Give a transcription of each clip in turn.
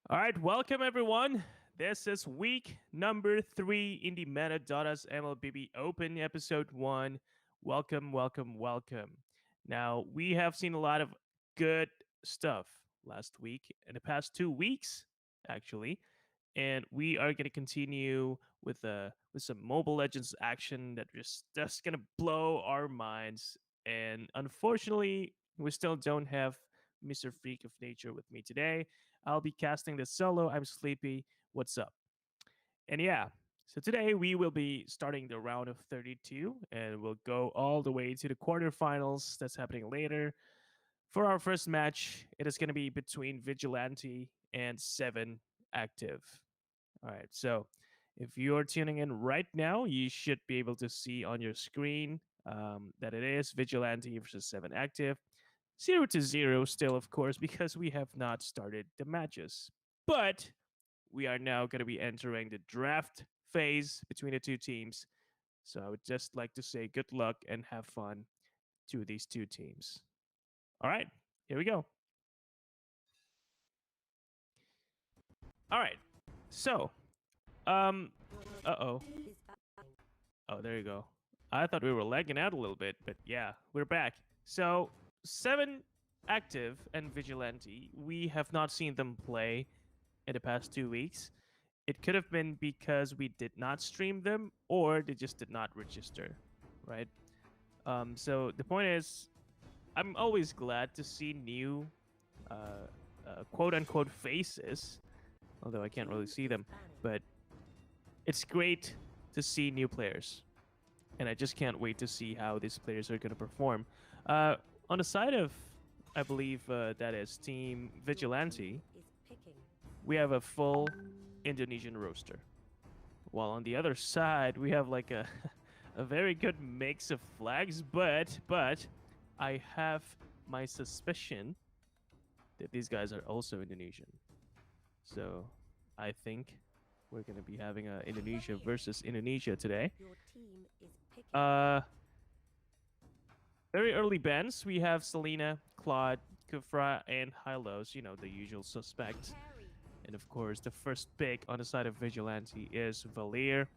All right, welcome everyone. This is week number 3 in the Metadatas MLBB Open episode 1. Welcome, welcome, welcome. Now, we have seen a lot of good stuff last week, in the past 2 weeks, actually, and we are going to continue with some Mobile Legends action that's going to blow our minds. And unfortunately, we still don't have Mr. Freak of Nature with me today. I'll be casting this solo. I'm sleepy. What's up? And yeah, so today we will be starting the round of 32 and we'll go all the way to the quarterfinals that's happening later. For our first match, it is going to be between Vigilante and 7Active. All right, so if you're tuning in right now, you should be able to see on your screen that it is Vigilante versus 7Active. 0-0 still, of course, because we have not started the matches. But we are now going to be entering the draft phase between the two teams. So I would just like to say good luck and have fun to these two teams. All right, here we go. All right, so, um, uh-oh. Oh, there you go. I thought we were lagging out a little bit, but yeah, we're back. So, 7Active and Vigilante, we have not seen them play in the past 2 weeks. It could have been because we did not stream them or they just did not register, right? So the point is, I'm always glad to see new quote unquote faces, although I can't really see them, but it's great to see new players. And I just can't wait to see how these players are going to perform. On the side of, I believe that is Team Vigilante, we have a full Indonesian roster. While on the other side, we have like a a very good mix of flags, but I have my suspicion that these guys are also Indonesian. So I think we're gonna be having a Indonesia versus Indonesia today. Uh, very early bans. We have Selena, Claude, Kufra, and Hylos. You know, the usual suspects. And of course, the first pick on the side of Vigilante is Valir.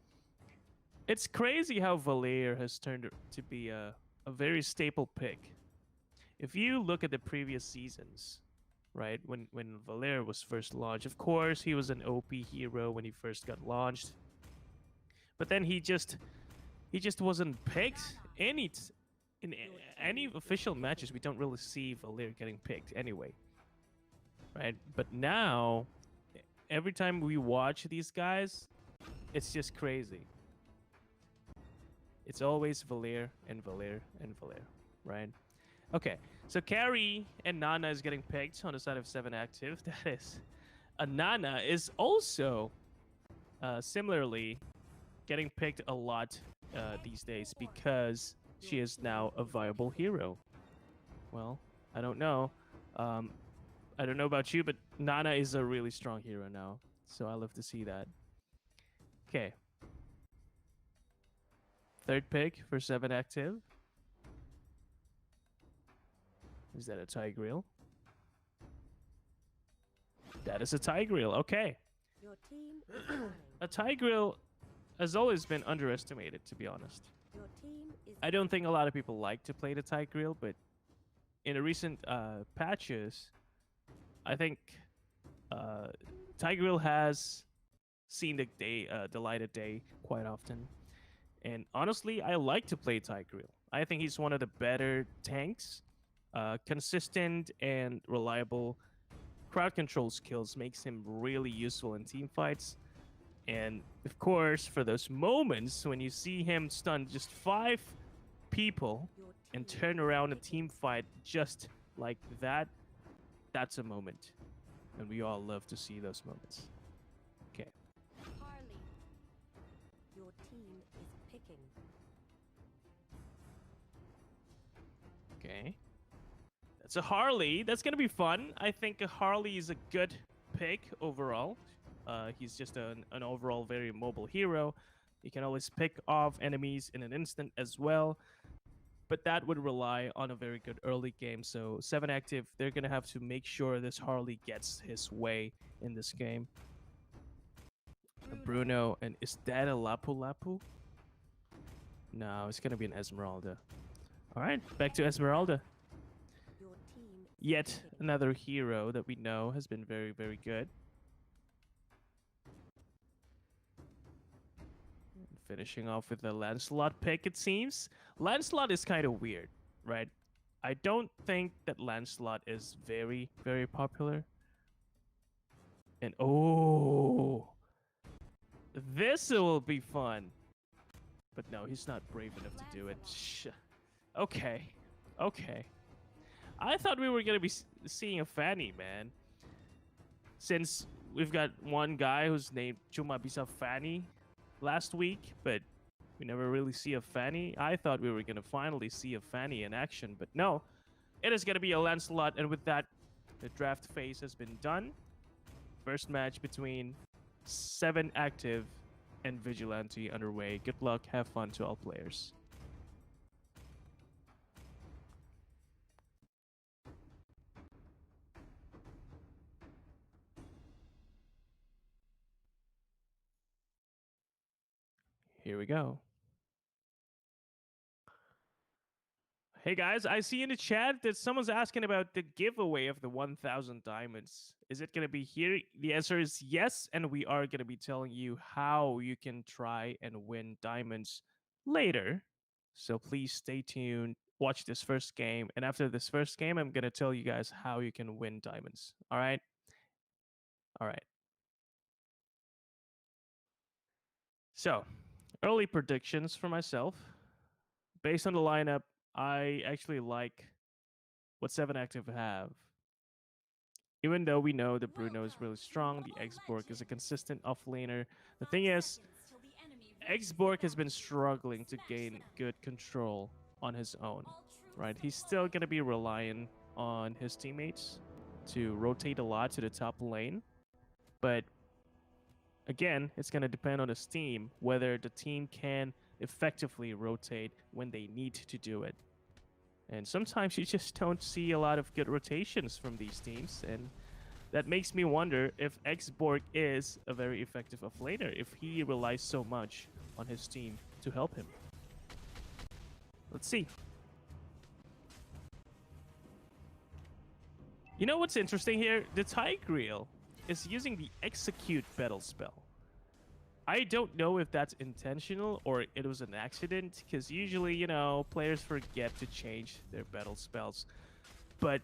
It's crazy how Valir has turned to be a very staple pick. If you look at the previous seasons, right, when Valir was first launched, of course, he was an OP hero when he first got launched. But then he just wasn't picked in any official matches. We don't really see Valir getting picked anyway, right? But now, every time we watch these guys, it's just crazy. It's always Valir and Valir and Valir, right? Okay, so Carrie and Nana is getting picked on the side of 7Active. That is, Nana is also similarly getting picked a lot these days because she is now a viable hero. Well, I don't know. Um, I don't know about you, but Nana is a really strong hero now. So I love to see that. Okay. Third pick for 7Active. Is that a Tigreal? That is a Tigreal. Okay. A Tigreal has always been underestimated, to be honest. I don't think a lot of people like to play the Tigreal, but in the recent patches, I think uh, Tigreal has seen the light of day quite often. And honestly, I like to play Tigreal. I think he's one of the better tanks. Consistent and reliable crowd control skills makes him really useful in team fights. And of course, for those moments when you see him stun just 5 people and turn around a team fight just like that, that's a moment. And we all love to see those moments. Okay. Okay. That's a Harley. That's going to be fun. I think a Harley is a good pick overall. He's just an overall very mobile hero. He can always pick off enemies in an instant as well. but that would rely on a very good early game. So 7Active, they're gonna have to make sure this Harley gets his way in this game. Bruno, and is that a Lapu Lapu? No, it's gonna be an Esmeralda. All right, back to Esmeralda. Yet another hero that we know has been very, very good. Finishing off with the Lancelot pick, it seems. Lancelot is kind of weird, right? I don't think that Lancelot is very, very popular. And oh, this will be fun. But no, he's not brave enough to do it. Okay, okay. I thought we were gonna be seeing a Fanny, man. Since we've got one guy who's named Cuma Bisa Fanny last week, but we never really see a Fanny. I thought we were gonna finally see a Fanny in action, but no. It is gonna be a Lancelot, and with that, the draft phase has been done. First match between 7Active and Vigilante underway. Good luck, have fun to all players. Here we go. Hey guys, I see in the chat that someone's asking about the giveaway of the 1,000 diamonds. Is it going to be here? The answer is yes, and we are going to be telling you how you can try and win diamonds later. So please stay tuned, watch this first game, and after this first game, I'm going to tell you guys how you can win diamonds. All right? All right. So, early predictions for myself. Based on the lineup, I actually like what 7Active have. Even though we know that Bruno is really strong, the X-Borg is a consistent offlaner. The thing is, X-Borg has been struggling to gain good control on his own, right? He's still going to be relying on his teammates to rotate a lot to the top lane. But again, it's going to depend on his team, whether the team can effectively rotate when they need to do it. And sometimes you just don't see a lot of good rotations from these teams, and that makes me wonder if X-Borg is a very effective offlaner, if he relies so much on his team to help him. Let's see. You know what's interesting here? The Tigreal is using the Execute battle spell. I don't know if that's intentional or it was an accident, because usually, you know, players forget to change their battle spells. But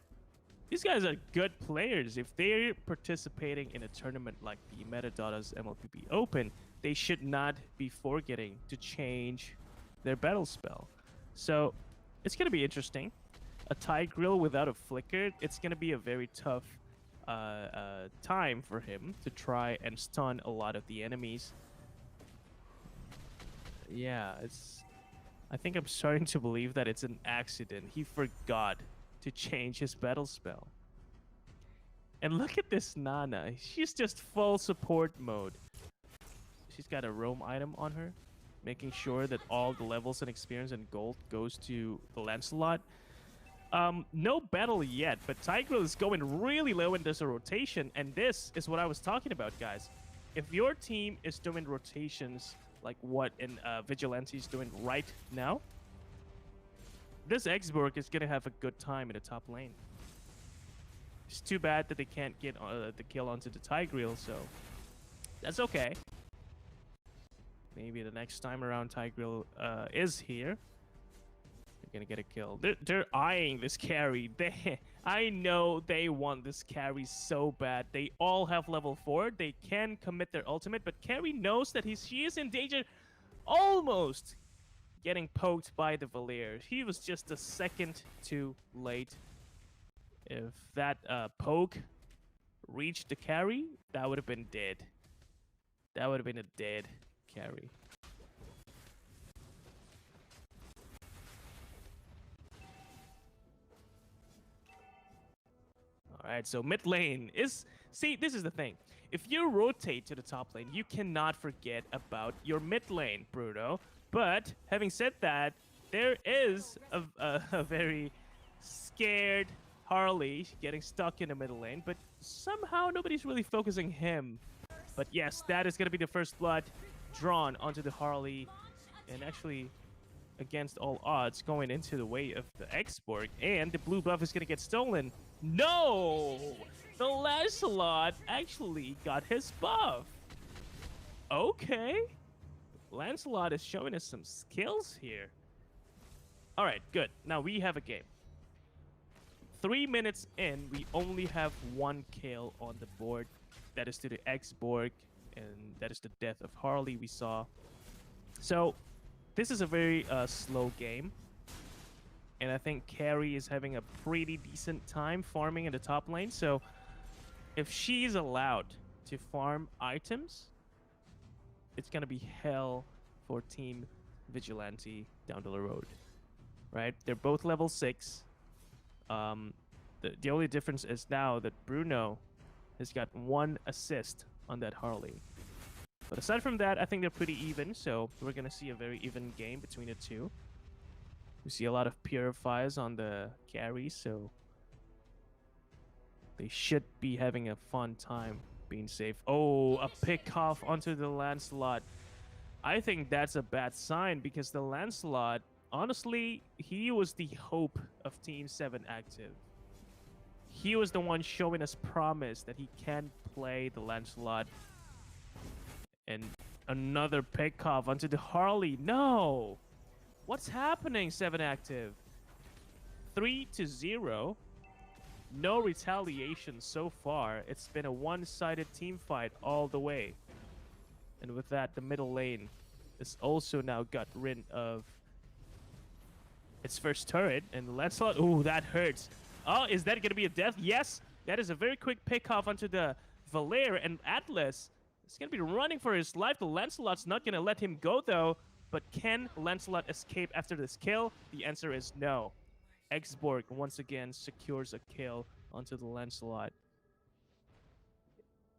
these guys are good players. If they're participating in a tournament like the Metadata's MLBB Open, they should not be forgetting to change their battle spell. So it's going to be interesting. A Tigreal without a flicker, it's going to be a very tough time for him to try and stun a lot of the enemies. Yeah, I think I'm starting to believe that it's an accident. He forgot to change his battle spell. And look at this Nana. She's just full support mode. She's got a roam item on her, making sure that all the levels and experience and gold goes to the Lancelot. No battle yet, but Tigreal is going really low in this rotation, and this is what I was talking about, guys. If your team is doing rotations like what Vigilante is doing right now, this X-Borg is going to have a good time in the top lane. It's too bad that they can't get the kill onto the Tigreal, so that's okay. Maybe the next time around Tigreal is here, they're going to get a kill. They're eyeing this carry. I know they want this carry so bad. They all have level 4. They can commit their ultimate, but Carry knows that she is in danger, almost getting poked by the Valier. He was just a second too late. If that poke reached the carry, that would have been dead. That would have been a dead carry. Alright, so mid lane is... See, this is the thing. If you rotate to the top lane, you cannot forget about your mid lane, Bruno. But, having said that, there is a very scared Harley getting stuck in the middle lane, but somehow nobody's really focusing him. But yes, that is going to be the first blood drawn onto the Harley, and actually against all odds going into the way of the Exborg, and the blue buff is going to get stolen. No! The Lancelot actually got his buff. Okay. Lancelot is showing us some skills here. All right, good. Now we have a game. 3 minutes in, we only have 1 kill on the board. That is to the Exborg, and that is the death of Harley we saw. So this is a very slow game, and I think Carrie is having a pretty decent time farming in the top lane. So if she's allowed to farm items, it's gonna be hell for Team Vigilante down the road, right? They're both level 6. The only difference is now that Bruno has got 1 assist on that Harley. But aside from that, I think they're pretty even, so we're going to see a very even game between the two. We see a lot of purifies on the carry, so they should be having a fun time being safe. Oh, a pick off onto the Lancelot. I think that's a bad sign because the Lancelot, honestly, he was the hope of Team 7Active. He was the one showing us promise that he can play the Lancelot. And another pick off onto the Harley. No! What's happening, 7Active? 3-0. No retaliation so far. It's been a one-sided team fight all the way. And with that, the middle lane is also now got rid of its first turret. And Lancelot, ooh, that hurts. Oh, is that going to be a death? Yes, that is a very quick pick off onto the Valere, and Atlas is going to be running for his life. The Lancelot's not going to let him go, though. But can Lancelot escape after this kill? The answer is no. Exborg once again secures a kill onto the Lancelot.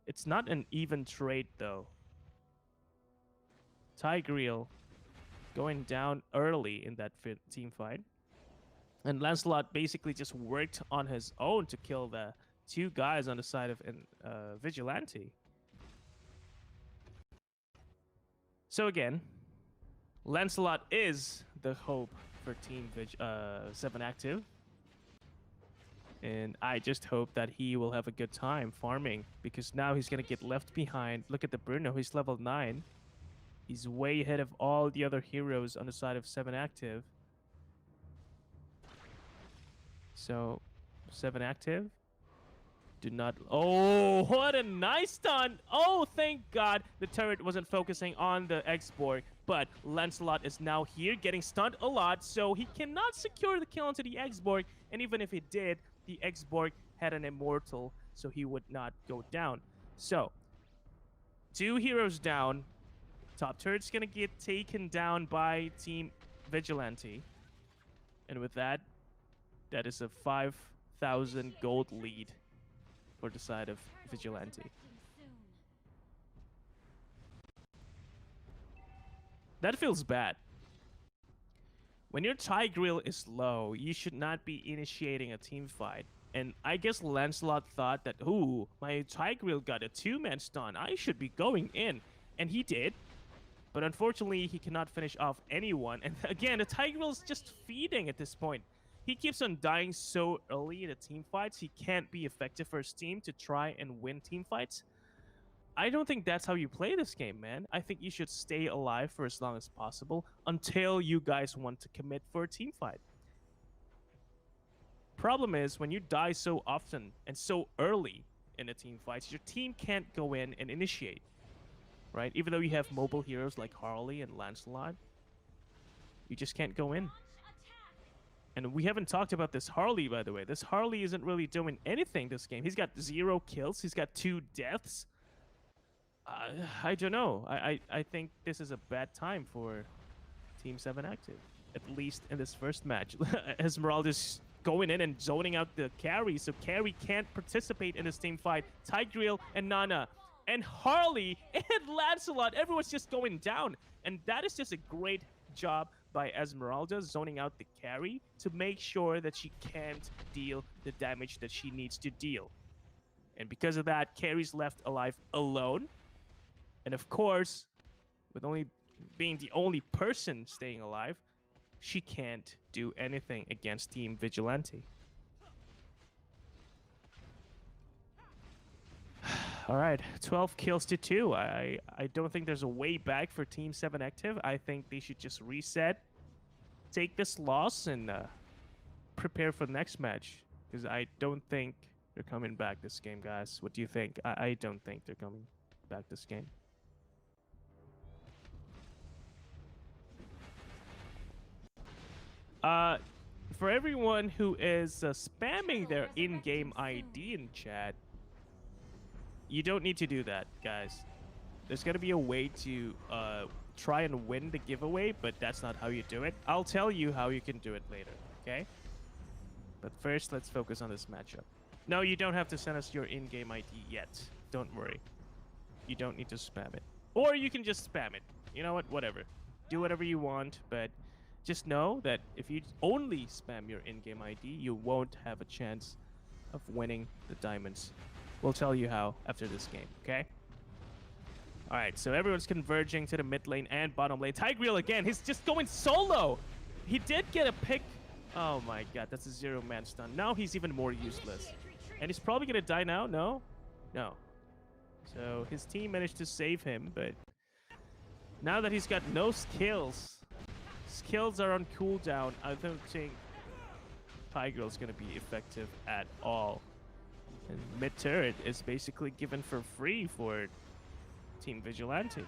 It's not an even trade, though. Tigreal going down early in that team fight. And Lancelot basically just worked on his own to kill the 2 guys on the side of Vigilante. So again, Lancelot is the hope for Team 7Active. And I just hope that he will have a good time farming, because now he's going to get left behind. Look at the Bruno, he's level 9. He's way ahead of all the other heroes on the side of 7Active. So, 7Active, do not... Oh, what a nice stun! Oh, thank God the turret wasn't focusing on the Exborg. But Lancelot is now here, getting stunned a lot, so he cannot secure the kill onto the Exborg. And even if he did, the Exborg had an immortal, so he would not go down. So, 2 heroes down. Top turret's gonna get taken down by Team Vigilante. And with that, that is a 5,000 gold lead for the side of Vigilante. That feels bad. When your Tigreal is low, you should not be initiating a team fight. And I guess Lancelot thought that, ooh, my Tigreal got a 2-man stun. I should be going in. And he did. But unfortunately, he cannot finish off anyone. And again, the Tigreal is just feeding at this point. He keeps on dying so early in the team fights, he can't be effective for his team to try and win team fights. I don't think that's how you play this game, man. I think you should stay alive for as long as possible until you guys want to commit for a team fight. Problem is, when you die so often and so early in the team fights, your team can't go in and initiate, right? Even though you have mobile heroes like Harley and Lancelot, you just can't go in. And we haven't talked about this Harley, by the way. This Harley isn't really doing anything this game. He's got 0 kills. He's got 2 deaths. I don't know. I think this is a bad time for Team 7Active, at least in this first match. Esmeralda's going in and zoning out the carry, so carry can't participate in this team fight. Tigreal and Nana and Harley and Lancelot, everyone's just going down. And that is just a great job by Esmeralda, zoning out the carry to make sure that she can't deal the damage that she needs to deal. And because of that, carry's left alive alone. And of course, with only being the only person staying alive, she can't do anything against Team Vigilante. All right, 12 kills to 2. I don't think there's a way back for Team 7Active. I think they should just reset, take this loss, and prepare for the next match. Because I don't think they're coming back this game, guys. What do you think? I don't think they're coming back this game. For everyone who is spamming their in-game ID in chat, you don't need to do that, guys. There's gonna be a way to try and win the giveaway, but that's not how you do it. I'll tell you how you can do it later, okay? But first, let's focus on this matchup. No, you don't have to send us your in-game ID yet. Don't worry. You don't need to spam it. Or you can just spam it. You know what? Whatever. Do whatever you want, but just know that if you only spam your in-game ID, you won't have a chance of winning the diamonds. We'll tell you how after this game, okay? All right, so everyone's converging to the mid lane and bottom lane. Tigreal again, he's just going solo. He did get a pick. Oh my god, that's a 0-man stun. Now he's even more useless. And he's probably gonna die now, no? No. So his team managed to save him, but now that he's got no skills, skills are on cooldown, I don't think Tigreal's gonna be effective at all. And mid turret is basically given for free for Team Vigilante.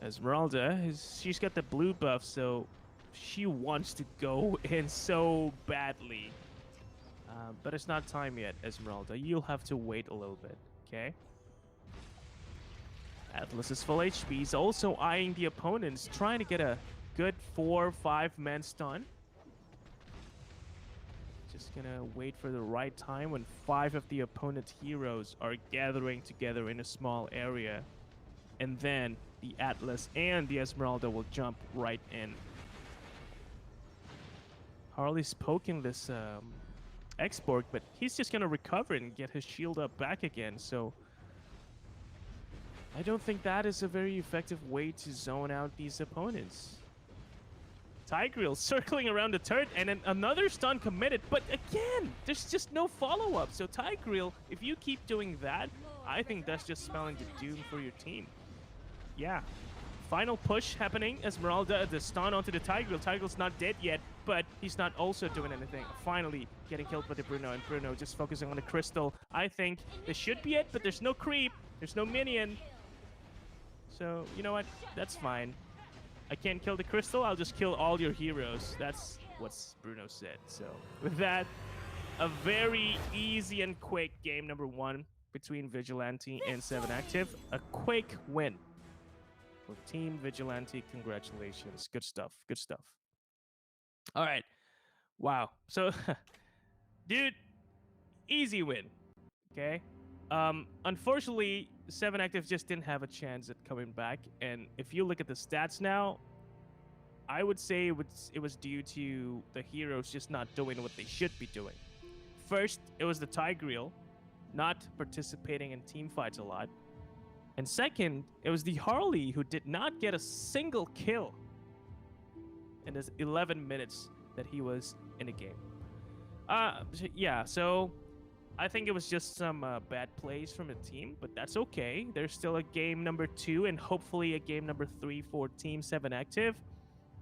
Esmeralda, she's got the blue buff, so she wants to go in so badly. But it's not time yet, Esmeralda. You'll have to wait a little bit, okay? Atlas is full HP. He's also eyeing the opponents, trying to get a good 4-5-man stun. Just gonna wait for the right time when 5 of the opponent's heroes are gathering together in a small area. And then the Atlas and the Esmeralda will jump right in. Harley's poking this export, but he's just gonna recover and get his shield up back again, so I don't think that is a very effective way to zone out these opponents. Tigreal circling around the turret, and then another stun committed, but again, there's just no follow-up. So Tigreal, if you keep doing that, I think that's just spelling the doom for your team. Yeah. Final push happening. Esmeralda, the stun onto the Tigreal. Tigreal's not dead yet, but he's not also doing anything. Finally getting killed by the Bruno, and Bruno just focusing on the crystal. I think this should be it, but there's no creep. There's no minion. So, you know what? That's fine. I can't kill the crystal, I'll just kill all your heroes. That's what Bruno said. So, with that, a very easy and quick game number 1 between Vigilante and 7Active. A quick win for Team Vigilante. Congratulations. Good stuff. Good stuff. All right. Wow. So, dude, easy win. Okay? Unfortunately, 7Active just didn't have a chance at coming back. And if you look at the stats now, I would say it was due to the heroes just not doing what they should be doing. First, it was the Tigreal not participating in team fights a lot. And second, it was the Harley who did not get a single kill in his 11 minutes that he was in the game. Yeah, so I think it was just some bad plays from the team, but that's okay. There's still a game number 2 and hopefully a game number 3 for Team 7Active,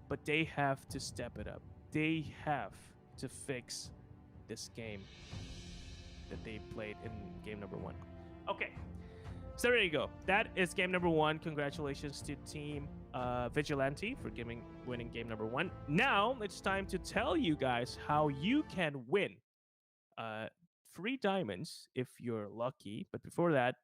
but they have to step it up. They have to fix this game that they played in game number 1. Okay, so there you go. That is game number 1. Congratulations to Team Vigilante for winning game number 1. Now it's time to tell you guys how you can win 3 diamonds if you're lucky. But before that,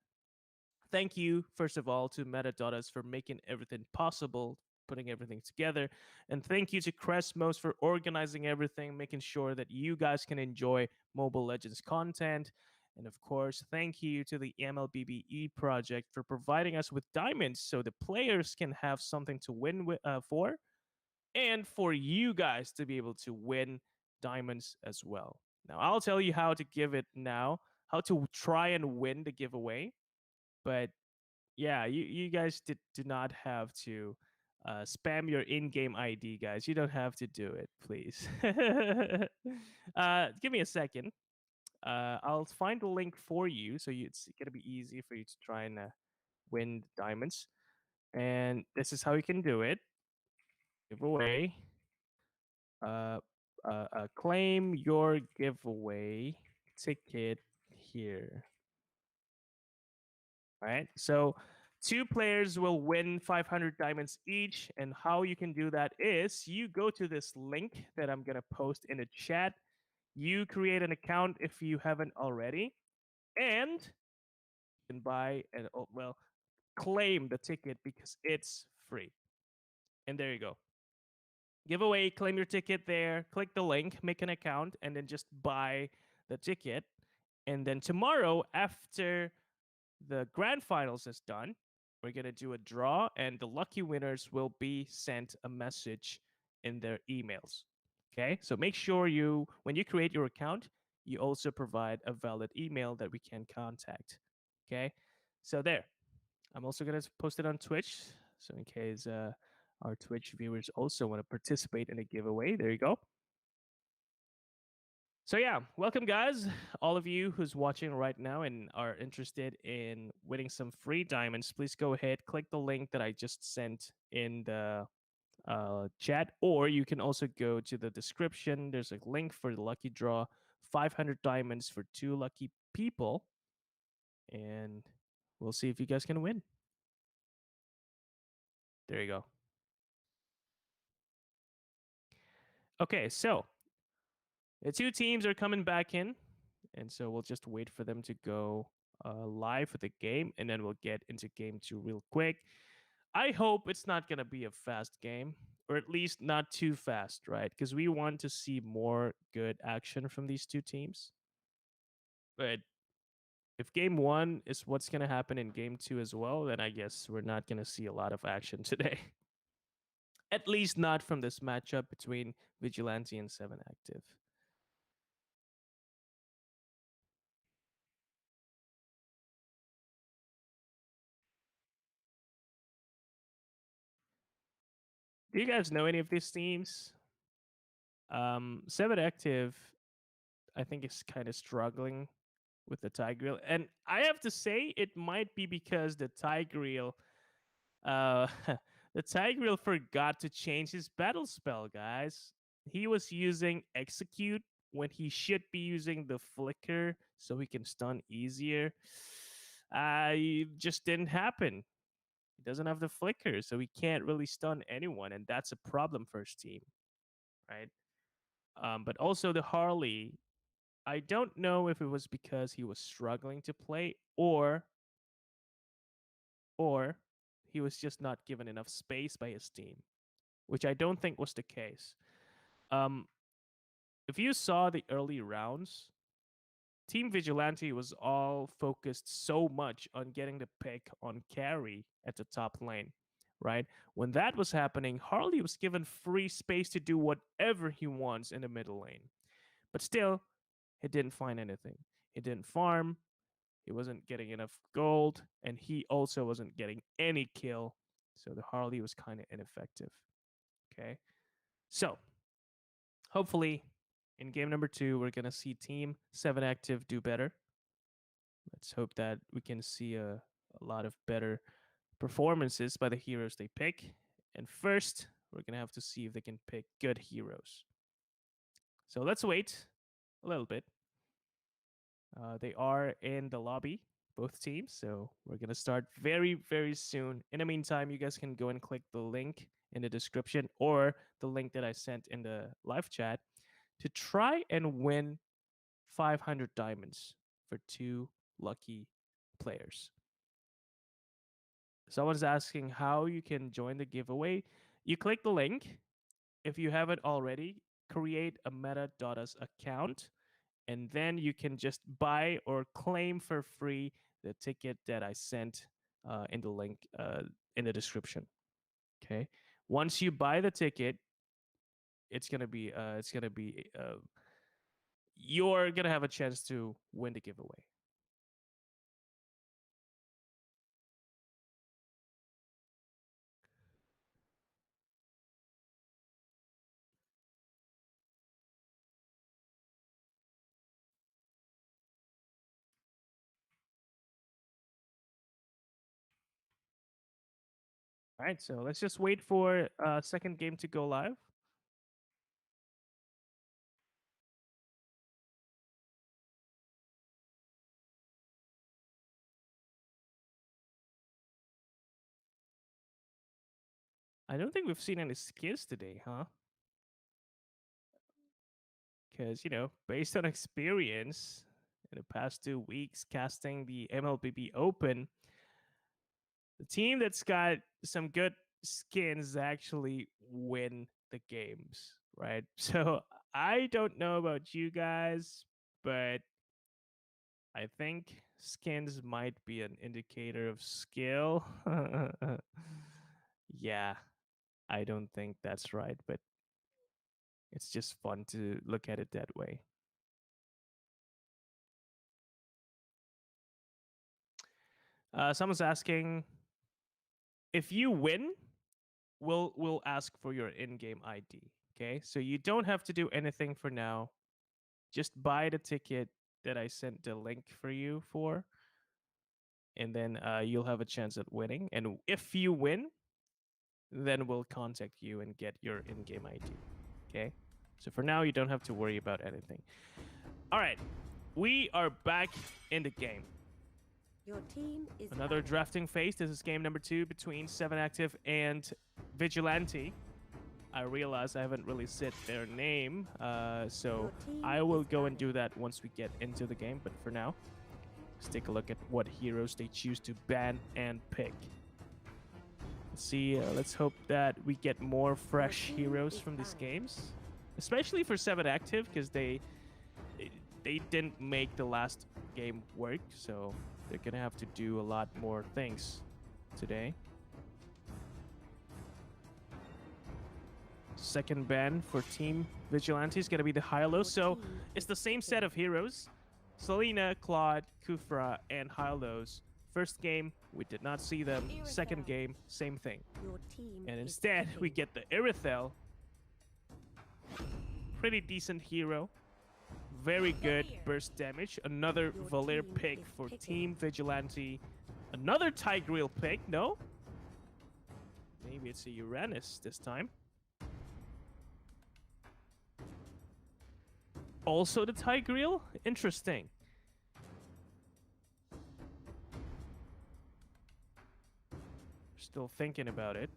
thank you, first of all, to Metadatas for making everything possible, putting everything together. And thank you to Cresmos for organizing everything, making sure that you guys can enjoy Mobile Legends content. And of course, thank you to the MLBBE project for providing us with diamonds so the players can have something to for, and for you guys to be able to win diamonds as well. Now, I'll tell you how to give it now, how to try and win the giveaway. But yeah, you guys do not have to spam your in-game ID, guys. You don't have to do it, please. Give me a second. I'll find the link for you, so it's gonna be easy for you to try and win diamonds. And this is how you can do it. Giveaway. Uh, claim your giveaway ticket here. Right. So two players will win 500 diamonds each. And how you can do that is you go to this link that I'm going to post in the chat. You create an account if you haven't already. And you can buy and, oh, well, claim the ticket because it's free. And there you go. Giveaway, claim your ticket there, click the link, make an account, and then just buy the ticket. And then tomorrow, after the grand finals is done, we're going to do a draw, and the lucky winners will be sent a message in their emails. Okay, so make sure when you create your account, you also provide a valid email that we can contact. Okay, so there. I'm also going to post it on Twitch. So in case our Twitch viewers also want to participate in a giveaway, there you go. So yeah, welcome guys, all of you who's watching right now and are interested in winning some free diamonds. Please go ahead, click the link that I just sent in the chat, or you can also go to the description. There's a link for the lucky draw, 500 diamonds for 2 lucky people, and we'll see if you guys can win. There you go. Okay, so the two teams are coming back in, and so we'll just wait for them to go live with the game, and then we'll get into game 2 real quick. I hope it's not going to be a fast game, or at least not too fast, right? Because we want to see more good action from these two teams. But if game 1 is what's going to happen in game 2 as well, then I guess we're not going to see a lot of action today. At least not from this matchup between Vigilante and 7Active. Do you guys know any of these teams? 7Active, I think, is kind of struggling with the Tigreal. And I have to say, it might be because the Tigreal, uh, the Tigreal forgot to change his battle spell, guys. He was using Execute when he should be using the Flicker so he can stun easier. It just didn't happen. He doesn't have the Flicker, so he can't really stun anyone, and that's a problem for his team, right? But also the Harley, I don't know if it was because he was struggling to play or he was just not given enough space by his team, which I don't think was the case. Um, if you saw the early rounds, Team Vigilante was all focused so much on getting the pick on carry at the top lane, right? When that was happening, Harley was given free space to do whatever he wants in the middle lane. But still, he didn't find anything. He didn't farm, he wasn't getting enough gold, and he also wasn't getting any kill. So the Harley was kind of ineffective. Okay. So hopefully in game number 2, we're going to see Team 7Active do better. Let's hope that we can see a lot of better performances by the heroes they pick. And first, we're going to have to see if they can pick good heroes. So let's wait a little bit. They are in the lobby, both teams. So we're going to start very, very soon. In the meantime, you guys can go and click the link in the description or the link that I sent in the live chat to try and win 500 diamonds for 2 lucky players. Someone's asking how you can join the giveaway. You click the link. If you haven't already, create a Meta.us account and then you can just buy or claim for free the ticket that I sent in the link in the description. Okay. Once you buy the ticket, you're gonna have a chance to win the giveaway. All right, so let's just wait for second game to go live. I don't think we've seen any skills today, huh? Because, based on experience in the past 2 weeks casting the MLBB Open, the team that's got some good skins actually win the games, right? So I don't know about you guys, but I think skins might be an indicator of skill. Yeah, I don't think that's right, but it's just fun to look at it that way. Someone's asking, if you win, we'll ask for your in-game ID. Okay, so you don't have to do anything for now. Just buy the ticket that I sent the link for you for, and then you'll have a chance at winning. And if you win, then we'll contact you and get your in-game ID. Okay, so for now you don't have to worry about anything. All right, we are back in the game. Your team is Another drafting phase. This is game number 2 between 7Active and Vigilante. I realize I haven't really said their name, so I will go and do that once we get into the game. But for now, let's take a look at what heroes they choose to ban and pick. Let's see, let's hope that we get more fresh heroes from these games, especially for 7Active, because they didn't make the last game work, so they're gonna have to do a lot more things today. Second ban for Team Vigilante is gonna be the Hylo, so it's the same set of heroes: Selena, Claude, Kufra, and Hylos. First game, we did not see them. Second game, same thing. And instead, we get the Irithel. Pretty decent hero. Very good burst damage. Another Valir pick for Team Vigilante. Another Tigreal pick, no? Maybe it's a Uranus this time. Also the Tigreal? Interesting. Still thinking about it.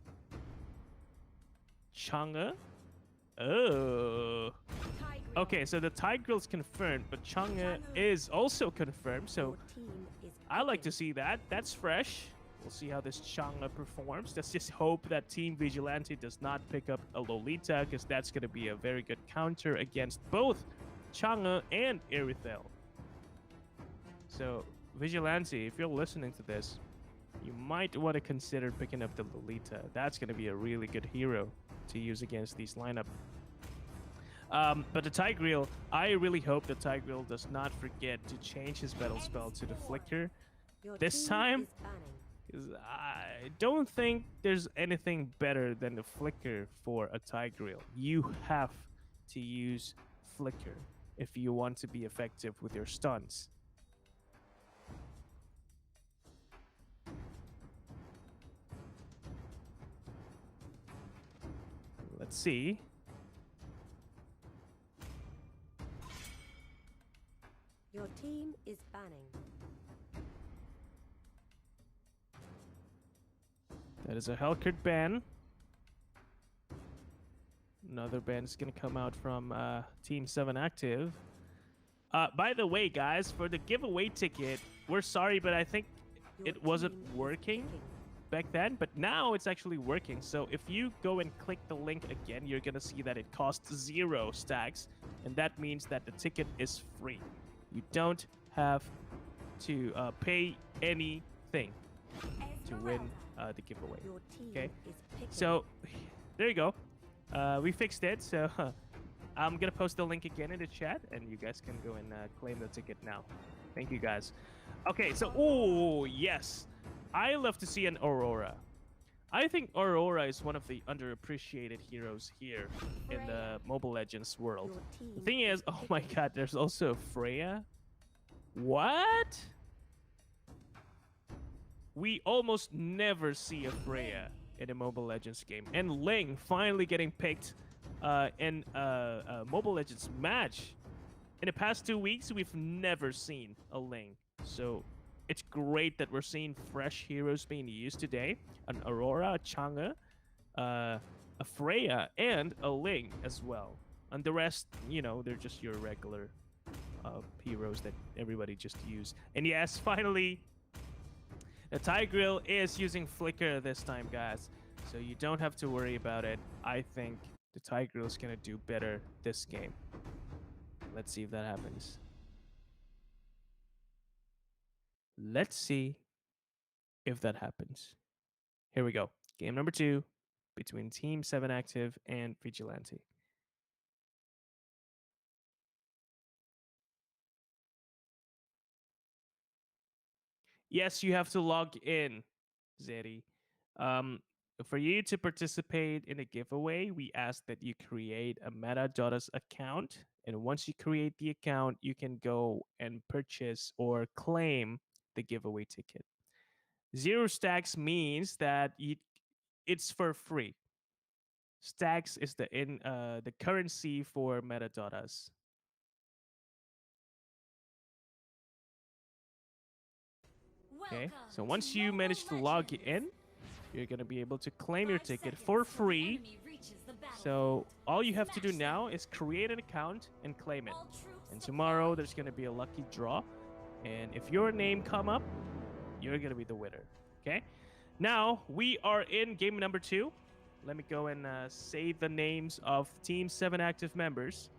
Chang'e? Oh. Okay, so the Tigreal's confirmed, but Chang'e is also confirmed, so I like to see that. That's fresh. We'll see how this Chang'e performs. Let's just hope that Team Vigilante does not pick up a Lolita, because that's going to be a very good counter against both Chang'e and Irithel. So, Vigilante, if you're listening to this, you might want to consider picking up the Lolita. That's going to be a really good hero to use against these lineup. But the Tigreal, I really hope the Tigreal does not forget to change his battle spell to the Flicker this time, because I don't think there's anything better than the Flicker for a Tigreal. You have to use Flicker if you want to be effective with your stuns. Let's see. Your team is banning. That is a Hellcurt ban. Another ban is going to come out from Team 7Active. By the way, guys, for the giveaway ticket, we're sorry, but I think it wasn't working. back then, but now it's actually working. So if you go and click the link again, you're gonna see that it costs 0 stacks, and that means that the ticket is free. You don't have to pay anything to win the giveaway. Your team Okay, is picking. so there you go. We fixed it. So I'm gonna post the link again in the chat, and you guys can go and claim the ticket now. Thank you guys. Okay, so oh yes, I love to see an Aurora. I think Aurora is one of the underappreciated heroes here in the Mobile Legends world. Your team The thing is, oh my picking. god, there's also Freya. What? We almost never see a Freya in a Mobile Legends game. And Ling finally getting picked in a Mobile Legends match. In the past 2 weeks, we've never seen a Ling. So it's great that we're seeing fresh heroes being used today. An Aurora, a Chang'e, a Freya, and a Ling as well. And the rest, you know, they're just your regular heroes that everybody just use. And yes, finally, the Tigreal is using Flicker this time, guys. So you don't have to worry about it. I think the Tigreal is going to do better this game. Let's see if that happens. Let's see if that happens. Here we go. Game number 2 between Team 7Active and Vigilante. Yes, you have to log in, Zeri. For you to participate in a giveaway, we ask that you create a Meta.us account. And once you create the account, you can go and purchase or claim the giveaway ticket. 0 stacks means that it's for free. Stacks is the currency for Meta.us. Okay, so once you manage to log in, you're gonna be able to claim your ticket for free. So all you have to do now is create an account and claim it. And tomorrow there's gonna be a lucky draw, and if your name come up, you're gonna be the winner. Okay. Now we are in game number 2. Let me go and say the names of Team 7Active members.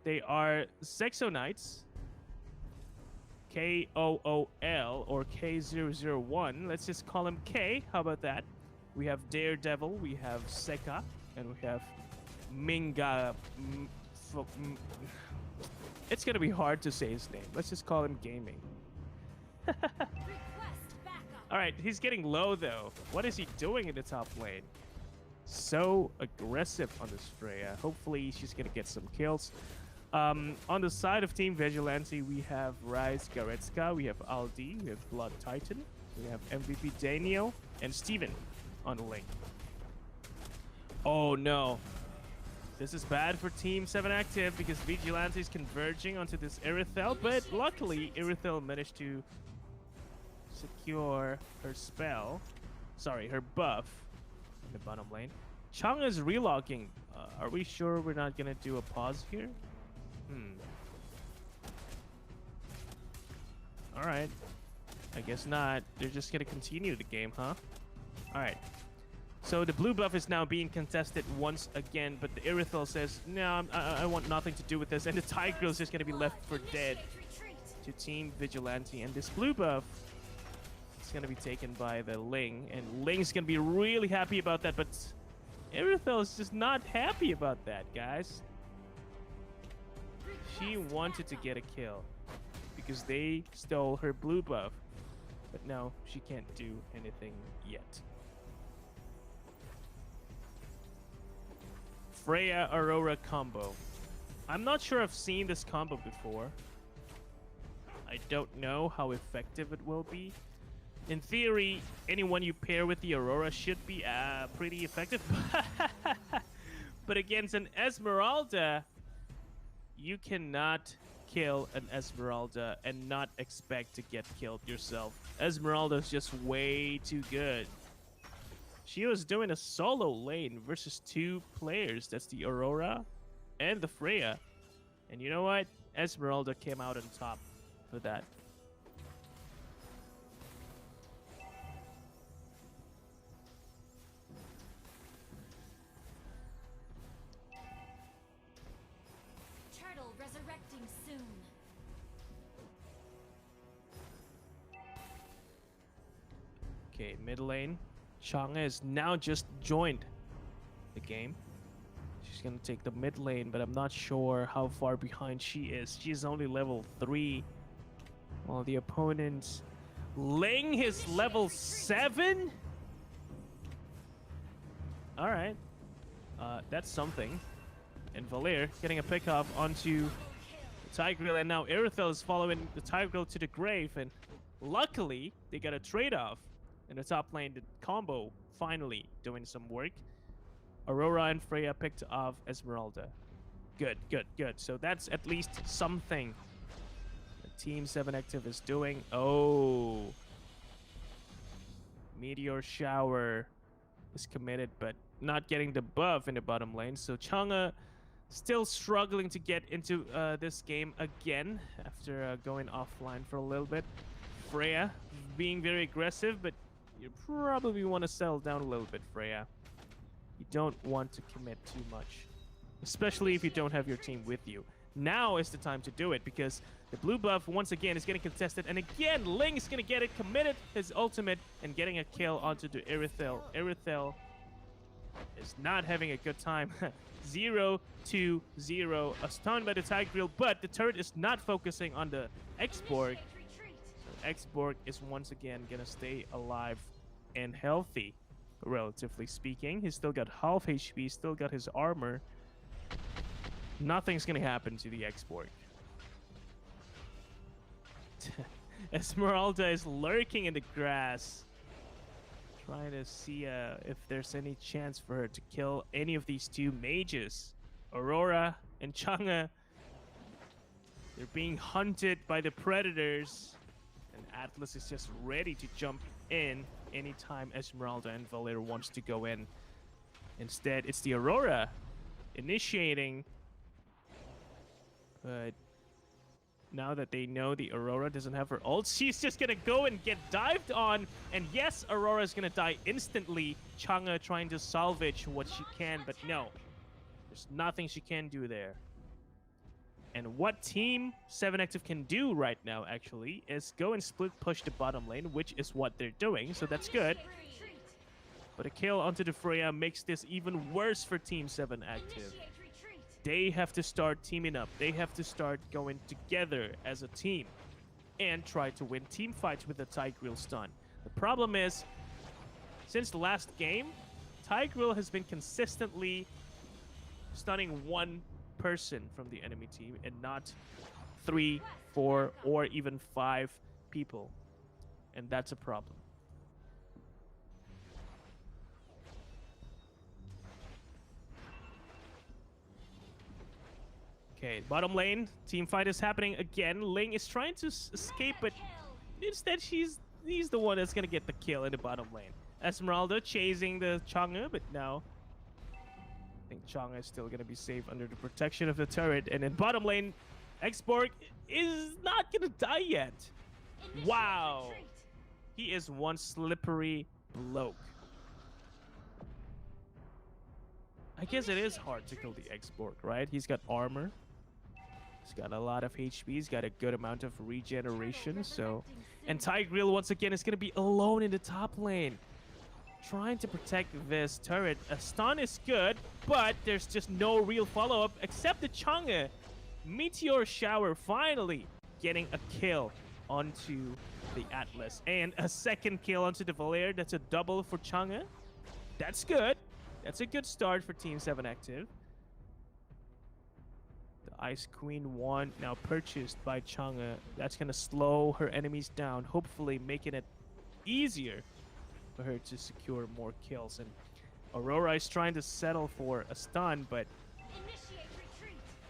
They are Sexo Knights, KOOL or K001. Let's just call him K. How about that? We have Daredevil, we have Seka, and we have Minga. It's gonna be hard to say his name. Let's just call him Gaming. All right, he's getting low though. What is he doing in the top lane? So aggressive on this Freya. Hopefully she's gonna get some kills. On the side of Team Vigilante, we have Rise Goretzka, we have Aldi, we have Blood Titan, we have MVP Daniel, and Steven on the lane. Oh no. This is bad for Team 7Active because Vigilante is converging onto this Irithel, but luckily Irithel managed to secure her spell. Sorry, her buff in the bottom lane. Chang'e is relogging. Are we sure we're not gonna do a pause here? Alright. I guess not. They're just gonna continue the game, huh? Alright. So the blue buff is now being contested once again, but the Irithel says, no, I want nothing to do with this. And the Tigreal is just gonna be left for dead to Team Vigilante. And this blue buff is gonna be taken by the Ling. And Ling's gonna be really happy about that, but Irithel is just not happy about that, guys. She wanted to get a kill because they stole her blue buff, but no, she can't do anything yet. Freya Aurora combo. I'm not sure I've seen this combo before. I don't know how effective it will be. In theory, anyone you pair with the Aurora should be pretty effective. But against an Esmeralda, you cannot kill an Esmeralda and not expect to get killed yourself. Esmeralda is just way too good. She was doing a solo lane versus 2 players. That's the Aurora and the Freya. And you know what? Esmeralda came out on top for that. Okay, mid lane. Chang'e is now just joined the game. She's gonna take the mid lane, but I'm not sure how far behind she is. She's only level 3, while the opponent Ling is level 7. All right, that's something. And Valir getting a pick off onto the Tigreal, and now Irithel is following the Tigreal to the grave, and luckily they got a trade-off in the top lane. The combo finally doing some work. Aurora and Freya picked off Esmeralda. Good, good, good. So that's at least something that Team 7Active is doing. Oh. Meteor Shower is committed, but not getting the buff in the bottom lane. So Chang'e still struggling to get into this game again after going offline for a little bit. Freya being very aggressive, but you probably want to settle down a little bit, Freya. You don't want to commit too much, especially if you don't have your team with you. Now is the time to do it, because the blue buff once again is getting contested, and again Ling is going to get it, committed his ultimate and getting a kill onto the Irithel. Irithel is not having a good time. 0-0, a stun by the Tigreal, but the turret is not focusing on the X-Borg. So X-Borg is once again going to stay alive and healthy, relatively speaking. He's still got half HP, still got his armor. Nothing's gonna happen to the X-Borg. Esmeralda is lurking in the grass, trying to see if there's any chance for her to kill any of these two mages. Aurora and Chang'e, they're being hunted by the predators, and Atlas is just ready to jump in anytime Esmeralda and Valir wants to go in. Instead, it's the Aurora initiating. But now that they know the Aurora doesn't have her ult, she's just gonna go and get dived on. And yes, Aurora's gonna die instantly. Chang'e trying to salvage what she can, but no. There's nothing she can do there. And what Team 7Active can do right now, actually, is go and split push the bottom lane, which is what they're doing, so that's good. But a kill onto the Freya makes this even worse for Team 7Active. They have to start teaming up. They have to start going together as a team and try to win team fights with the Tigreal stun. The problem is, since the last game, Tigreal has been consistently stunning one person from the enemy team and not 3, 4, or even 5 people. And that's a problem. Okay, bottom lane, team fight is happening again. Ling is trying to escape, but instead he's the one that's gonna get the kill in the bottom lane. Esmeralda chasing the Chang'e, but now I think Chang'e is still gonna be safe under the protection of the turret. And in bottom lane, X-Borg is not gonna die yet. Wow, he is one slippery bloke. I guess it is hard to kill the X-Borg, right? He's got armor. He's got a lot of HP. He's got a good amount of regeneration. So, and Tigreal once again is going to be alone in the top lane, trying to protect this turret. A stun is good, but there's just no real follow-up except the Chang'e. Meteor Shower finally getting a kill onto the Atlas, and a second kill onto the Valir. That's a double for Chang'e. That's good. That's a good start for Team 7Active. The Ice Queen wand now purchased by Chang'e. That's going to slow her enemies down, hopefully making it easier for her to secure more kills. And Aurora is trying to settle for a stun, but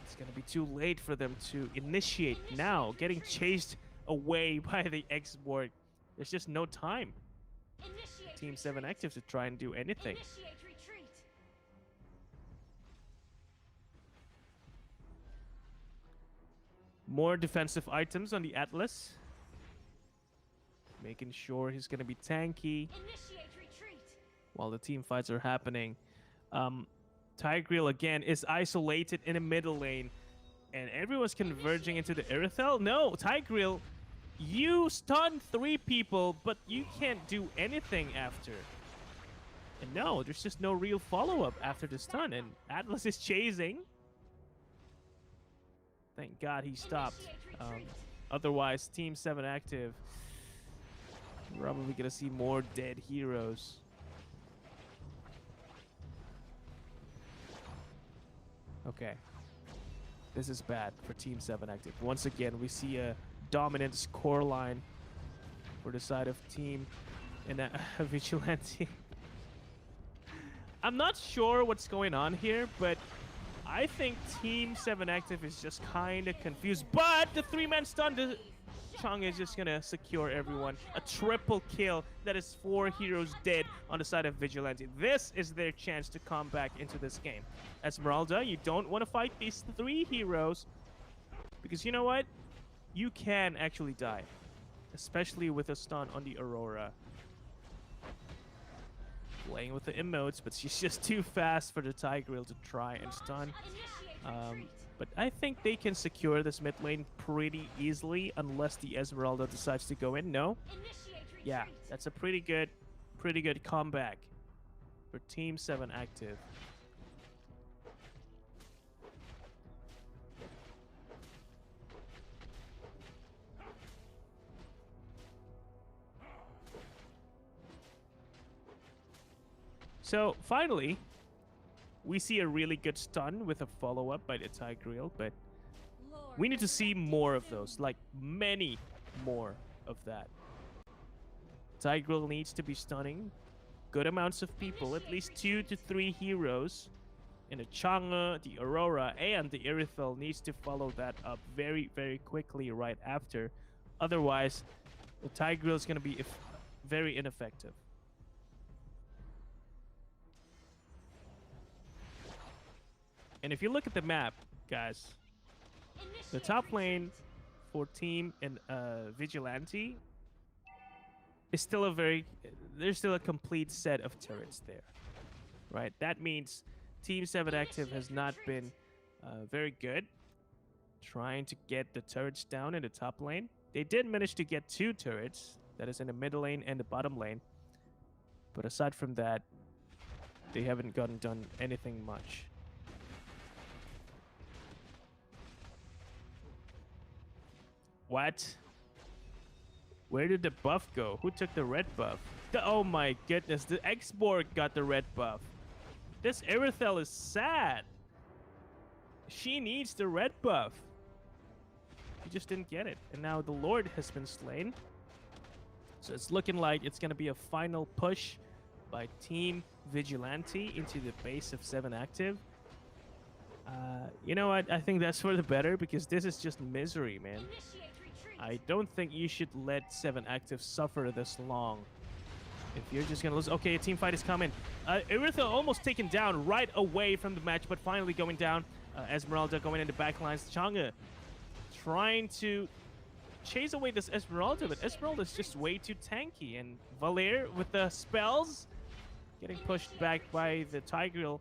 it's going to be too late for them to initiate now. Getting chased away by the X-Borg. There's just no time. Team 7Active to try and do anything. More defensive items on the Atlas. Making sure he's going to be tanky while the team fights are happening. Tigreal again is isolated in the middle lane. And everyone's converging into the Irithel. No, Tigreal You stun 3 people, but you can't do anything after. And no, there's just no real follow-up after the stun, and Atlas is chasing. Thank God he stopped. Otherwise, Team 7Active probably gonna see more dead heroes. Okay. This is bad for Team 7Active. Once again, we see a dominant score line for the side of Team and Vigilante. I'm not sure what's going on here, but I think Team 7Active is just kind of confused. But the 3-man stun, Chong is just going to secure everyone. A triple kill. That is 4 heroes dead on the side of Vigilante. This is their chance to come back into this game. Esmeralda, you don't want to fight these 3 heroes. Because you know what? You can actually die. Especially with a stun on the Aurora. Playing with the emotes, but she's just too fast for the Tigreal to try and stun. But I think they can secure this mid lane pretty easily unless the Esmeralda decides to go in. No? Yeah, that's a pretty good comeback for Team 7Active. So, finally, we see a really good stun with a follow-up by the Tigreal, but we need to see more of those, like many more of that. Tigreal needs to be stunning good amounts of people, at least 2 to 3 heroes. And the Chang'e, the Aurora, and the Irithel needs to follow that up very, very quickly right after. Otherwise, the Tigreal is going to be very ineffective. And if you look at the map, guys, the top lane for Team and Vigilante is still there's still a complete set of turrets there, right? That means Team 7Active has not been very good trying to get the turrets down in the top lane. They did manage to get 2 turrets, that is in the middle lane and the bottom lane. But aside from that, they haven't done anything much. What? Where did the buff go? Who took the red buff? Oh my goodness, the X-Borg got the red buff. This Irithel is sad. She needs the red buff. She just didn't get it. And now the Lord has been slain. So it's looking like it's going to be a final push by Team Vigilante into the base of 7Active. You know what? I think that's for the better because this is just misery, man. I don't think you should let 7Active suffer this long. If you're just gonna lose... Okay, a team fight is coming. Irithel almost taken down right away from the match, but finally going down. Esmeralda going into backlines. Chang'e trying to chase away this Esmeralda, but Esmeralda is just way too tanky. And Valir with the spells getting pushed back by the Tigreal.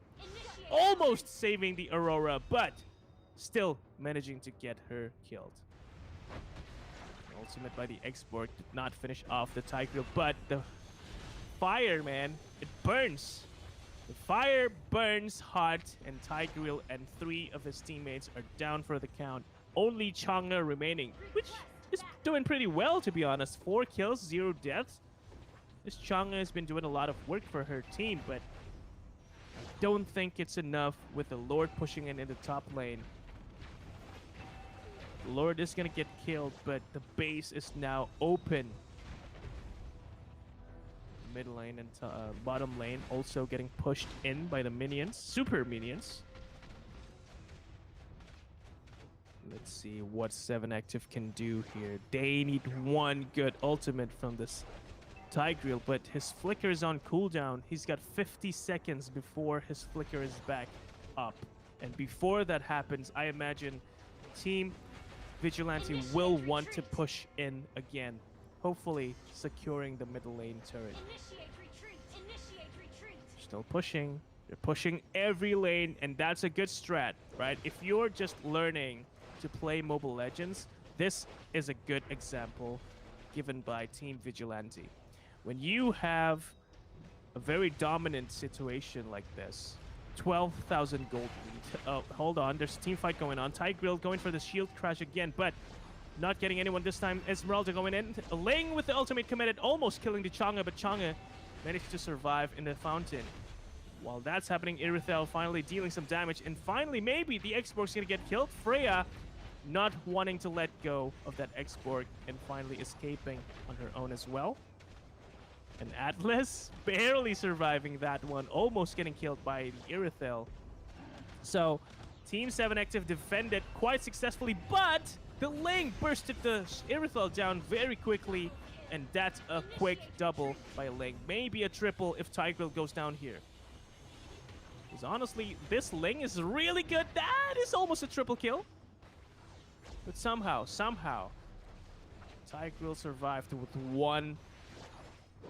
Almost saving the Aurora, but still managing to get her killed. Ultimate by the X-Borg did not finish off the Tigreal, but the fire, man, it burns. The fire burns hot, and Tigreal and 3 of his teammates are down for the count. Only Chang'e remaining, which is doing pretty well, to be honest. 4 kills, 0 deaths. This Chang'e has been doing a lot of work for her team, but I don't think it's enough with the Lord pushing in the top lane. Lord is gonna get killed, but the base is now open. Mid lane and bottom lane also getting pushed in by the minions, super minions. Let's see what 7Active can do here. They need one good ultimate from this Tigreal, but his flicker is on cooldown. He's got 50 seconds before his flicker is back up. And before that happens, I imagine Team Vigilante will want to push in again, hopefully securing the middle lane turret. Still pushing. They're pushing every lane, and that's a good strat, right? If you're just learning to play Mobile Legends, this is a good example given by Team Vigilante. When you have a very dominant situation like this, 12,000 gold lead. Oh, hold on. There's a team fight going on. Tigrill going for the shield crash again, but not getting anyone this time. Esmeralda going in. Ling with the ultimate committed, almost killing the Chang'e, but Chang'e managed to survive in the fountain. While that's happening, Irithel finally dealing some damage, and finally, maybe the X-Borg's gonna get killed. Freya not wanting to let go of that X-Borg and finally escaping on her own as well. And Atlas barely surviving that one, almost getting killed by the Irithel. So, Team 7Active defended quite successfully, but the Ling bursted the Irithel down very quickly, and that's a quick double by Ling. Maybe a triple if Tigrill goes down here. Because honestly, this Ling is really good. That is almost a triple kill. But somehow, Tigrill survived with one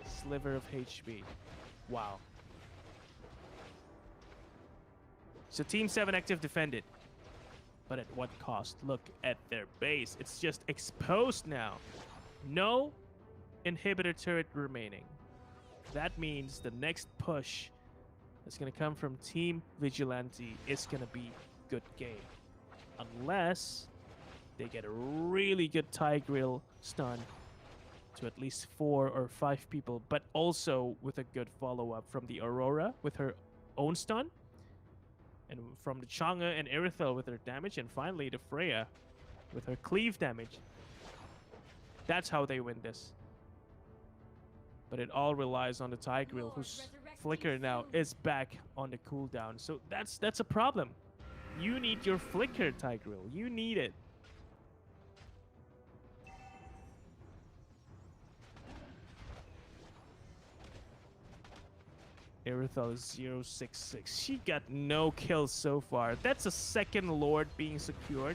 sliver of HP. Wow. So Team 7Active defended. But at what cost? Look at their base. It's just exposed now. No inhibitor turret remaining. That means the next push that's going to come from Team Vigilante is going to be good game. Unless they get a really good Tigrill stun to at least 4 or 5 people, but also with a good follow-up from the Aurora with her own stun, and from the Chang'e and Irithel with her damage, and finally the Freya with her cleave damage. That's how they win this. But it all relies on the Tigrill, whose flicker now is back on the cooldown. So that's a problem. You need your flicker, Tigrill. You need it. Irithel is 066. She got no kills so far. That's a second Lord being secured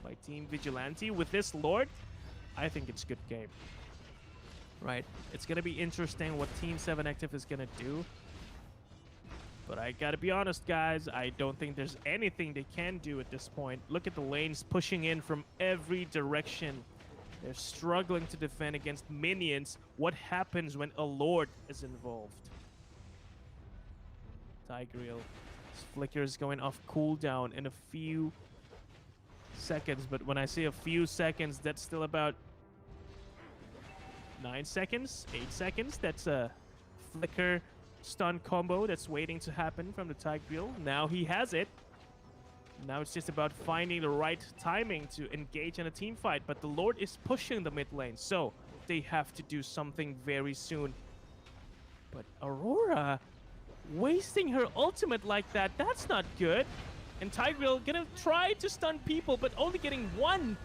by Team Vigilante. With this Lord, I think it's good game. Right? It's going to be interesting what Team 7Active is going to do. But I got to be honest, guys. I don't think there's anything they can do at this point. Look at the lanes pushing in from every direction. They're struggling to defend against minions. What happens when a Lord is involved? Tigrill. His flicker is going off cooldown in a few seconds. But when I say a few seconds, that's still about 9 seconds, 8 seconds. That's a flicker stun combo that's waiting to happen from the Tigrill. Now he has it. Now it's just about finding the right timing to engage in a team fight. But the Lord is pushing the mid lane, so they have to do something very soon. But Aurora wasting her ultimate like that, that's not good. And Tigrill gonna try to stun people, but only getting one.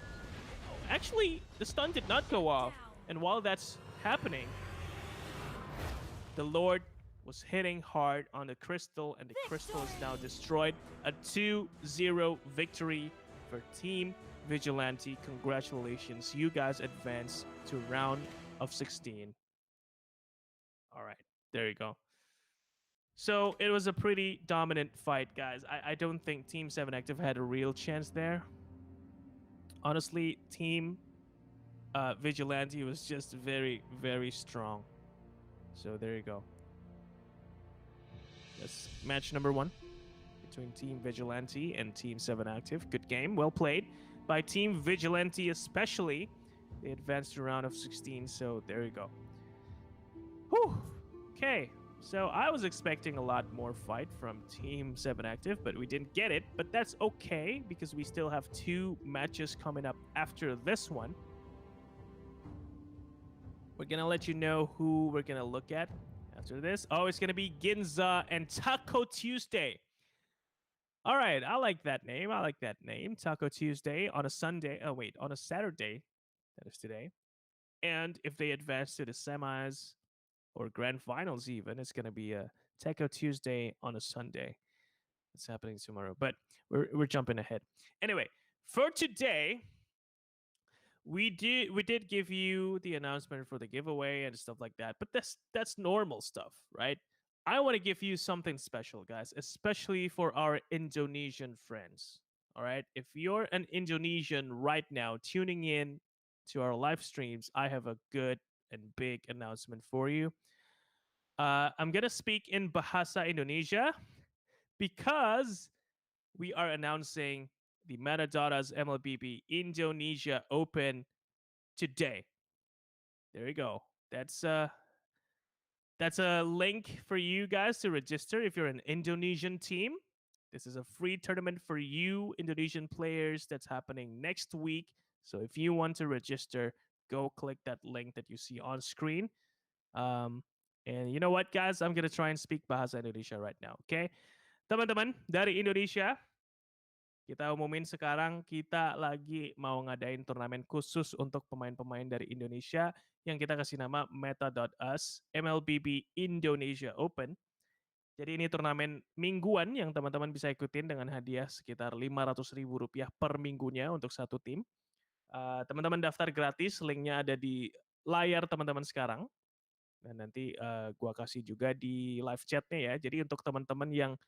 Actually, the stun did not go off. And while that's happening, the Lord was hitting hard on the crystal, and the crystal is now destroyed. A 2-0 victory for Team Vigilante. Congratulations. You guys advance to round of 16. All right, there you go. So it was a pretty dominant fight, guys. I don't think Team 7Active had a real chance there. Honestly, Team Vigilante was just very, very strong. So there you go. That's match number 1 between Team Vigilante and Team 7Active. Good game, well played by Team Vigilante especially. They advanced to round of 16, so there you go. Whew. Okay. So I was expecting a lot more fight from Team 7Active, but we didn't get it. But that's okay, because we still have 2 matches coming up after this one. We're going to let you know who we're going to look at after this. Oh, it's going to be Ginza and Taco Tuesday. All right, I like that name. Taco Tuesday on a Sunday. Oh, wait, on a Saturday. That is today. And if they advance to the semis, or grand finals even, it's going to be a Taco Tuesday on a Sunday. It's happening tomorrow, but we're jumping ahead. Anyway, for today, we did give you the announcement for the giveaway and stuff like that, but that's normal stuff, right? I want to give you something special, guys, especially for our Indonesian friends. All right. If you're an Indonesian right now tuning in to our live streams, I have a good and big announcement for you. I'm going to speak in Bahasa Indonesia because we are announcing the Metadata's MLBB Indonesia Open today. There you go. That's a link for you guys to register if you're an Indonesian team. This is a free tournament for you Indonesian players that's happening next week. So if you want to register, go click that link that you see on screen. Um, and you know what, guys? I'm gonna try and speak bahasa Indonesia right now. Okay, teman-teman dari Indonesia, kita umumin sekarang kita lagi mau ngadain turnamen khusus untuk pemain-pemain dari Indonesia yang kita kasih nama Meta.us MLBB Indonesia Open. Jadi ini turnamen mingguan yang teman-teman bisa ikutin dengan hadiah sekitar Rp500.000 per minggunya untuk satu tim. Teman-teman daftar gratis, linknya ada di layar teman-teman sekarang. Dan nanti gua kasih juga di live chatnya ya. Jadi untuk teman-teman yang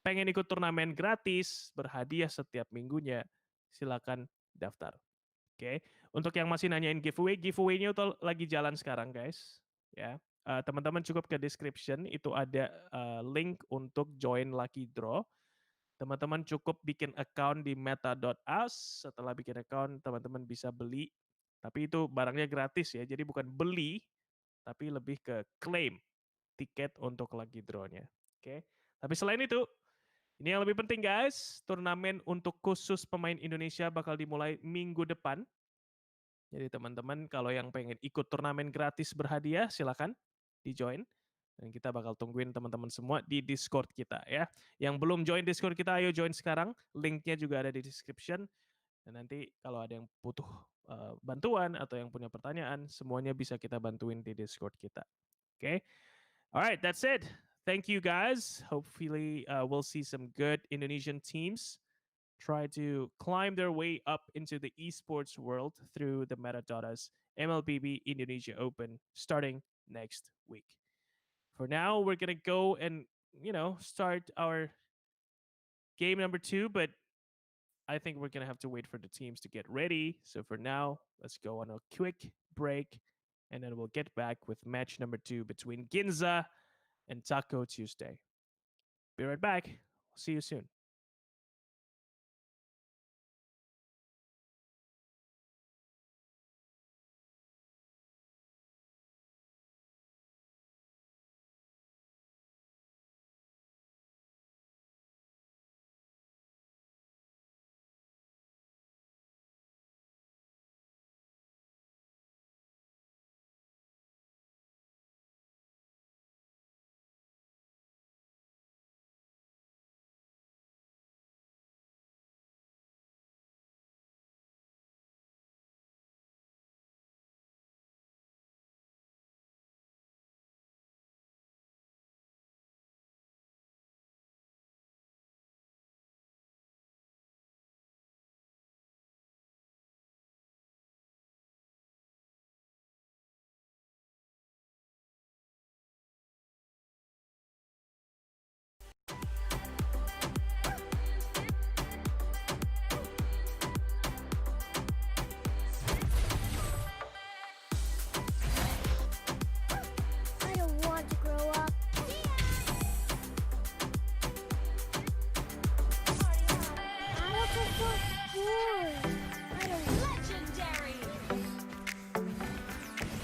pengen ikut turnamen gratis, berhadiah setiap minggunya, silakan daftar. Oke, untuk yang masih nanyain giveaway, giveaway-nya itu lagi jalan sekarang, guys. Ya, teman-teman cukup ke description, itu ada link untuk join lucky draw. Teman-teman cukup bikin account di meta.us. Setelah bikin account, teman-teman bisa beli. Tapi itu barangnya gratis ya, jadi bukan beli, tapi lebih ke claim tiket untuk lucky draw-nya. Oke, tapi selain itu, ini yang lebih penting guys, turnamen untuk khusus pemain Indonesia bakal dimulai minggu depan. Jadi teman-teman kalau yang pengen ikut turnamen gratis berhadiah silakan di join. Dan kita bakal tungguin teman-teman semua di Discord kita ya. Yang belum join Discord kita ayo join sekarang. Linknya juga ada di description. Dan nanti kalau ada yang butuh bantuan atau yang punya pertanyaan, semuanya bisa kita bantuin di Discord kita. Oke. Okay? Alright, that's it. Thank you guys. Hopefully we'll see some good Indonesian teams try to climb their way up into the esports world through the Metadata's MLBB Indonesia Open starting next week. For now, we're going to go and, start our game number 2, but I think we're going to have to wait for the teams to get ready. So for now, let's go on a quick break and then we'll get back with match number 2 between Ginza and Taco Tuesday. Be right back. See you soon. I don't want to grow up. I just want sports. I don't. Legendary!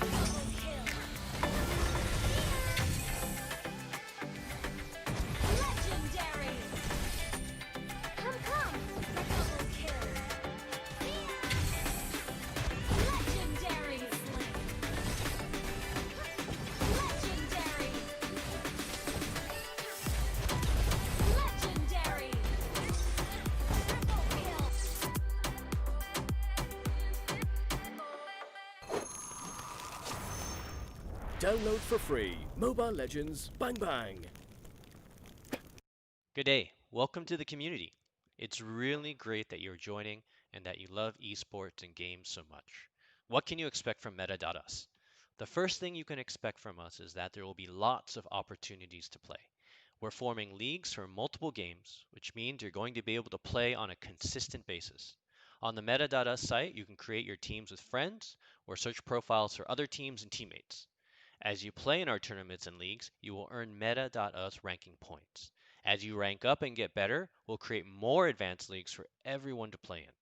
Double kill! Legendary! Come! Double kill! Legendary! Legendary! Legendary! Triple kill! Download for free Mobile Legends Bang Bang. Good day. Welcome to the community. It's really great that you're joining and that you love esports and games so much. What can you expect from Metadatas? The first thing you can expect from us is that there will be lots of opportunities to play. We're forming leagues for multiple games, which means you're going to be able to play on a consistent basis. On the Meta.us site, you can create your teams with friends or search profiles for other teams and teammates. As you play in our tournaments and leagues, you will earn Meta.us ranking points. As you rank up and get better, we'll create more advanced leagues for everyone to play in.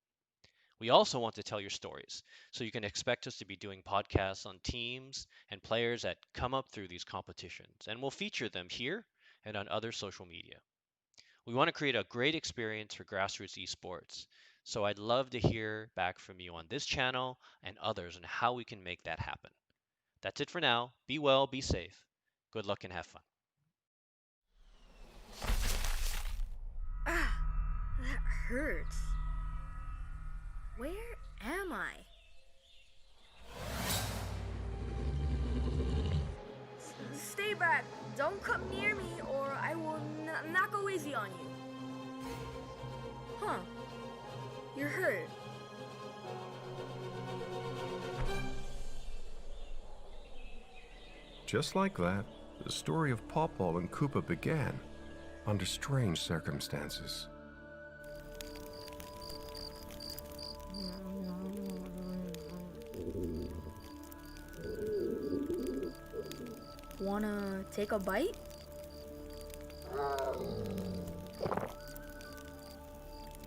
We also want to tell your stories, so you can expect us to be doing podcasts on teams and players that come up through these competitions, and we'll feature them here and on other social media. We want to create a great experience for grassroots esports, so I'd love to hear back from you on this channel and others on how we can make that happen. That's it for now. Be well, be safe. Good luck and have fun. Ah, that hurts. Where am I? Stay back. Don't come near me or I will not go easy on you. Huh. You're hurt. Just like that, the story of Pawpaw and Koopa began, under strange circumstances. Wanna take a bite?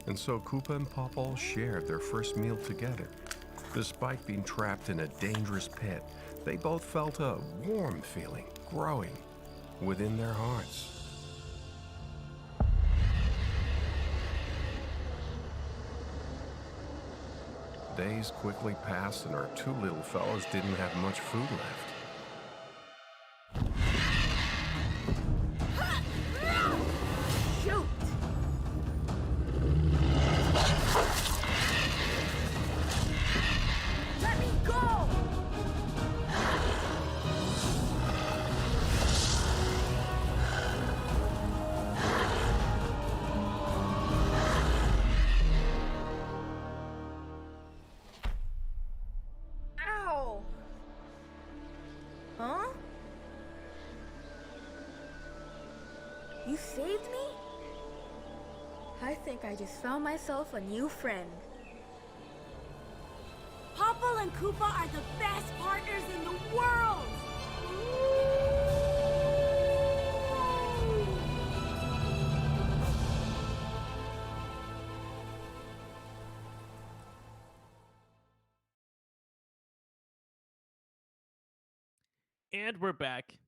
And so Koopa and Pawpaw shared their first meal together. Despite being trapped in a dangerous pit, they both felt a warm feeling growing within their hearts. Days quickly passed and our two little fellows didn't have much food left. Shoot! Let me go! Ow! Huh? You saved me? I think I just found myself a new friend. Popple and Koopa are the best partners in the world! And we're back.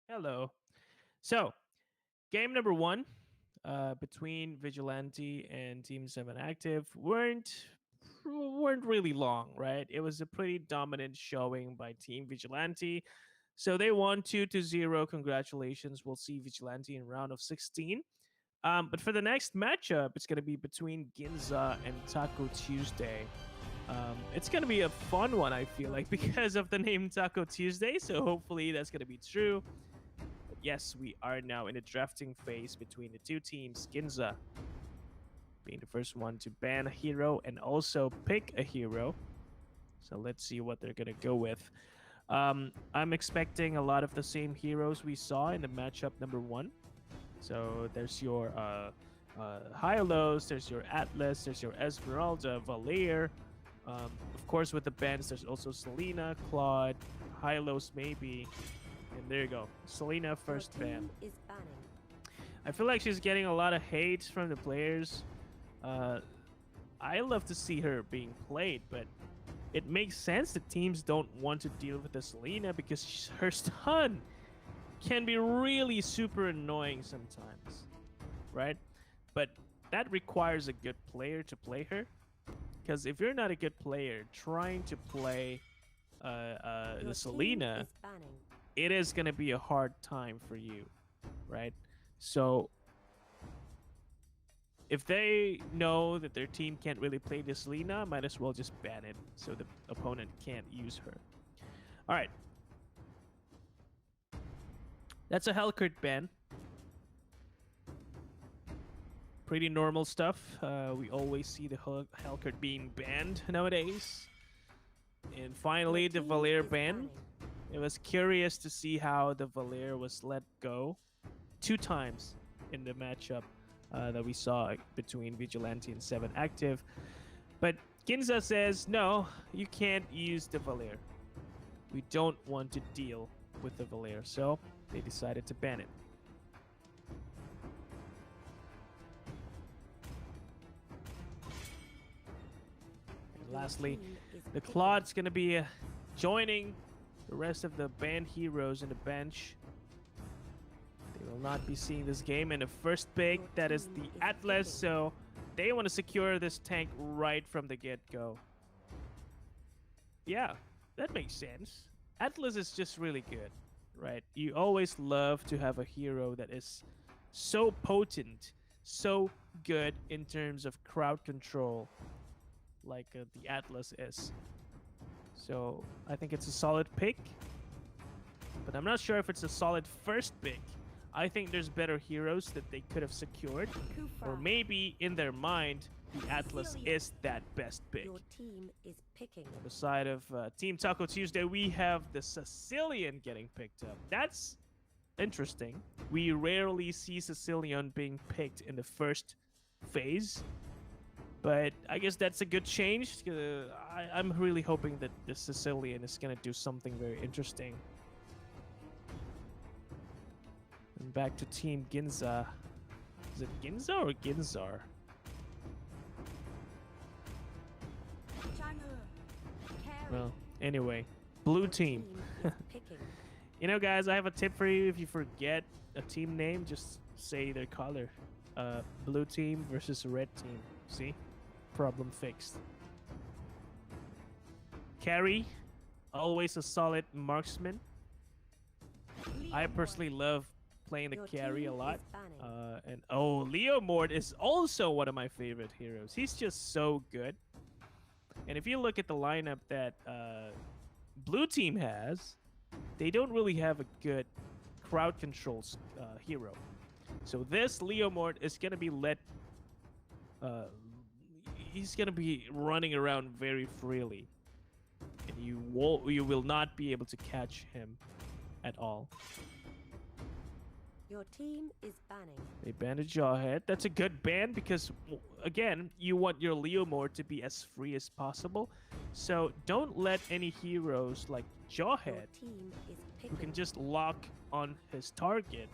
Hello. So, game number one between Vigilante and Team 7Active weren't really long, right? It was a pretty dominant showing by Team Vigilante. So they won 2-0. Congratulations. We'll see Vigilante in round of 16. But for the next matchup, it's going to be between Ginza and Taco Tuesday. It's going to be a fun one, I feel like, because of the name Taco Tuesday. So hopefully that's going to be true. But yes, we are now in a drafting phase between the two teams. Ginza being the first one to ban a hero and also pick a hero. So let's see what they're going to go with. I'm expecting a lot of the same heroes we saw in the matchup number one. So there's your Hylos, there's your Atlas, there's your Esmeralda, Valier. Of course, with the bans, there's also Selena, Claude, Hylos maybe. And there you go. Selena first ban. I feel like she's getting a lot of hate from the players. I love to see her being played, but it makes sense that teams don't want to deal with the Selena because her stun can be really super annoying sometimes, right? But that requires a good player to play her, because if you're not a good player trying to play the Selena, it is going to be a hard time for you, right? So if they know that their team can't really play the Selena, might as well just ban it so the opponent can't use her. All right. That's a Hellcurt ban. Pretty normal stuff. We always see the Hellcurt being banned nowadays. And finally, the Valier ban. It was curious to see how the Valier was let go. 2 times in the matchup that we saw between Vigilante and 7Active. But Ginza says, no, you can't use the Valier. We don't want to deal with the Valier, so they decided to ban it. And lastly, the Claude's going to be joining the rest of the banned heroes in the bench. They will not be seeing this game in the first pick. That is the Atlas, so they want to secure this tank right from the get-go. Yeah, that makes sense. Atlas is just really good, right? You always love to have a hero that is so potent, so good in terms of crowd control, like the Atlas is. So I think it's a solid pick, but I'm not sure if it's a solid first pick. I think there's better heroes that they could have secured, or maybe in their mind, the Atlas is that best pick. Your team is picking. On the side of Team Taco Tuesday, we have the Sicilian getting picked up. That's interesting. We rarely see Sicilian being picked in the first phase, but I guess that's a good change. I'm really hoping that the Sicilian is going to do something very interesting. And back to Team Ginza. Is it Ginza or Ginzar? Well, anyway, blue team. You know, guys, I have a tip for you. If you forget a team name, just say their color. Blue team versus red team. See? Problem fixed. Carry, always a solid marksman. I personally love playing the carry a lot. And oh, Leo Mort is also one of my favorite heroes. He's just so good. And if you look at the lineup that blue team has, they don't really have a good crowd control hero. So this Leo Mort is going to be he's going to be running around very freely. And you will not be able to catch him at all. Your team is banning. They banned a Jawhead. That's a good ban because, again, you want your Leomord to be as free as possible. So don't let any heroes like Jawhead, who can just lock on his target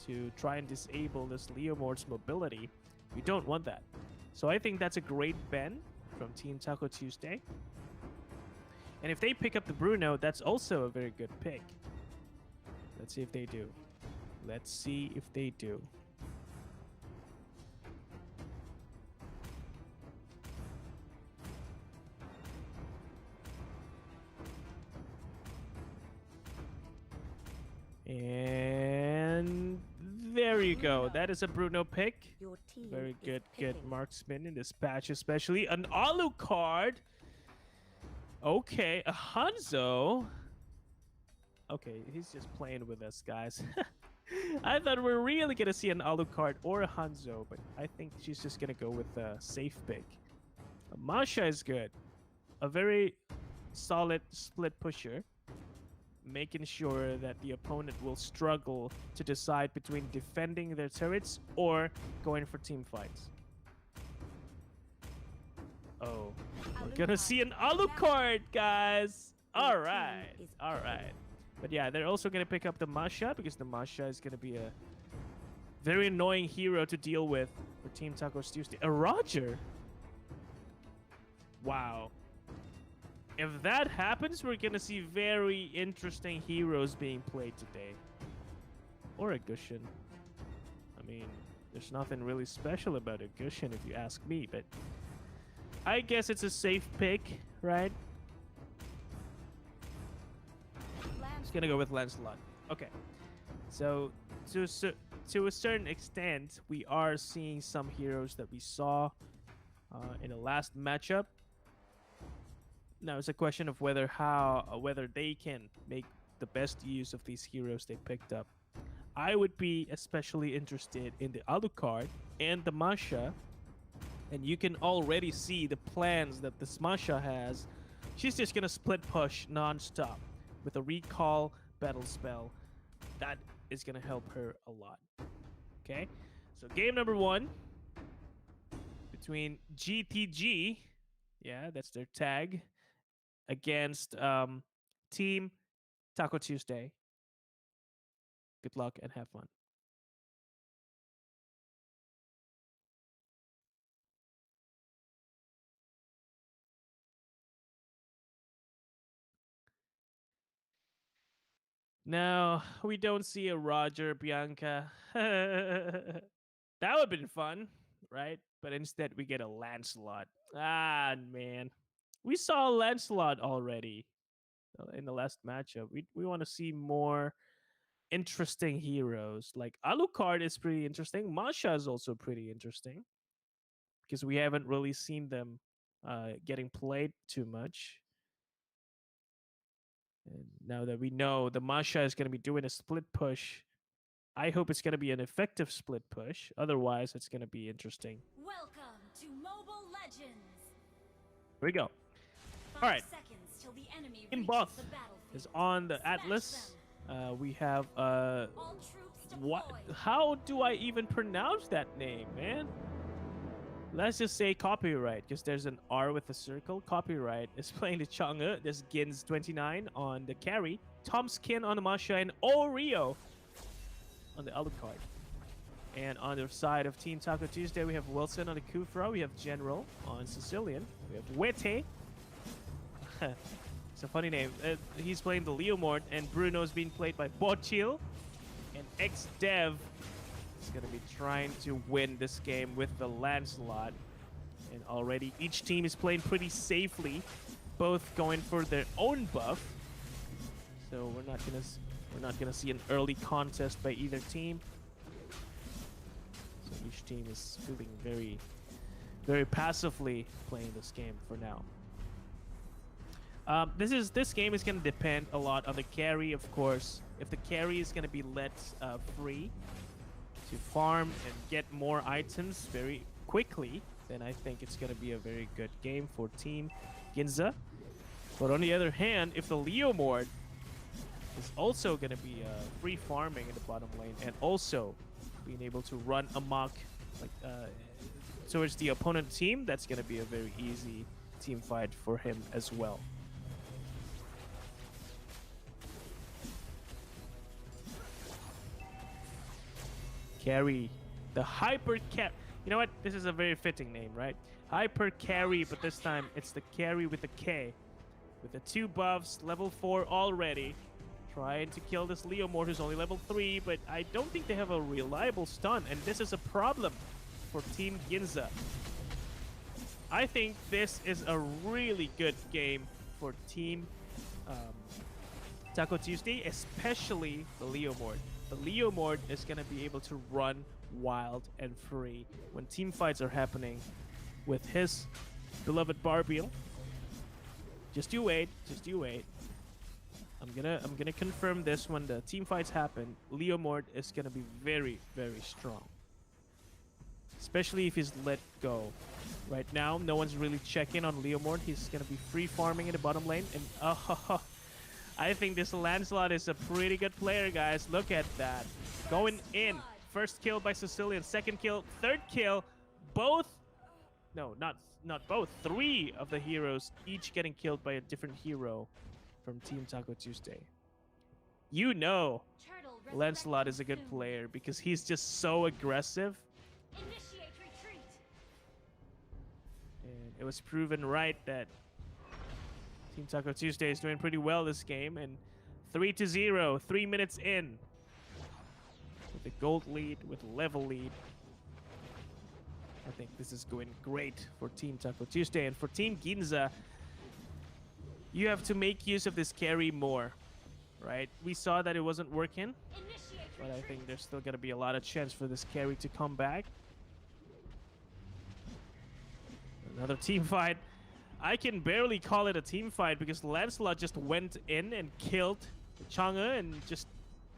to try and disable this Leomord's mobility. You don't want that. So I think that's a great ban from Team Taco Tuesday. And if they pick up the Bruno, that's also a very good pick. Let's see if they do. Let's see if they do. And there you go. That is a Bruno pick. Very good marksman in this patch, especially. An Alucard. Okay, a Hanzo. Okay, he's just playing with us, guys. I thought we were really going to see an Alucard or a Hanzo, but I think she's just going to go with a safe pick. Masha is good. A very solid split pusher, making sure that the opponent will struggle to decide between defending their turrets or going for team fights. Oh, we're going to see an Alucard, guys. All right. All right. But yeah, they're also going to pick up the Masha because the Masha is going to be a very annoying hero to deal with for Team Tacos Tuesday. A Roger? Wow. If that happens, we're going to see very interesting heroes being played today. Or a Gushin. I mean, there's nothing really special about a Gushin if you ask me, but I guess it's a safe pick, right? Gonna go with Lancelot. Okay, so to a certain extent, we are seeing some heroes that we saw in the last matchup. Now it's a question of whether they can make the best use of these heroes they picked up. I would be especially interested in the Alucard and the Masha, and you can already see the plans that this Masha has. She's just gonna split push non-stop with a recall battle spell. That is going to help her a lot. Okay? So game number 1 between GTG, yeah, that's their tag, against Team Taco Tuesday. Good luck and have fun. No, we don't see a Roger Bianca. That would have been fun, right? But instead, we get a Lancelot. Ah, man. We saw Lancelot already in the last matchup. We want to see more interesting heroes. Like Alucard is pretty interesting. Masha is also pretty interesting because we haven't really seen them getting played too much. And now that we know the Masha is going to be doing a split push, I hope it's going to be an effective split push. Otherwise, it's going to be interesting. Welcome to Mobile Legends. Here we go. 5 All right. seconds till the enemy In reaches buff the battlefield. is on the Smash Atlas. them. We have All troops what? deployed. How do I even pronounce that name, man? Let's just say copyright, because there's an R with a circle. Copyright is playing the Chang'e. There's Gins 29 on the carry, Tom Skin on the Masha, and Oreo on the Alucard. And on the side of Team Taco Tuesday, we have Wilson on the Kufra. We have General on Sicilian. We have Wete. It's a funny name. He's playing the Leomord, and Bruno's being played by Bochil. And X-Dev is going to be trying to win this game with the Lancelot. And already each team is playing pretty safely, both going for their own buff. So we're not gonna see an early contest by either team. So each team is feeling very, very passively playing this game for now. This game is going to depend a lot on the carry, of course. If the carry is going to be let free to farm and get more items very quickly, then I think it's going to be a very good game for Team Ginza. But on the other hand, if the Leomord is also going to be free farming in the bottom lane and also being able to run amok like towards the opponent team, that's going to be a very easy team fight for him as well. Carry, the hyper carry. You know what? This is a very fitting name, right? Hyper carry, but this time it's the carry with a K. With the 2 buffs, level 4 already. Trying to kill this Leomord who's only level 3, but I don't think they have a reliable stun, and this is a problem for Team Ginza. I think this is a really good game for Team Taco Tuesday, especially the Leomord. The Leomord is going to be able to run wild and free when team fights are happening with his beloved Barbiel. Just you wait. Just you wait. I'm gonna confirm this when the team fights happen. Leomord is gonna be very, very strong. Especially if he's let go. Right now, no one's really checking on Leomord. He's gonna be free farming in the bottom lane. And I think this Lancelot is a pretty good player, guys. Look at that. Going in. First kill by Sicilian. Second kill. Third kill. Both. No, not both. 3 of the heroes each getting killed by a different hero from Team Taco Tuesday. You know Lancelot is a good player because he's just so aggressive. Initiate retreat. And it was proven right that Team Taco Tuesday is doing pretty well this game. And 3-0, 3 minutes in. With the gold lead, with level lead. I think this is going great for Team Taco Tuesday. And for Team Ginza, you have to make use of this carry more, right? We saw that it wasn't working, but I think there's still going to be a lot of chance for this carry to come back. Another team fight. I can barely call it a team fight because Lancelot just went in and killed Chang'e and just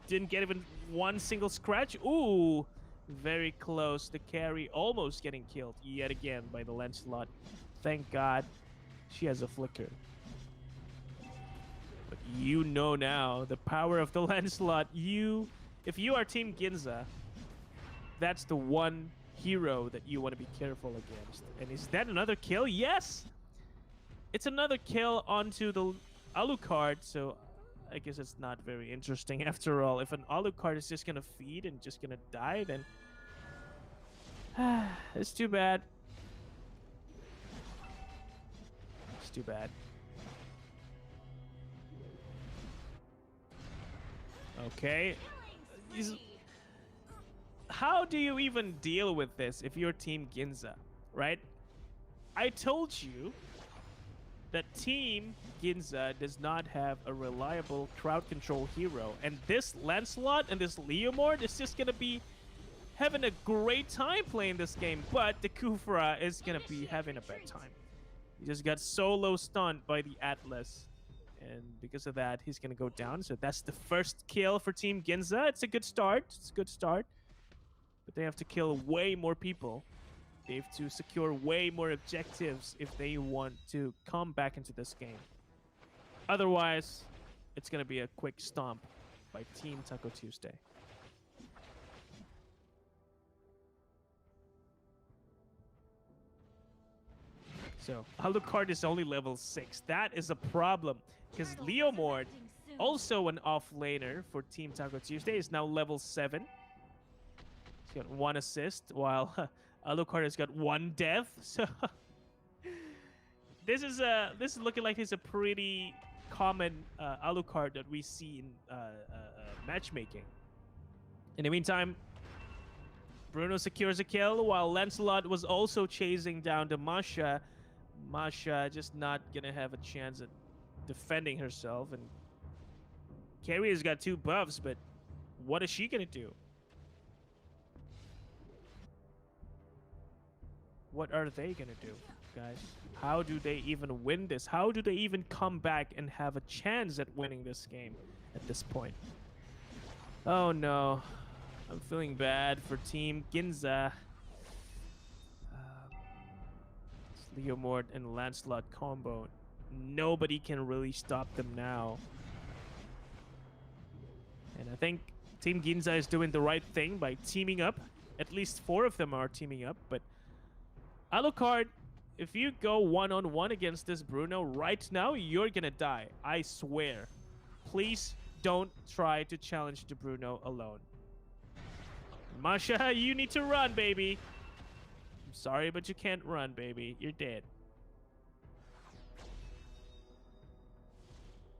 didn't get even one single scratch. Ooh, very close. The carry almost getting killed yet again by the Lancelot. Thank God she has a flicker. But you know now the power of the Lancelot. You if you are Team Ginza, that's the one hero that you want to be careful against. And is that another kill? Yes! It's another kill onto the Alucard, so I guess it's not very interesting after all. If an Alucard is just gonna feed and just gonna die, then it's too bad. It's too bad. Okay. How do you even deal with this if you're Team Ginza, right? I told you that Team Ginza does not have a reliable crowd control hero, and this Lancelot and this Leomord is just gonna be having a great time playing this game, but the Kufra is gonna be having a bad time. He just got solo stunned by the Atlas, and because of that, he's gonna go down. So that's the first kill for Team Ginza. It's a good start. It's a good start. But they have to kill way more people. They have to secure way more objectives if they want to come back into this game. Otherwise, it's going to be a quick stomp by Team Taco Tuesday. So, Alucard is only level 6. That is a problem, because Leomord, also an offlaner for Team Taco Tuesday, is now level 7. He's got 1 assist, while Alucard has got 1 death. So this is looking like he's a pretty common Alucard that we see in matchmaking. In the meantime, Bruno secures a kill, while Lancelot was also chasing down the Masha. Masha just not gonna have a chance at defending herself, and Carrie has got 2 buffs, but what is she gonna do? What are they gonna do, guys? How do they even win this? How do they even come back and have a chance at winning this game at this point? Oh no, I'm feeling bad for Team Ginza. Leomord and Lancelot combo. Nobody can really stop them now. And I think Team Ginza is doing the right thing by teaming up. At least 4 of them are teaming up. But Alucard, if you go one-on-one against this Bruno right now, you're gonna die. I swear. Please don't try to challenge the Bruno alone. Masha, you need to run, baby. Sorry, but you can't run, baby. You're dead.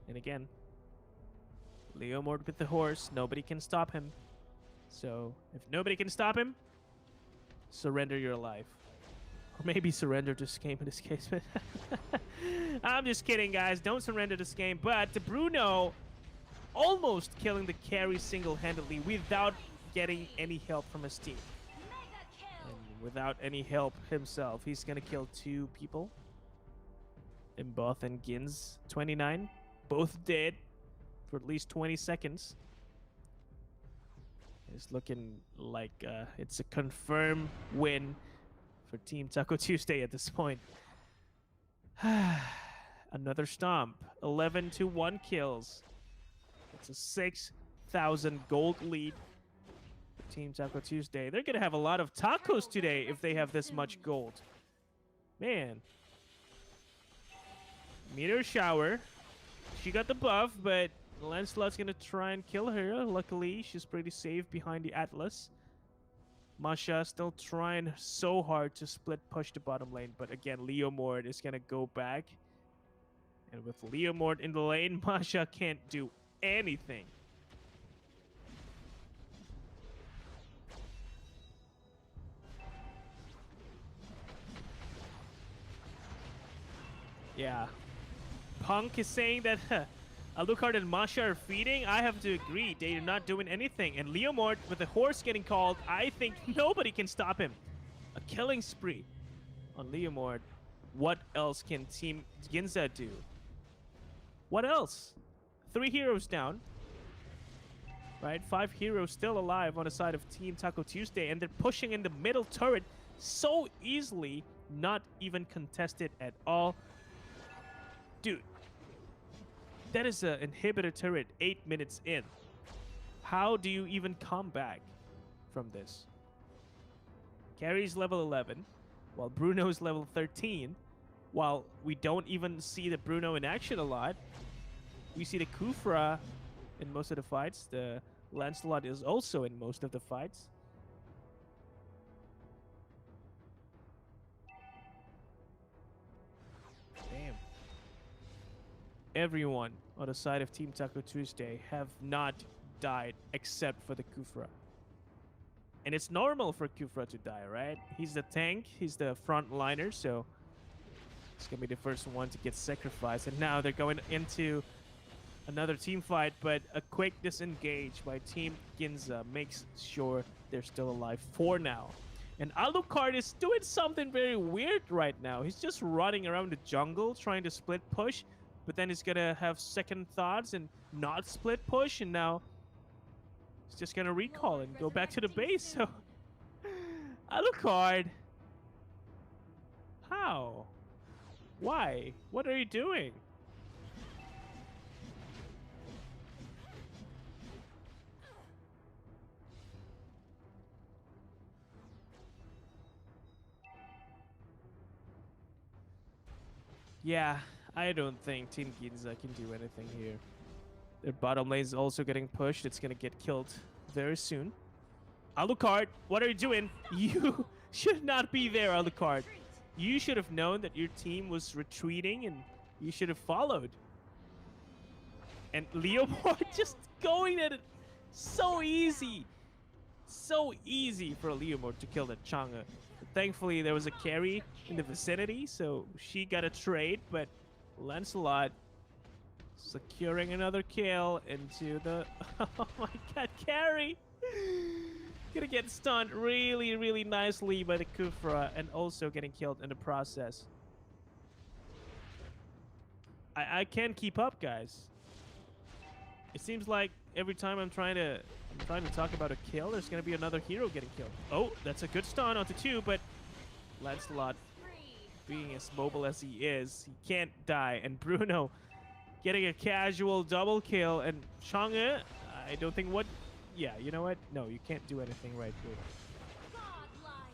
And again, Leomord with the horse. Nobody can stop him. So, if nobody can stop him, surrender your life. Or maybe surrender this game in this case. But I'm just kidding, guys. Don't surrender this game. But the Bruno almost killing the carry single-handedly without getting any help from his team. Without any help himself, he's gonna kill 2 people. Imboth and Gins, 29, both dead for at least 20 seconds. It's looking like it's a confirmed win for Team Taco Tuesday at this point. Another stomp, 11-1 kills. It's a 6,000 gold lead. Team Taco Tuesday. They're gonna have a lot of tacos today if they have this much gold. Man. Meteor Shower. She got the buff, but Lancelot's gonna try and kill her. Luckily, she's pretty safe behind the Atlas. Masha still trying so hard to split push the bottom lane, but again, Leomord is gonna go back. And with Leomord in the lane, Masha can't do anything. Yeah. Punk is saying that Alucard and Masha are feeding. I have to agree. They are not doing anything. And Leomord, with the horse getting called, I think nobody can stop him. A killing spree on Leomord. What else can Team Ginza do? What else? 3 heroes down. Right? 5 heroes still alive on the side of Team Taco Tuesday. And they're pushing in the middle turret so easily. Not even contested at all. Dude, that is an inhibitor turret 8 minutes in. How do you even come back from this? Carrie's level 11, while Bruno's level 13. While we don't even see the Bruno in action a lot, we see the Kufra in most of the fights. The Lancelot is also in most of the fights. Damn. Everyone on the side of Team Taco Tuesday have not died except for the Kufra. And it's normal for Kufra to die, right? He's the tank, he's the frontliner, so it's gonna be the first one to get sacrificed. And now they're going into another team fight, but a quick disengage by Team Ginza makes sure they're still alive for now. And Alucard is doing something very weird right now. He's just running around the jungle trying to split push, but then he's gonna have second thoughts and not split push, and now he's just gonna recall and go back to the base. So Alucard, how? Why? What are you doing? Yeah, I don't think Team Ginza can do anything here. Their bottom lane is also getting pushed. It's gonna get killed very soon. Alucard, what are you doing? You should not be there, Alucard. You should have known that your team was retreating and you should have followed. And Leomord just going at it so easy. So easy for Leomord to kill that Chang'e. Thankfully, there was a carry in the vicinity, so she got a trade, but Lancelot securing another kill into the... Oh my god, carry! Gonna get stunned really, really nicely by the Kufra and also getting killed in the process. I can't keep up, guys. It seems like every time I'm trying to talk about a kill, there's gonna be another hero getting killed. Oh, that's a good stun onto 2, but Lancelot, being as mobile as he is, he can't die. And Bruno getting a casual double kill, and Chang'e, I don't think what... Yeah, you know what? No, you can't do anything right here.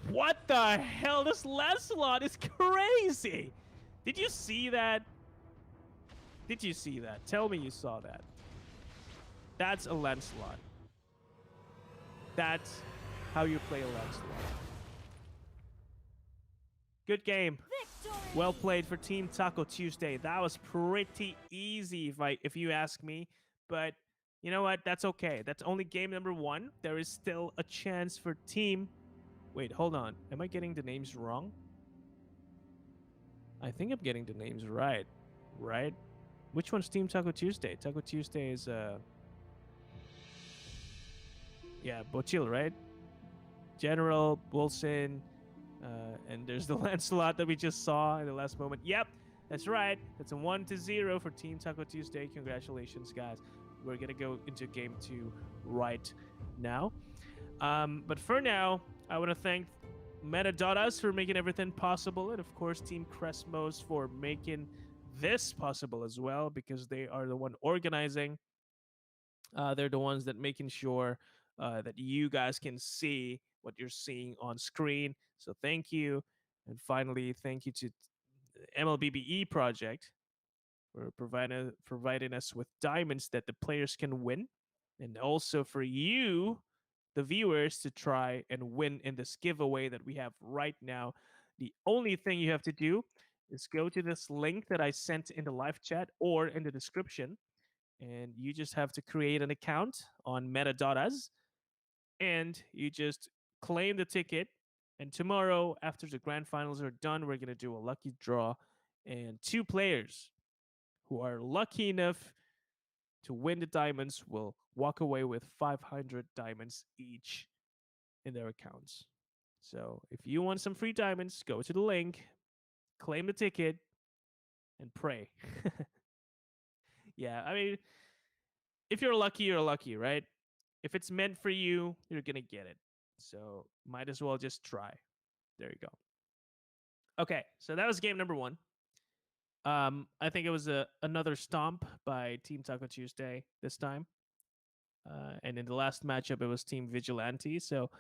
What the hell? This Lancelot is crazy! Did you see that? Did you see that? Tell me you saw that. That's a Lancelot. That's how you play a Lancelot. Good game. Victory! Well played for Team Taco Tuesday. That was pretty easy if you ask me. But you know what? That's okay. That's only game number 1. There is still a chance for Team... Wait, hold on. Am I getting the names wrong? I think I'm getting the names right. Right? Which one's Team Taco Tuesday? Taco Tuesday is... Yeah, Bochil, right? General, Wilson, and there's the Lancelot that we just saw in the last moment. Yep, that's right. That's a 1-0 for Team Taco Tuesday. Congratulations, guys. We're going to go into game 2 right now. But for now, I want to thank Metadatas for making everything possible, and of course Team Cresmos for making this possible as well, because they are the one organizing. They're the ones that making sure that you guys can see what you're seeing on screen. So thank you. And finally, thank you to MLBB project for providing us with diamonds that the players can win. And also for you, the viewers, to try and win in this giveaway that we have right now. The only thing you have to do is go to this link that I sent in the live chat or in the description. And you just have to create an account on Metadatas. And you just claim the ticket. And tomorrow, after the grand finals are done, we're going to do a lucky draw. And 2 players who are lucky enough to win the diamonds will walk away with 500 diamonds each in their accounts. So if you want some free diamonds, go to the link, claim the ticket, and pray. Yeah, I mean, if you're lucky, right? If it's meant for you, you're going to get it. So might as well just try. There you go. Okay, so that was game number 1. I think it was another stomp by Team Taco Tuesday this time. And in the last matchup, it was Team Vigilante. So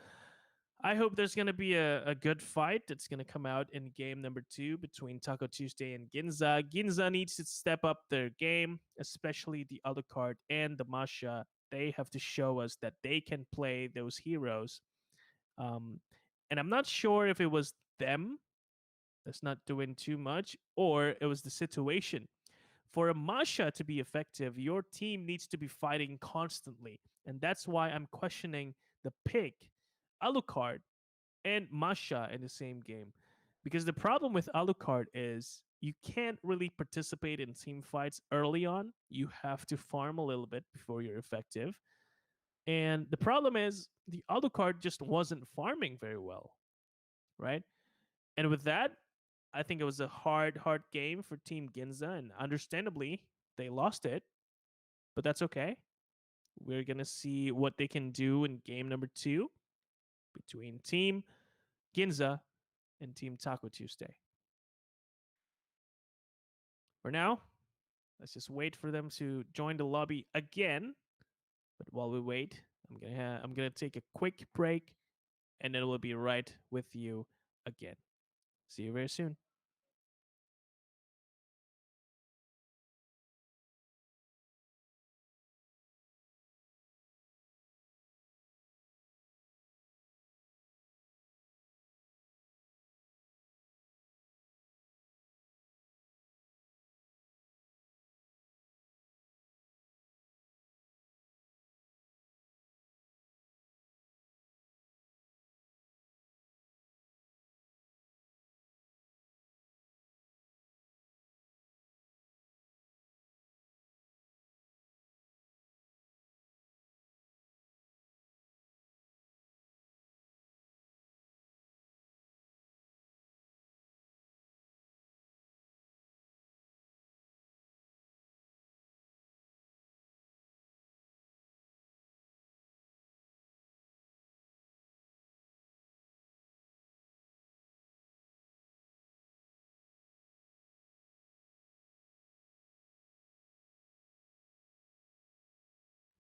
I hope there's going to be a good fight that's going to come out in game number 2 between Taco Tuesday and Ginza. Ginza needs to step up their game, especially the Alucard and the Masha. They have to show us that they can play those heroes. Um, and I'm not sure if it was them that's not doing too much or it was the situation. For a Masha to be effective, your team needs to be fighting constantly. And that's why I'm questioning the pick, Alucard, and Masha in the same game. Because the problem with Alucard is you can't really participate in team fights early on. You have to farm a little bit before you're effective. And the problem is the Alucard just wasn't farming very well, right? And with that, I think it was a hard game for Team Ginza, and understandably, they lost it, but that's okay. We're gonna see what they can do in game number 2 between Team Ginza and Team Taco Tuesday. For now, let's just wait for them to join the lobby again. But while we wait, I'm gonna take a quick break, and then we'll be right with you again. See you very soon.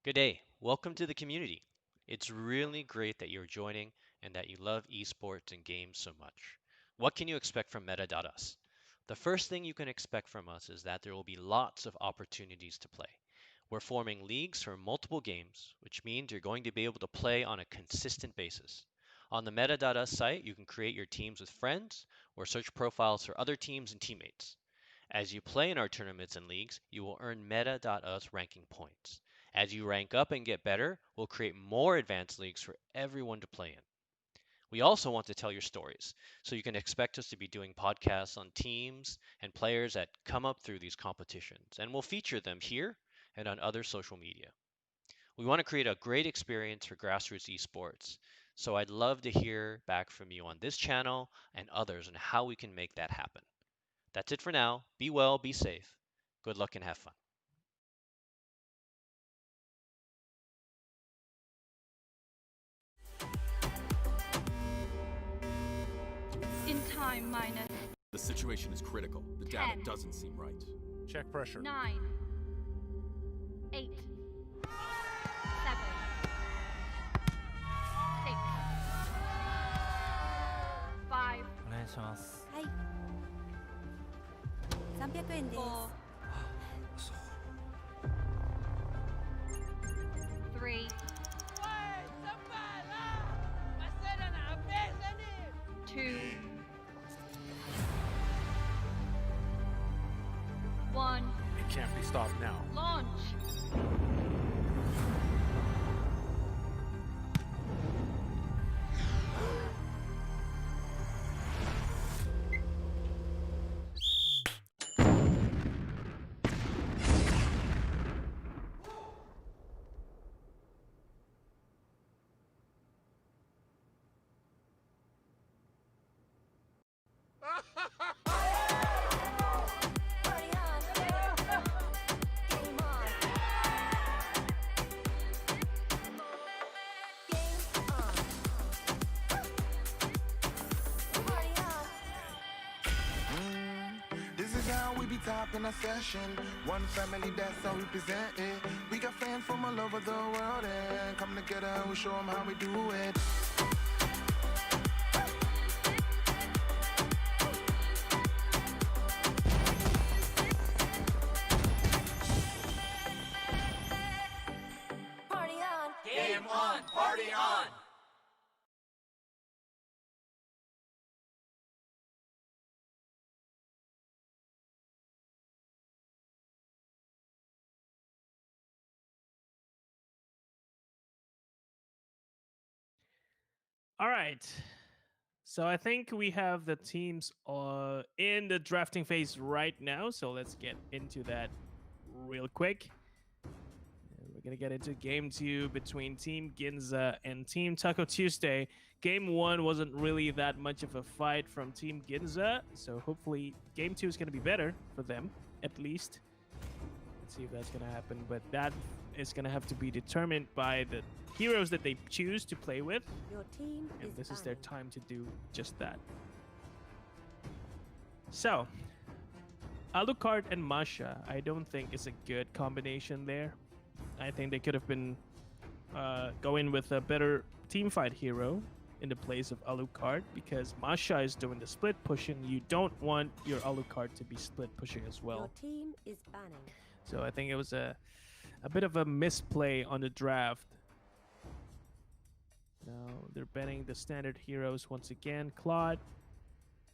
Good day. Welcome to the community. It's really great that you're joining and that you love esports and games so much. What can you expect from Metadatas? The first thing you can expect from us is that there will be lots of opportunities to play. We're forming leagues for multiple games, which means you're going to be able to play on a consistent basis. On the Metadata site, you can create your teams with friends or search profiles for other teams and teammates. As you play in our tournaments and leagues, you will earn Meta.us ranking points. As you rank up and get better, we'll create more advanced leagues for everyone to play in. We also want to tell your stories, so you can expect us to be doing podcasts on teams and players that come up through these competitions, and we'll feature them here and on other social media. We want to create a great experience for grassroots esports, so I'd love to hear back from you on this channel and others on how we can make that happen. That's it for now. Be well, be safe. Good luck and have fun. In time, minus The situation is critical. The data 10. doesn't seem right. Check pressure. 9, 8, 7, 6, 5, お願いします。はい。300円です。 4, 3, 2, 1, It can't be stopped now. launch! top in a session. One family, that's how we present it. We got fans from all over the world and come together and we show them how we do it. Party on! Game on! Party on! All right. So I think we have the teams in the drafting phase right now. So let's get into that real quick. And we're going to get into game 2 between Team Ginza and Team Taco Tuesday. Game 1 wasn't really that much of a fight from Team Ginza. So hopefully game 2 is going to be better for them, at least. Let's see if that's going to happen. But that is going to have to be determined by the heroes that they choose to play with. Your team And this is their banning. time to do just that. So, Alucard and Masha, I don't think is a good combination there. I think they could have been going with a better team fight hero in the place of Alucard, because Masha is doing the split pushing. You don't want your Alucard to be split pushing as well. Your team is banning. So I think it was a bit of a misplay on the draft. Now they're banning the standard heroes once again. Claude,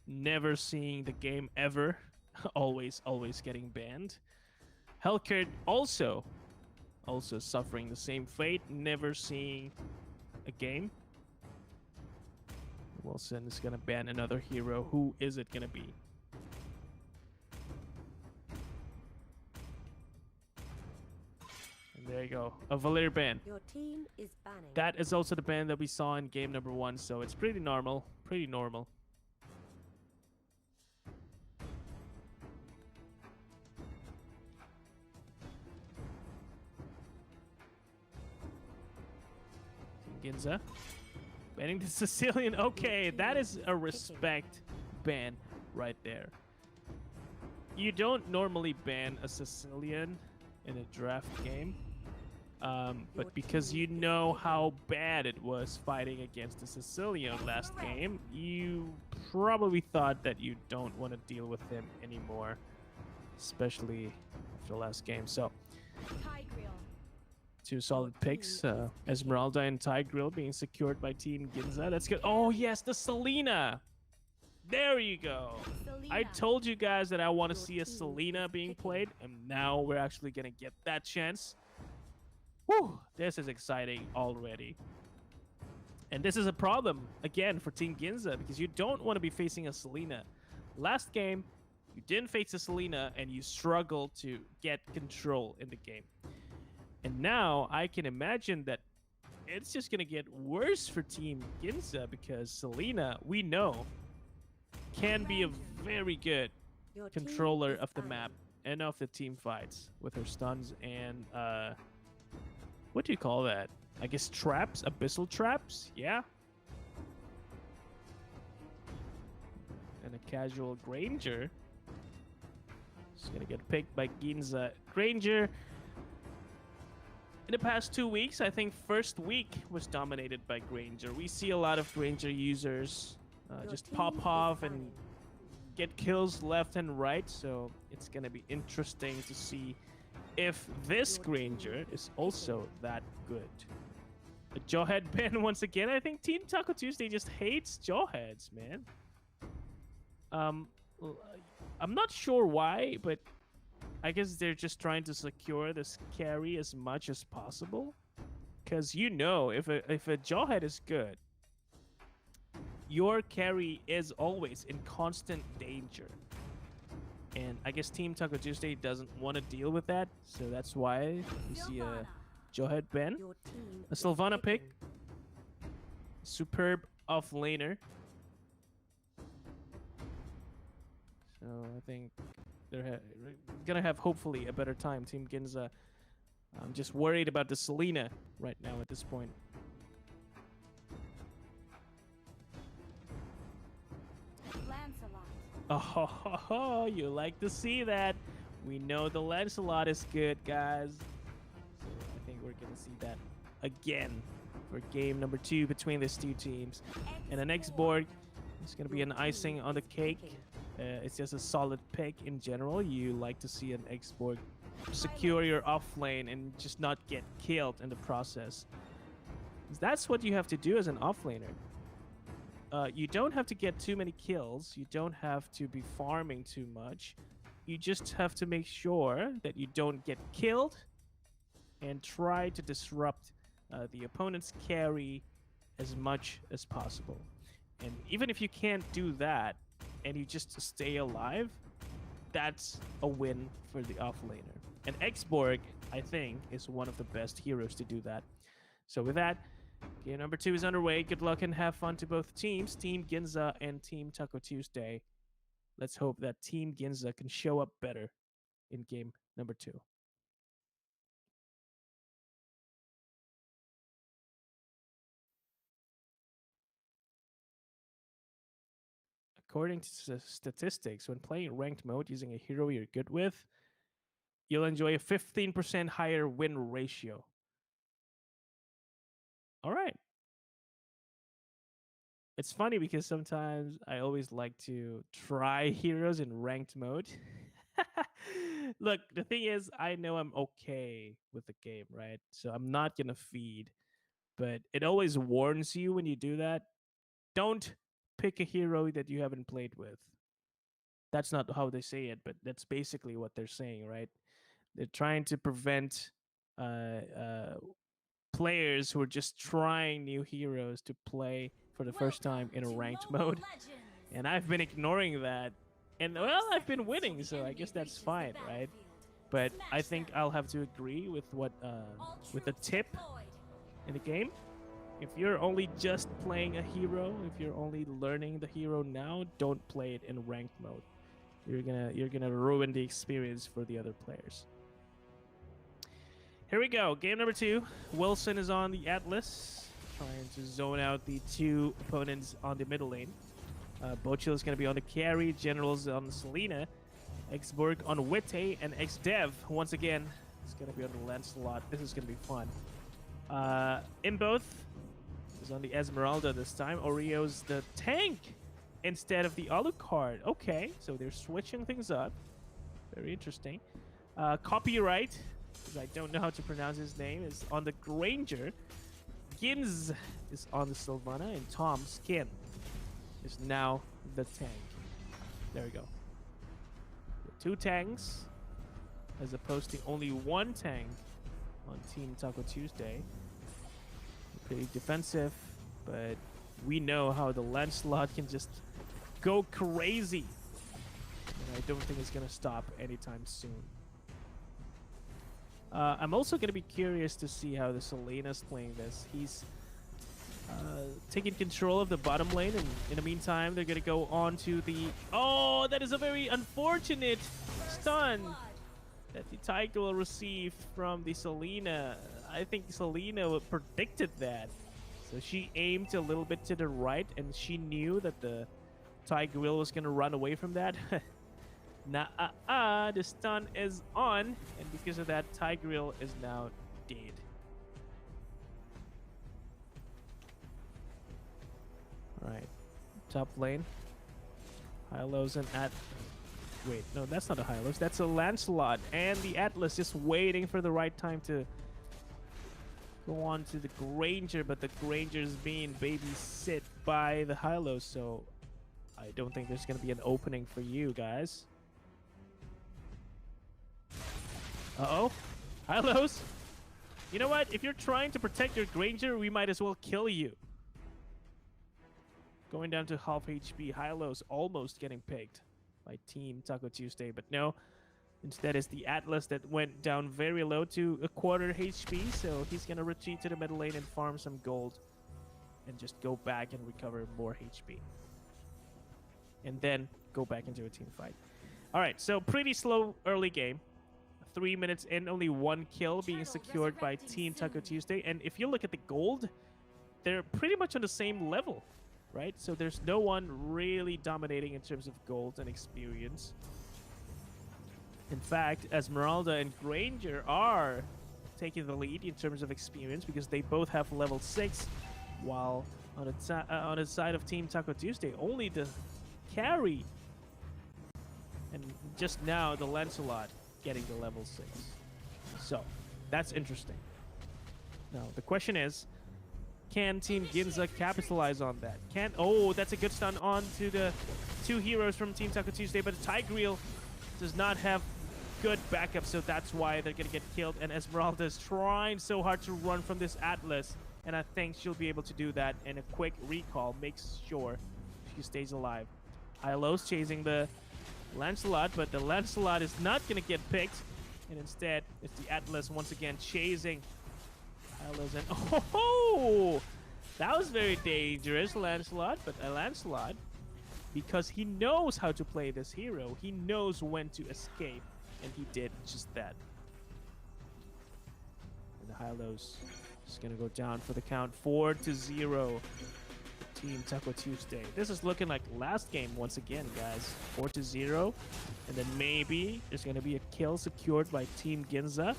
never seeing the game ever. always getting banned. Hellcat also suffering the same fate, never seeing a game. Wilson is gonna ban another hero. Who is it gonna be? And there you go, a Valir ban. Your team is banning. That is also the ban that we saw in game number 1, so it's pretty normal. Pretty normal. Ginza banning the Sicilian. Okay, that is a respect ban right there. You don't normally ban a Sicilian in a draft game. But because you know how bad it was fighting against the Sicilian last game, you probably thought that you don't want to deal with him anymore, especially after the last game. So, two solid picks. Esmeralda and Tigreal being secured by Team Ginza. That's good. Oh, yes, the Selena. There you go. I told you guys that I want to see a Selena being played, and now we're actually going to get that chance. Whew, this is exciting already. And this is a problem, again, for Team Ginza, because you don't want to be facing a Selena. Last game, you didn't face a Selena, and you struggled to get control in the game. And now, I can imagine that it's just going to get worse for Team Ginza, because Selena, we know, can be a very good controller of the map and of the team fights with her stuns and, what do you call that? I guess traps? Abyssal traps? Yeah. And a casual Granger. She's gonna get picked by Ginza. Granger, in the past 2 weeks, I think first week was dominated by Granger. We see a lot of Granger users just pop off and get kills left and right, so it's gonna be interesting to see if this Granger is also that good. A Jawhead ban once again. I think Team Taco Tuesday just hates Jawheads, man. I'm not sure why, but I guess they're just trying to secure this carry as much as possible. Because you know, if a Jawhead is good, your carry is always in constant danger. And I guess Team Taco Tuesday doesn't want to deal with that, so that's why we see a Jawhead ban. A Sylvana pick. Superb off laner. So I think they're gonna have hopefully a better time. Team Ginza. I'm just worried about the Selena right now at this point. Lancelot. Oh, you like to see that. We know the Lancelot is good, guys. So I think we're going to see that again for game number 2 between these two teams. And the next board is going to be an icing on the cake. It's just a solid pick in general. You like to see an X-Borg secure your off lane and just not get killed in the process. That's what you have to do as an offlaner. You don't have to get too many kills. You don't have to be farming too much. You just have to make sure that you don't get killed and try to disrupt the opponent's carry as much as possible. And even if you can't do that and you just stay alive, that's a win for the offlaner. And X-Borg, I think, is one of the best heroes to do that. So with that, game number 2 is underway. Good luck and have fun to both teams, Team Ginza and Team Taco Tuesday. Let's hope that Team Ginza can show up better in game number 2. According to statistics, when playing ranked mode using a hero you're good with, you'll enjoy a 15% higher win ratio. All right. It's funny because sometimes I always like to try heroes in ranked mode. Look, the thing is, I know I'm okay with the game, right? So I'm not going to feed. But it always warns you when you do that. Don't pick a hero that you haven't played with. That's not how they say it, but that's basically what they're saying, right? They're trying to prevent players who are just trying new heroes to play for the first time in a ranked mode. And I've been ignoring that. And, well, I've been winning, so I guess that's fine, right? But I think I'll have to agree with what with the tip in the game. If you're only just playing a hero, if you're only learning the hero now, don't play it in ranked mode. You're gonna ruin the experience for the other players. Here we go. Game number 2. Wilson is on the Atlas, trying to zone out the two opponents on the middle lane. Bochil is going to be on the carry, Generals on the Selena, X-Borg on Witte, and X-Dev, once again, is going to be on the Lancelot. This is going to be fun. Imboth is on the Esmeralda this time. Oreo's the tank instead of the Alucard. Okay, so they're switching things up. Very interesting. Copyright, because I don't know how to pronounce his name, is on the Granger. Gins is on the Sylvana, and Tom Skin is now the tank. There we go. 2 tanks, as opposed to only 1 tank on Team Taco Tuesday. Pretty defensive, but we know how the Lancelot can just go crazy. And I don't think it's going to stop anytime soon. I'm also going to be curious to see how the Selena's playing this. He's taking control of the bottom lane, and in the meantime, they're going to go on to the... Oh, that is a very unfortunate stun that the Tiger will receive from the Selena. I think Selena predicted that. So she aimed a little bit to the right, and she knew that the Tiger was going to run away from that. The stun is on, and because of that, Tigreal is now dead. Alright, top lane. Hylos and wait, no, that's not a Hylos. That's a Lancelot, and the Atlas just waiting for the right time to go on to the Granger, but the Granger's being babysit by the Hylos, so I don't think there's going to be an opening for you guys. Uh-oh. Hylos? You know what? If you're trying to protect your Granger, we might as well kill you. Going down to half HP. Hylos almost getting picked by Team Taco Tuesday, but no. Instead, it's the Atlas that went down very low to a quarter HP, so he's going to retreat to the middle lane and farm some gold and just go back and recover more HP. And then go back into a team fight. All right, so pretty slow early game. 3 minutes in, only 1 kill being secured by Team Taco Tuesday. And if you look at the gold, they're pretty much on the same level. right? So there's no one really dominating in terms of gold and experience. In fact, Esmeralda and Granger are taking the lead in terms of experience because they both have level 6, while on the side of Team Taco Tuesday, only the carry and just now the Lancelot getting the level 6. So that's interesting. Now the question is, can Team Ginza capitalize on that? Oh, that's a good stun on to the 2 heroes from Team Taco Tuesday, but Tigreal does not have good backup, so that's why they're gonna get killed. And Esmeralda is trying so hard to run from this Atlas, and I think she'll be able to do that. And a quick recall makes sure she stays alive. Hylo's chasing the Lancelot, but the Lancelot is not gonna get picked, and instead it's the Atlas once again chasing Hylo's. And oh, that was very dangerous, Lancelot. But a Lancelot, because he knows how to play this hero, he knows when to escape. And he did just that. And the Hylo's just gonna go down for the count. 4-0. Team Taco Tuesday. This is looking like last game once again, guys. 4-0. And then maybe there's gonna be a kill secured by Team Ginza.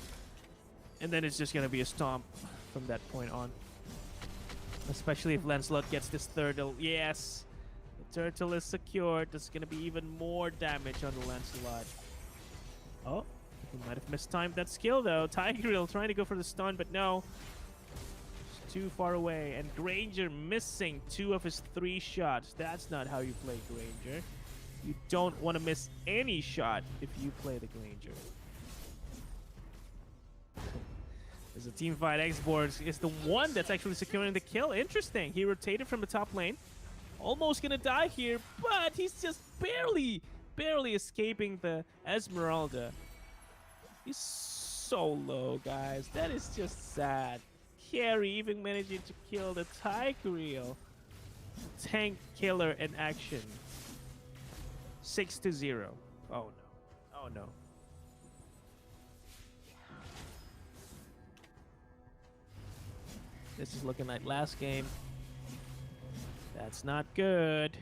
And then it's just gonna be a stomp from that point on. Especially if Lancelot gets this turtle. Yes! The turtle is secured. There's gonna be even more damage on the Lancelot. Oh, he might have mistimed that skill though. Tigreal trying to go for the stun, but no. It's too far away. And Granger missing 2 of his 3 shots. That's not how you play Granger. You don't want to miss any shot if you play the Granger. As a team fight, X-Boards is the one that's actually securing the kill. Interesting. He rotated from the top lane. Almost gonna die here, but he's just barely escaping the Esmeralda. He's so low, guys. That is just sad. Carry even managing to kill the Tigreal. Tank killer in action. 6-0. Oh no. Oh no. This is looking like last game. That's not good.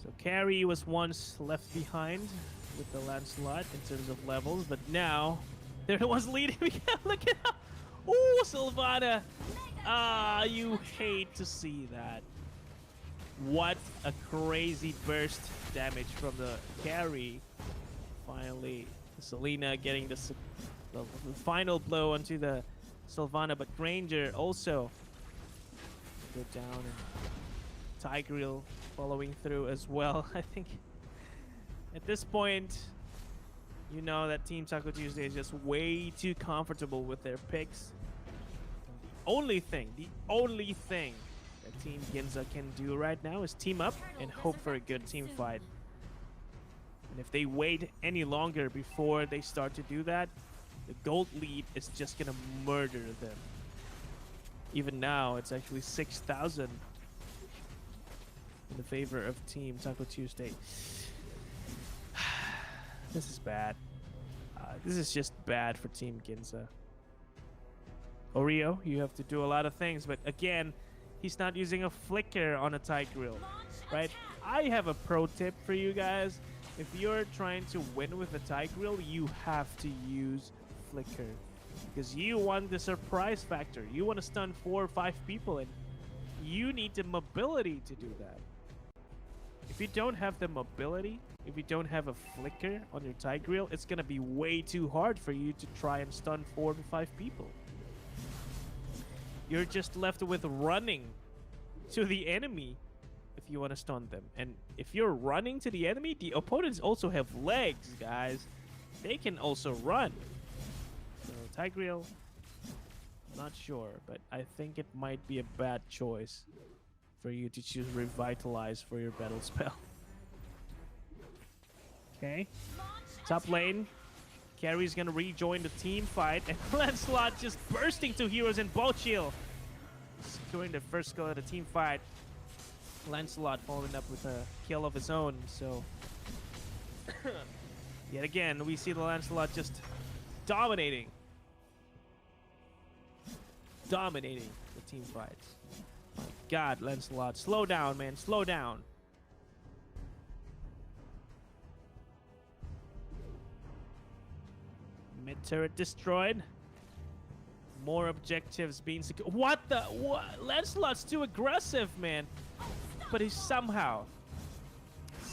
So Carrie was once left behind with the Lancelot in terms of levels, but now they're the ones leading. Look at how. Ooh, Sylvana. Ah, you hate to see that. What a crazy burst damage from the carry. Finally, Selena getting the final blow onto the Sylvana, but Granger also go down, and Tigreal following through as well. I think at this point, you know that Team Taco Tuesday is just way too comfortable with their picks. The only thing that Team Ginza can do right now is team up and hope for a good team fight. And if they wait any longer before they start to do that, the gold lead is just gonna murder them. Even now, it's actually 6,000 in the favor of Team Taco Tuesday. This is bad. This is just bad for Team Ginza. Oreo, you have to do a lot of things, but again, he's not using a flicker on a Tigreal, right? I have a pro tip for you guys. If you're trying to win with a Tigreal, you have to use flicker, because you want the surprise factor. You want to stun 4 or 5 people, and you need the mobility to do that. If you don't have the mobility, if you don't have a flicker on your Tigreal, it's gonna be way too hard for you to try and stun 4 to 5 people. You're just left with running to the enemy if you want to stun them. And if you're running to the enemy, the opponents also have legs, guys. They can also run. So Tigreal, not sure, but I think it might be a bad choice for you to choose Revitalize for your battle spell. Okay. Top lane. Carrie's gonna rejoin the team fight, and Lancelot just bursting to heroes in both shield. Securing the first kill of the team fight. Lancelot following up with a kill of his own, so yet again we see the Lancelot just dominating. Dominating the team fights. My God, Lancelot. Slow down, man. Slow down. Mid turret destroyed. More objectives being secured. What the? What? Lancelot's too aggressive, man. But he somehow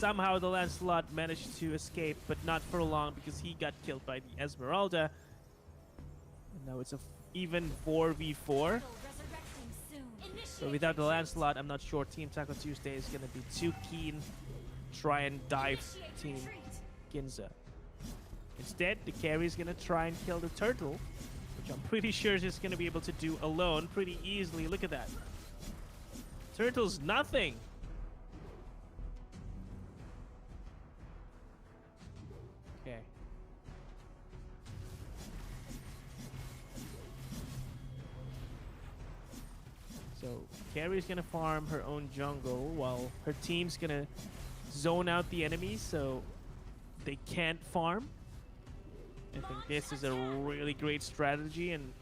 the Lancelot managed to escape, but not for long because he got killed by the Esmeralda. And now it's a even 4v4. So without the Lancelot, I'm not sure Team Taco Tuesday is going to be too keen to try and dive Team Ginza. Instead, the carry is going to try and kill the turtle, which I'm pretty sure he's going to be able to do alone pretty easily. Look at that. Turtle's nothing. Okay. So, Carrie's gonna farm her own jungle while her team's gonna zone out the enemies so they can't farm. I think this is a really great strategy, and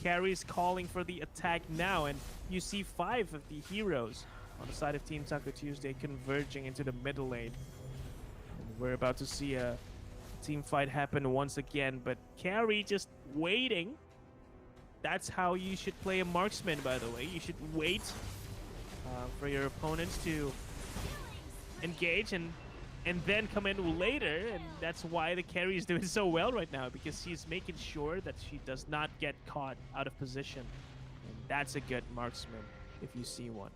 Carrie's calling for the attack now, and you see 5 of the heroes on the side of Team Taco Tuesday converging into the middle lane. And we're about to see a team fight happen once again, but Carrie just waiting. That's how you should play a marksman, by the way. You should wait for your opponents to engage and then come in later, and that's why the carry is doing so well right now, because she's making sure that she does not get caught out of position. And that's a good marksman if you see one.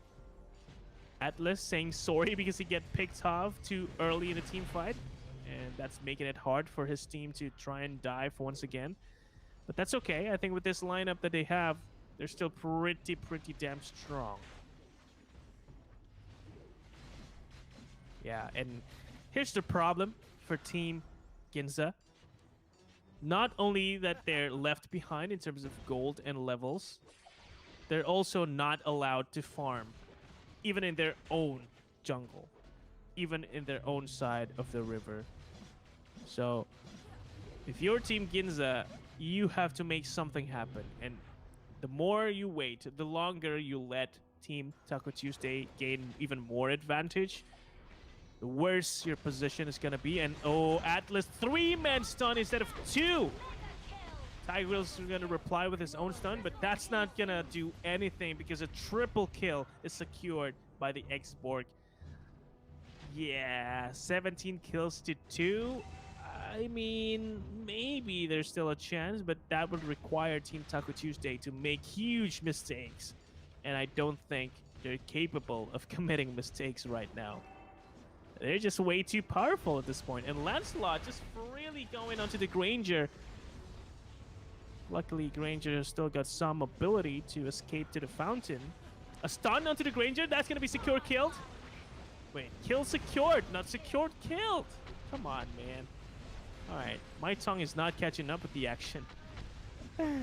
Atlas saying sorry because he get picked off too early in the team fight, and that's making it hard for his team to try and dive once again. But that's okay. I think with this lineup that they have, they're still pretty damn strong. Yeah, and here's the problem for Team Ginza. Not only that they're left behind in terms of gold and levels, they're also not allowed to farm, even in their own jungle, even in their own side of the river. So, if you're Team Ginza, you have to make something happen. And the more you wait, the longer you let Team Taco Tuesday gain even more advantage, the worse your position is going to be. And oh, Atlas 3-man stun instead of 2. Tigreal's going to reply with his own stun, but that's not going to do anything because a triple kill is secured by the X-Borg. Yeah, 17 kills to 2. I mean, maybe there's still a chance, but that would require Team Taco Tuesday to make huge mistakes. And I don't think they're capable of committing mistakes right now. They're just way too powerful at this point. And Lancelot just really going onto the Granger. Luckily, Granger has still got some ability to escape to the fountain. A stun onto the Granger. That's going to be secure killed. Wait, kill secured. Not secured killed. Come on, man. Alright, my tongue is not catching up with the action. Okay.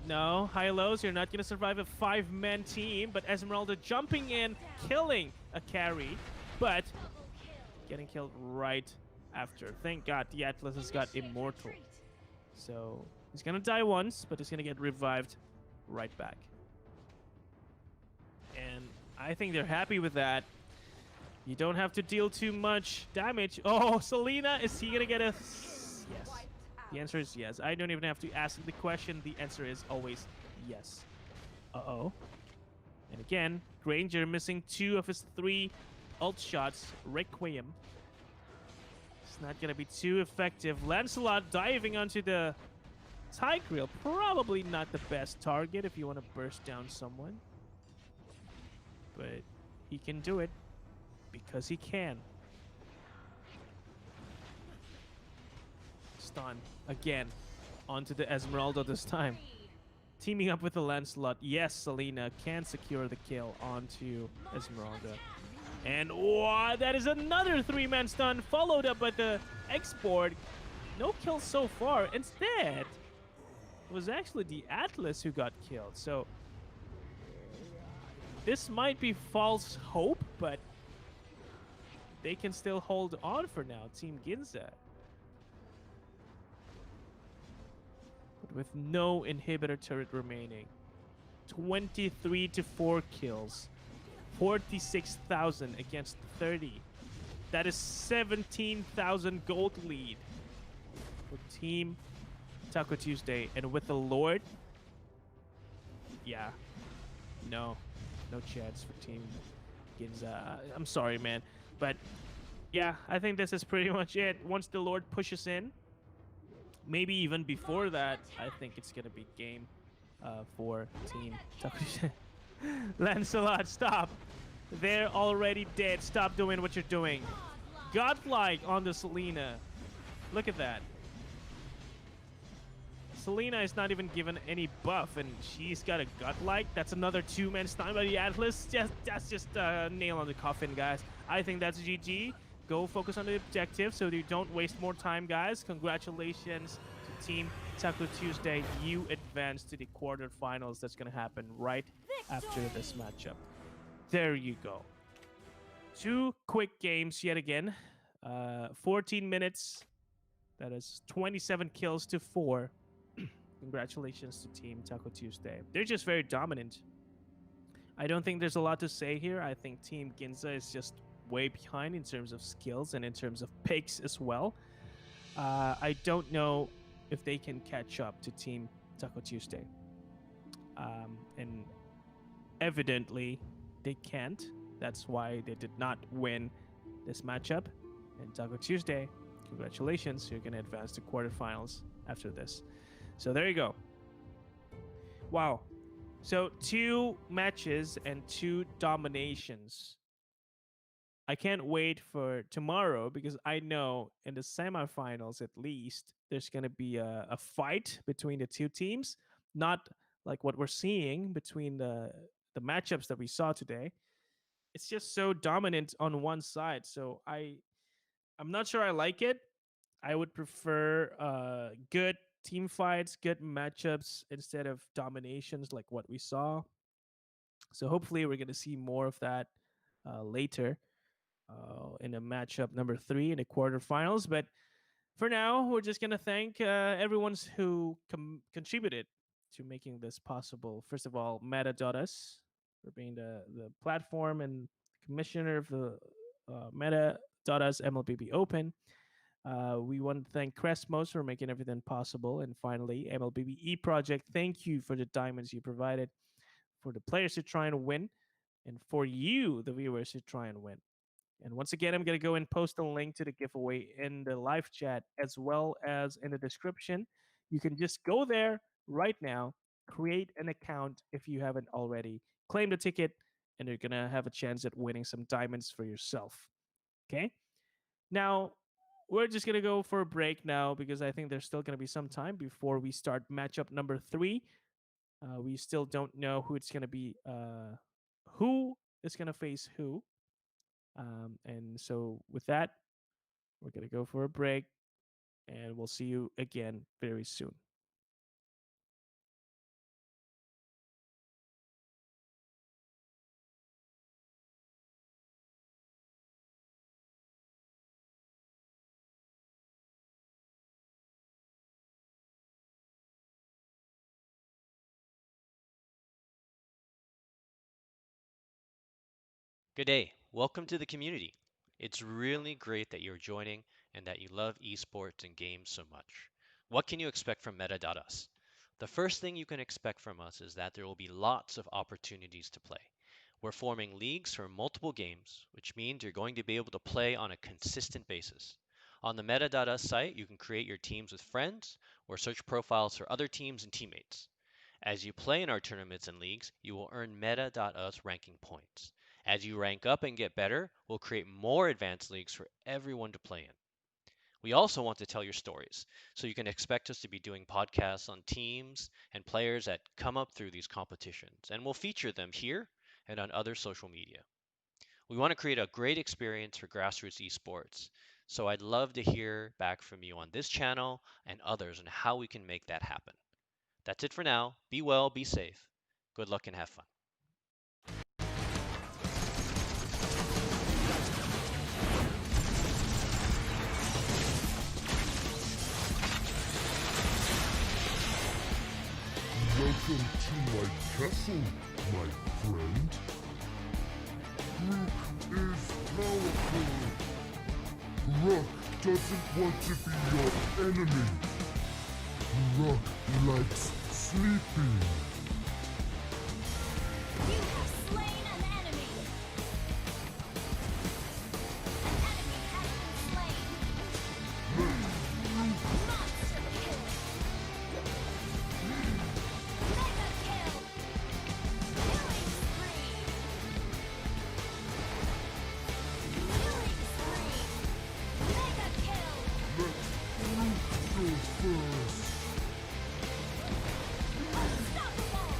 No, high-lows, you're not going to survive a 5-man team, but Esmeralda jumping in, killing a carry, but getting killed right after. Thank God the Atlas has got Immortal. So, he's going to die once, but he's going to get revived right back. And I think they're happy with that. You don't have to deal too much damage. Oh, Selena, is he gonna get a... Yes. The answer is yes. I don't even have to ask the question. The answer is always yes. Uh-oh. And again, Granger missing 2 of his 3 ult shots. Requiem. It's not gonna be too effective. Lancelot diving onto the Tigreal. Probably not the best target if you want to burst down someone. But he can do it. Because he can. Stun again onto the Esmeralda this time. Teaming up with the Lancelot. Yes, Selena can secure the kill onto Esmeralda. And wow, that is another 3-man stun followed up by the X-Borg. No kills so far. Instead, it was actually the Atlas who got killed. So this might be false hope, but they can still hold on for now, Team Ginza. with no inhibitor turret remaining. 23 to 4 kills. 46,000 against 30. That is 17,000 gold lead for Team Taco Tuesday. And with the Lord, yeah, no chance for Team Ginza. I'm sorry, man. But yeah, I think this is pretty much it. Once the Lord pushes in, maybe even before that, I think it's going to be game for Team Taco Tuesday. Lancelot, stop. They're already dead. Stop doing what you're doing. Godlike on the Selena. Look at that. Selena is not even given any buff, and she's got a godlike. That's another two-man stun by the Atlas. That's just a nail on the coffin, guys. I think that's GG. Go focus on the objective so you don't waste more time, guys. Congratulations to Team Taco Tuesday. You advance to the quarterfinals. That's going to happen right after this matchup. There you go. 2 quick games yet again. 14 minutes. That is 27 kills to 4. Congratulations to Team Taco Tuesday. They're just very dominant. I don't think there's a lot to say here. I think Team Ginza is just way behind in terms of skills and in terms of picks as well. I don't know if they can catch up to Team Taco Tuesday. And evidently, they can't. That's why they did not win this matchup. And Taco Tuesday, congratulations. You're going to advance to quarterfinals after this. So there you go. Wow. So 2 matches and 2 dominations. I can't wait for tomorrow because I know in the semifinals at least there's going to be a fight between the 2 teams. Not like what we're seeing between the matchups that we saw today. It's just so dominant on one side. So I'm not sure I like it. I would prefer good team fights, good matchups instead of dominations like what we saw. So hopefully we're going to see more of that later in a matchup number 3 in the quarterfinals. But for now, we're just going to thank everyone who contributed to making this possible. First of all, Meta.us for being the platform and commissioner of the Meta.us MLBB Open. We want to thank Crestmos for making everything possible. And finally, MLBB Project, thank you for the diamonds you provided for the players to try and win and for you, the viewers, to try and win. And once again, I'm going to go and post a link to the giveaway in the live chat as well as in the description. You can just go there right now, create an account if you haven't already, claim the ticket, and you're going to have a chance at winning some diamonds for yourself. Okay? Now, we're just going to go for a break now because I think there's still going to be some time before we start matchup number 3. We still don't know who it's going to be, who is going to face who. And so with that, we're going to go for a break and we'll see you again very soon. Good day. Welcome to the community. It's really great that you're joining and that you love esports and games so much. What can you expect from Meta.us? The first thing you can expect from us is that there will be lots of opportunities to play. We're forming leagues for multiple games, which means you're going to be able to play on a consistent basis. On the Meta.us site, you can create your teams with friends or search profiles for other teams and teammates. As you play in our tournaments and leagues, you will earn Meta.us ranking points. As you rank up and get better, we'll create more advanced leagues for everyone to play in. We also want to tell your stories, so you can expect us to be doing podcasts on teams and players that come up through these competitions, and we'll feature them here and on other social media. We want to create a great experience for grassroots esports, so I'd love to hear back from you on this channel and others on how we can make that happen. That's it for now. Be well, be safe. Good luck and have fun. Welcome to my castle, my friend. Rook is powerful. Rook doesn't want to be your enemy. Rook likes sleeping. You have slain an enemy. An enemy has been slain. Monster kill. Mega kill. Killing spree. Killing spree. Mega kill. Let Rook go first. Unstoppable.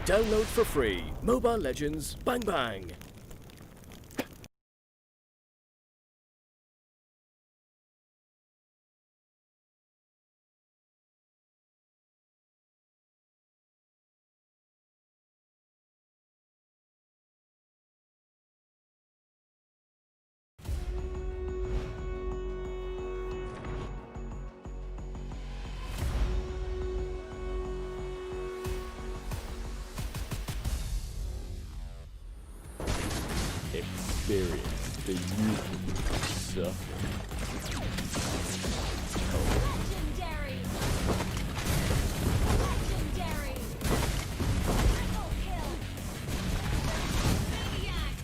Download for free Mobile Legends Bang Bang. Experience the youth suffering. Legendary. Legendary. Triple kill. Maniac.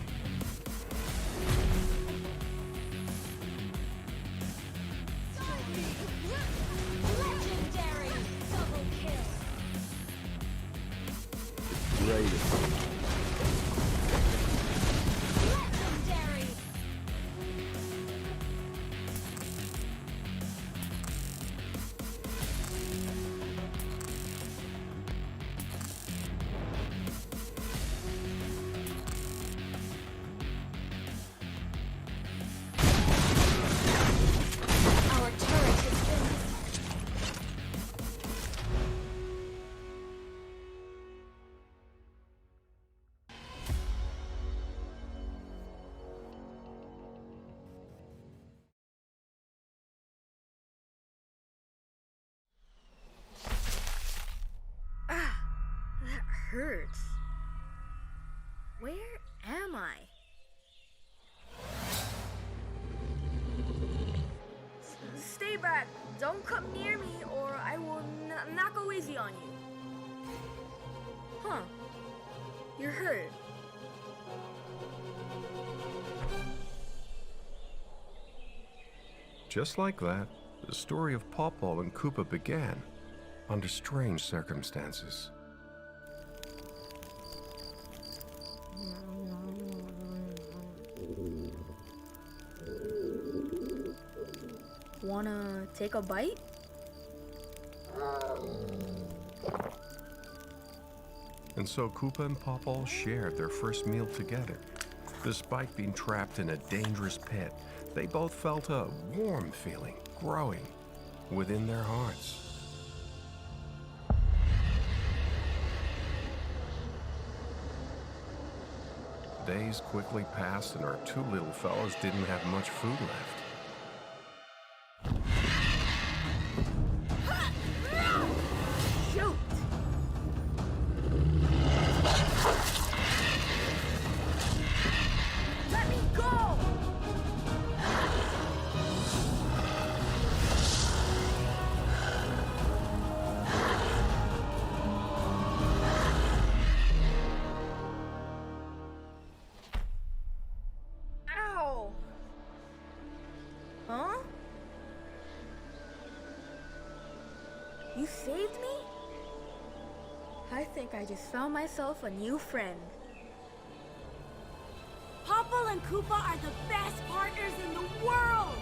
Legendary. Double kill. Greatest. Legendary. Our turret has been Ah, that hurts. Where am I? Stay back. Don't come near me or I will not go easy on you. Huh. You're hurt. Just like that, the story of Pawpaw and Koopa began, under strange circumstances. Wanna take a bite? And so Koopa and Pawpaw shared their first meal together. Despite being trapped in a dangerous pit, they both felt a warm feeling growing within their hearts. Days quickly passed and our two little fellows didn't have much food left. Shoot! Let me go! Ow! Huh? You saved me? I think I just found myself a new friend. Popple and Koopa are the best partners in the world!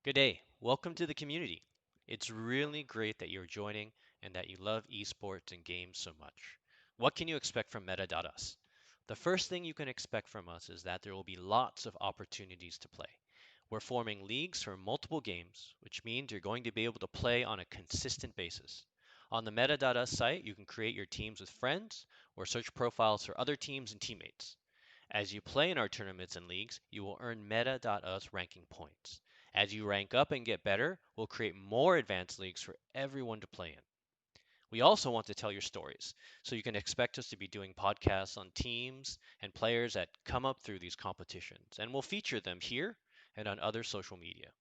Good day. Welcome to the community. It's really great that you're joining and that you love esports and games so much. What can you expect from Meta.us? The first thing you can expect from us is that there will be lots of opportunities to play. We're forming leagues for multiple games, which means you're going to be able to play on a consistent basis. On the Meta.us site, you can create your teams with friends or search profiles for other teams and teammates. As you play in our tournaments and leagues, you will earn Meta.us ranking points. As you rank up and get better, we'll create more advanced leagues for everyone to play in. We also want to tell your stories, so you can expect us to be doing podcasts on teams and players that come up through these competitions, and we'll feature them here and on other social media.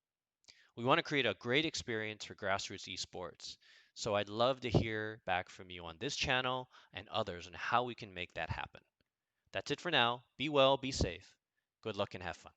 We want to create a great experience for grassroots esports, so I'd love to hear back from you on this channel and others on how we can make that happen. That's it for now. Be well, be safe. Good luck and have fun.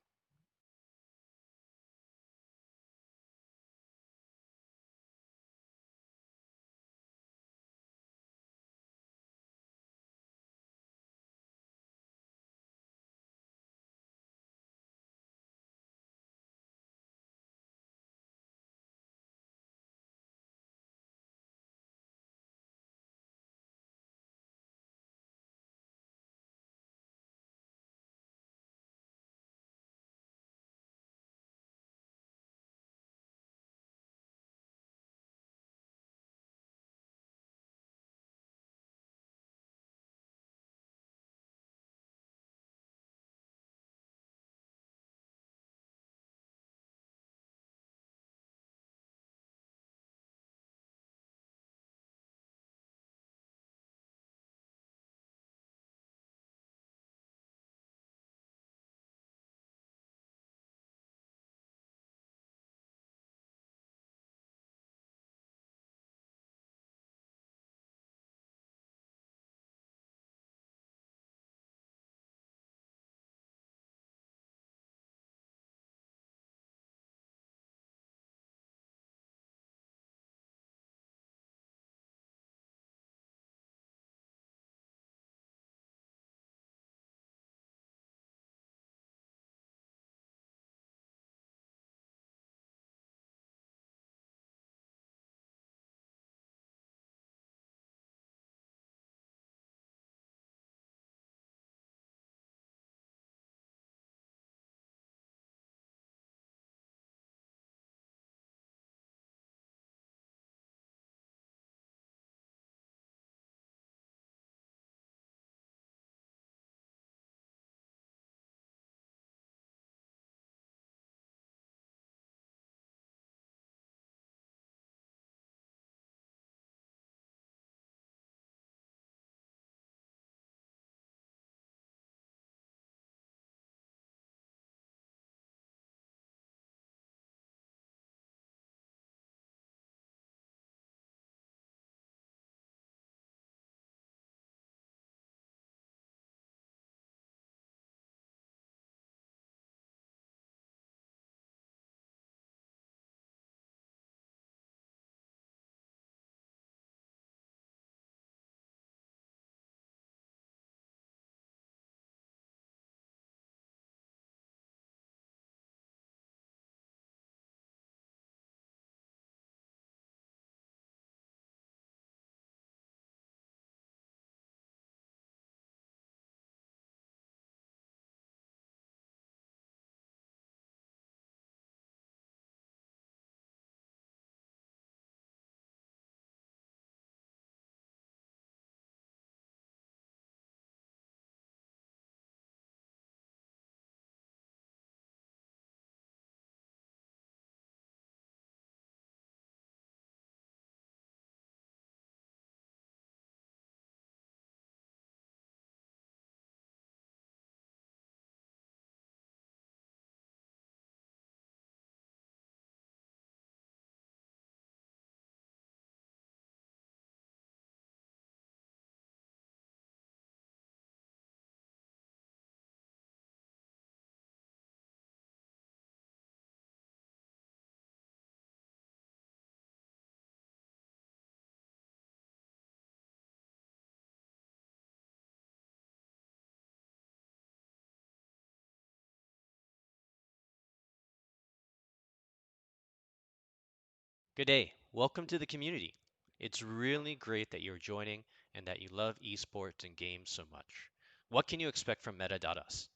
Good day. Welcome to the community. It's really great that you're joining and that you love esports and games so much. What can you expect from Meta.us?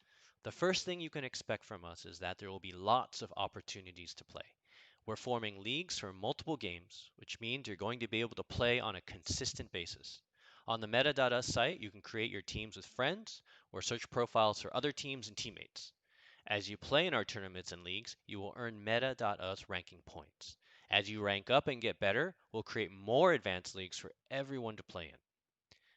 The first thing you can expect from us is that there will be lots of opportunities to play. We're forming leagues for multiple games, which means you're going to be able to play on a consistent basis. On the Meta.us site, you can create your teams with friends or search profiles for other teams and teammates. As you play in our tournaments and leagues, you will earn Meta.us ranking points. As you rank up and get better, we'll create more advanced leagues for everyone to play in.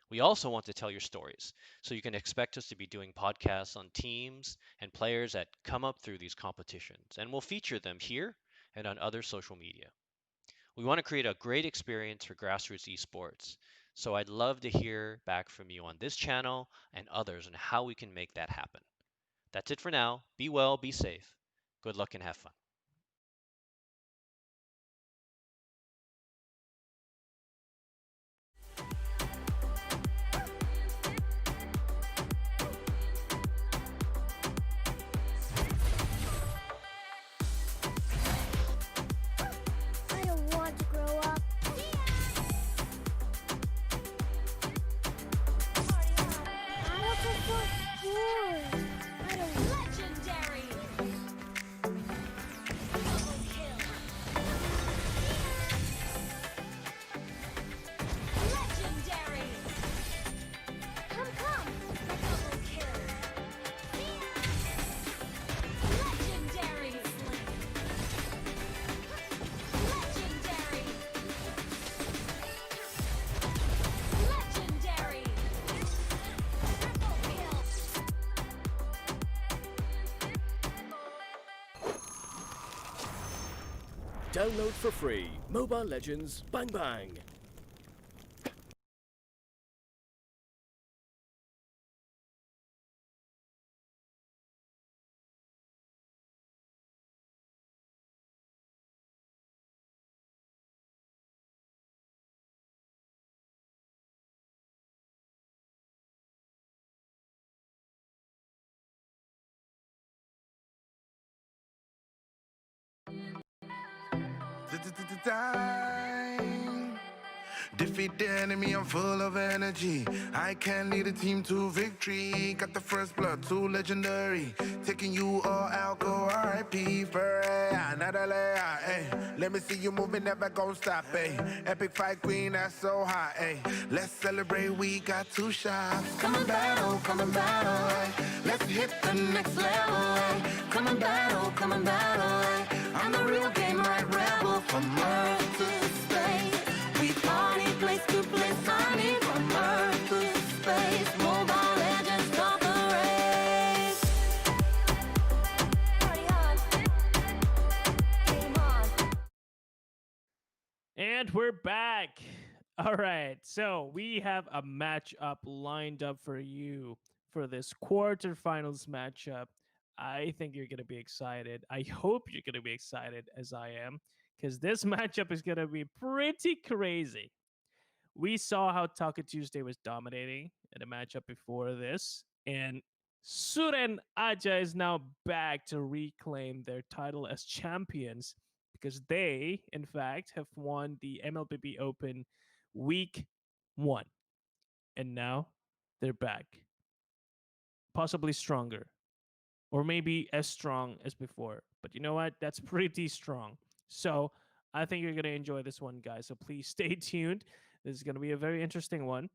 We also want to tell your stories, so you can expect us to be doing podcasts on teams and players that come up through these competitions, and we'll feature them here and on other social media. We want to create a great experience for grassroots esports, so I'd love to hear back from you on this channel and others on how we can make that happen. That's it for now. Be well, be safe. Good luck and have fun. I don't want to grow up. What's a foot? I don't. Legendary. Double kill. Legendary. Come. Double kill. Legendary. Legendary. Legendary. Triple kill. Download for free Mobile Legends Bang Bang. Time. Defeat the enemy, I'm full of energy. I can lead a team to victory. Got the first blood, too legendary. Taking you all out, go RIP for another layer. Ay. Let me see you moving, never gon' stop. Ay. Epic fight queen, that's so hot. Ay. Let's celebrate, we got two shots. Come and battle, ay. Let's hit the next level. Ay. Come and battle, ay. I'm the real game, right rebel from Earth to space. We party place to place, I need from Earth to space. Mobile Legends start the race. Party on. Game on. And we're back. All right, so we have a matchup lined up for you for this quarterfinals matchup. I think you're going to be excited. I hope you're going to be excited as I am, because this matchup is going to be pretty crazy. We saw how Taka Tuesday was dominating in a matchup before this, and Suren Aja is now back to reclaim their title as champions because they, in fact, have won the MLBB Open Week 1. And now they're back. Possibly stronger. Or maybe as strong as before. But you know what? That's pretty strong. So I think you're going to enjoy this one, guys. So please stay tuned. This is going to be a very interesting one.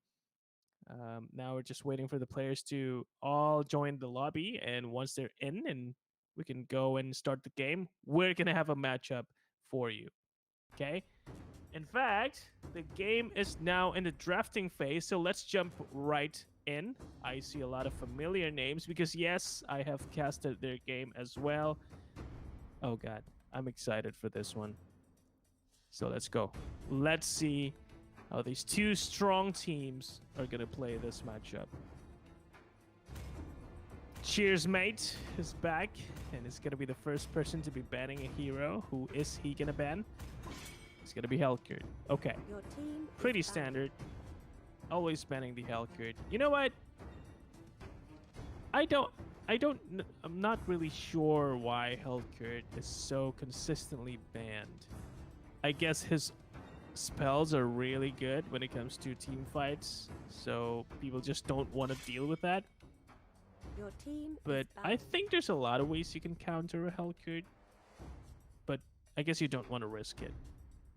Now we're just waiting for the players to all join the lobby. And once they're in and we can go and start the game, we're going to have a matchup for you. Okay? In fact, the game is now in the drafting phase. So let's jump right in. I see a lot of familiar names because, yes, I have casted their game as well. Oh, God. I'm excited for this one. So let's go. Let's see how these two strong teams are going to play this matchup. Cheers, mate is back and is going to be the first person to be banning a hero. Who is he going to ban? It's going to be Helkert. Okay. Your team is Pretty out. standard. Always banning the Helkert. You know what? I'm not really sure why Helkert is so consistently banned. I guess his spells are really good when it comes to team fights, so people just don't want to deal with that. Your team But I think there's a lot of ways you can counter a Hellcurt, but I guess you don't want to risk it,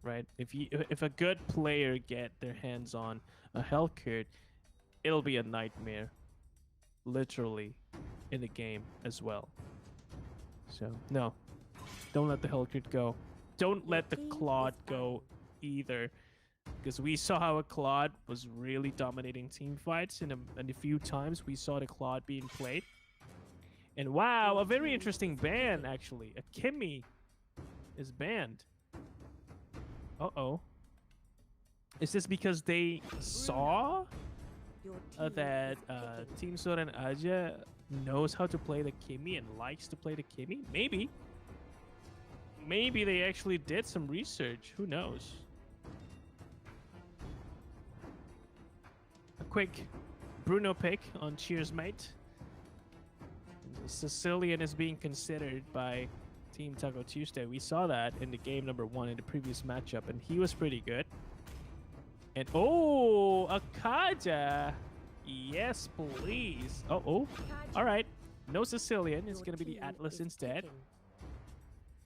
right? If a good player get their hands on a Hellcurt, it'll be a nightmare, literally, in the game as well. So no, don't let the Hellcurt go. Don't let the Claude go either, because we saw how a Claude was really dominating team fights, and a few times we saw the Claude being played. And wow, a very interesting ban actually. A Kimmy is banned. Uh-oh. Is this because they saw that Team Soren Aja knows how to play the Kimmy and likes to play the Kimmy? Maybe. Maybe they actually did some research. Who knows? A quick Bruno pick on Cheers Mate. Sicilian is being considered by Team Taco Tuesday. We saw that in the game number 1 in the previous matchup, and he was pretty good. And oh, a Kaja. Yes, please. Oh. All right. No Sicilian. It's going to be the Atlas instead.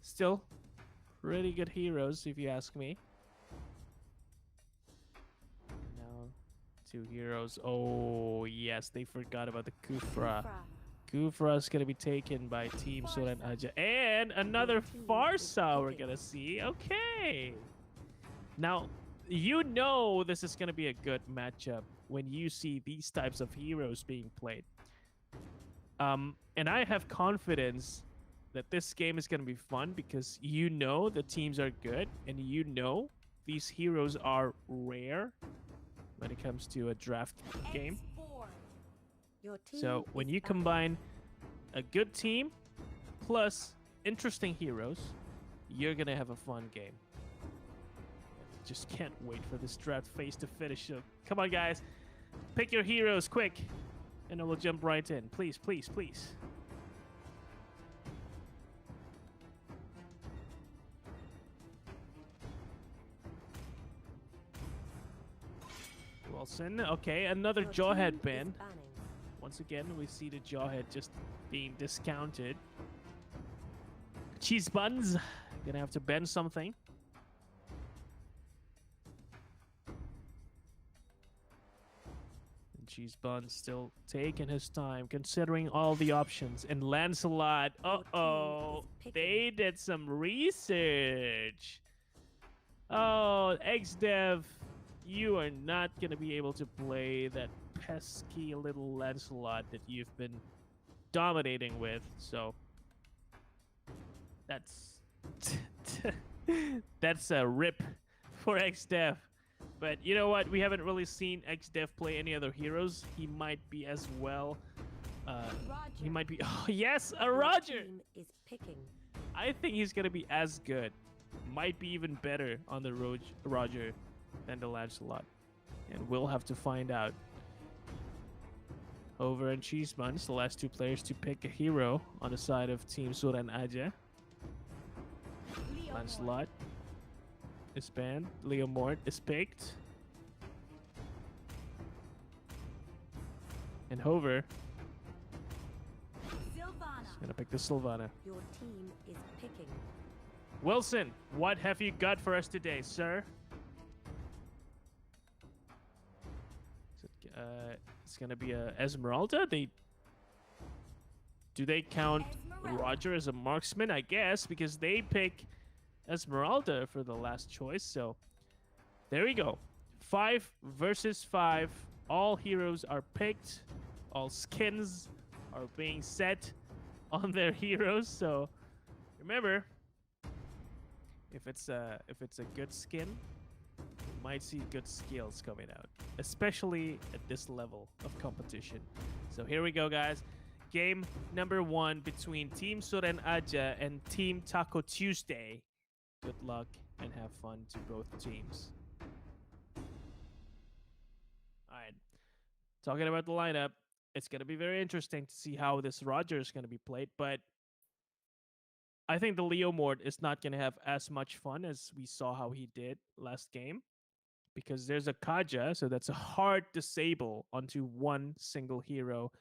Still, pretty good heroes, if you ask me. Now, 2 heroes. Oh, yes, they forgot about the Kufra. Kufra is going to be taken by Team Soren Aja. And another Farsa we're going to see. Okay. Now, you know this is going to be a good matchup when you see these types of heroes being played. And I have confidence that this game is going to be fun because you know the teams are good and you know these heroes are rare when it comes to a draft game. So when you combine a good team plus interesting heroes, you're going to have a fun game. Just can't wait for this draft phase to finish. So come on, guys. Pick your heroes quick. And then we'll jump right in. Please, please, please. Wilson. Okay, another Jawhead ban. Once again, we see the Jawhead just being discounted. Cheese buns. Gonna have to bend something. And Cheese buns still taking his time, considering all the options. And Lancelot. Uh-oh. They did some research. Oh, XDev. You are not going to be able to play that pesky little Lancelot that you've been dominating with. So that's that's a rip for XDev. But you know what? We haven't really seen XDev play any other heroes. He might be as well. He might be. Oh yes, a Roger. Is picking. I think he's going to be as good. Might be even better on the Roger than the Lancelot. And we'll have to find out. Over and Cheese Buns, the last 2 players to pick a hero on the side of Team Soren Aja. Lancelot is banned. Leo Mort is picked. And Hover is going to pick the Sylvana. Your team is picking. Wilson, what have you got for us today, sir? It's gonna be a Esmeralda. Do they count Roger as a marksman? I guess because they pick Esmeralda for the last choice. So there we go. 5 versus 5. All heroes are picked. All skins are being set on their heroes. So remember, if it's a good skin, you might see good skills coming out, especially at this level of competition. So here we go, guys. Game number 1 between Team Soren Aja and Team Taco Tuesday. Good luck and have fun to both teams. All right. Talking about the lineup, it's going to be very interesting to see how this Roger is going to be played, but I think the Leo Mort is not going to have as much fun as we saw how he did last game because there's a Kaja, so that's a hard disable onto one single hero.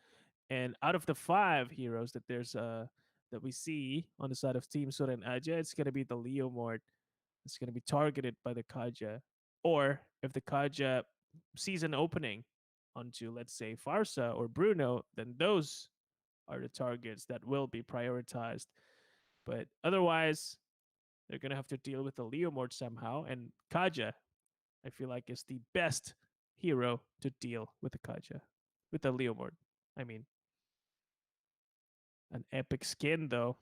And out of the 5 heroes that we see on the side of Team Sora and Aja, it's going to be the Leo Mort. It's going to be targeted by the Kaja. Or if the Kaja sees an opening onto, let's say, Farsa or Bruno, then those are the targets that will be prioritized. But otherwise, they're going to have to deal with the Leo Mort somehow. And Kaja, I feel like, is the best hero to deal with the Kaja. With the Leo Mort. I mean, an epic skin, though.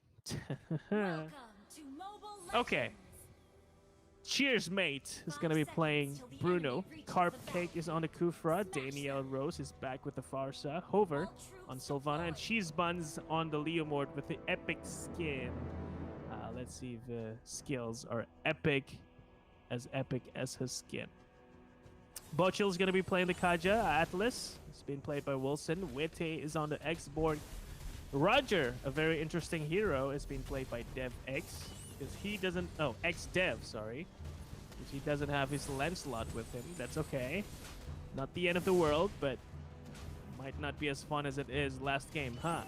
Welcome to Mobile Okay. Legends. Cheers, mate, is going to be playing Bruno. Carp Cake is on the Kufra. Danielle Rose is back with the Farsa. Hover on Sylvana. And Cheese Buns on the Leomord with the epic skin. Let's see if the skills are epic as his skin. Bochil is going to be playing the Kaja. Atlas is being played by Wilson. Witte is on the X-Borg. Roger, a very interesting hero, is being played by Dev X. Because he doesn't... Oh, X-Dev, sorry. Because he doesn't have his Lancelot with him. That's okay. Not the end of the world, but might not be as fun as it is last game, huh?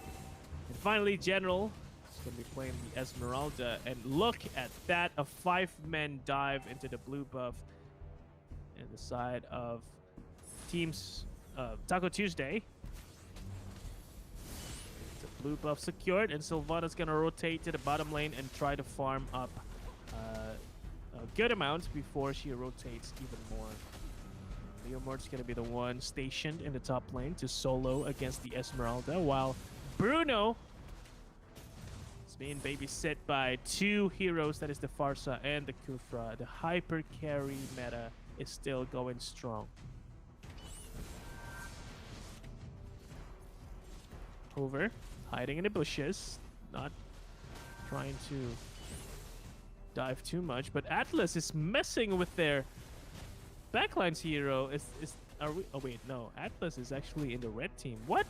And finally, General is going to be playing the Esmeralda. And look at that. A 5-man dive into the blue buff in the side of teams Taco Tuesday. The blue buff secured, and Sylvana's gonna rotate to the bottom lane and try to farm up a good amount before she rotates even more. Leomort's gonna be the one stationed in the top lane to solo against the Esmeralda, while Bruno is being babysit by 2 heroes, that is the Farsa and the Kufra. The hyper carry meta is still going strong. Over, hiding in the bushes, not trying to dive too much, but Atlas is messing with their backlines hero. Are we? Oh wait, no. Atlas is actually in the red team. What?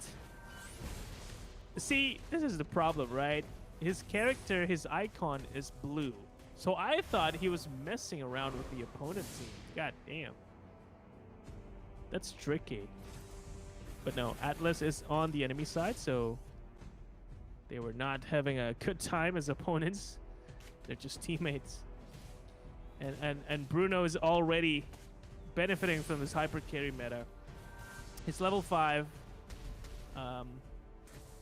See, this is the problem, right? His character, his icon is blue. So I thought he was messing around with the opponent team. God damn. That's tricky. But no, Atlas is on the enemy side, so they were not having a good time as opponents. They're just teammates. And Bruno is already benefiting from this hyper carry meta. He's level 5.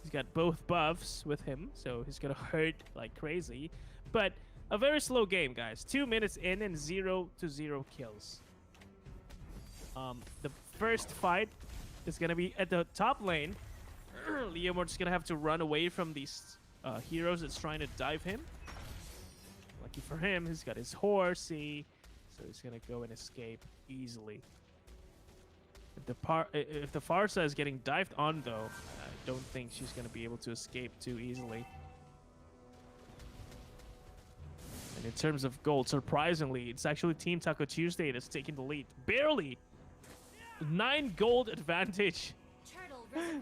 He's got both buffs with him, so he's gonna hurt like crazy. But a very slow game, guys. 2 minutes in and 0-0 kills. The first fight is gonna be at the top lane. Leomort's gonna have to run away from these heroes that's trying to dive him. Lucky for him, he's got his horsey, so he's gonna go and escape easily. If the Farsa is getting dived on, though, I don't think she's gonna be able to escape too easily. And in terms of gold, surprisingly, it's actually Team Taco Tuesday that's taking the lead. Barely! 9 gold advantage.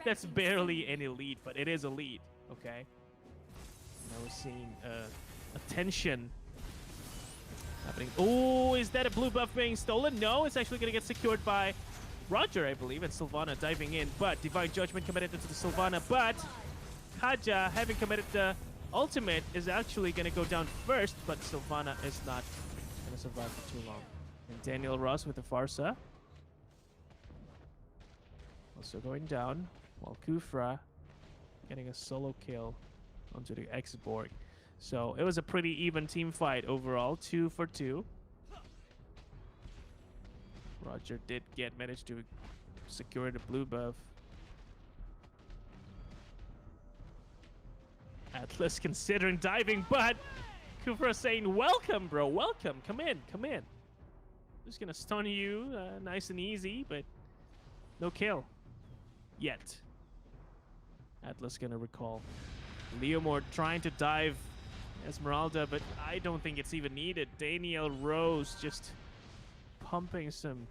That's barely any lead, but it is a lead, okay? Now we're seeing a tension happening. Oh, is that a blue buff being stolen? No, it's actually going to get secured by Roger, I believe, and Sylvana diving in. But Divine Judgment committed into the Sylvana, but Kaja, having committed the ultimate, is actually going to go down first, but Sylvana is not going to survive for too long. And Daniel Ross with the Farsa. Also going down, while Kufra getting a solo kill onto the X-Borg. So it was a pretty even team fight overall, 2 for 2. Roger did manage to secure the blue buff. Atlas considering diving, but Kufra saying, welcome, bro, welcome, come in, come in. Just gonna stun you, nice and easy, but no kill. Yet. Atlas gonna recall. Leomord trying to dive Esmeralda, but I don't think it's even needed. Daniel Rose just pumping some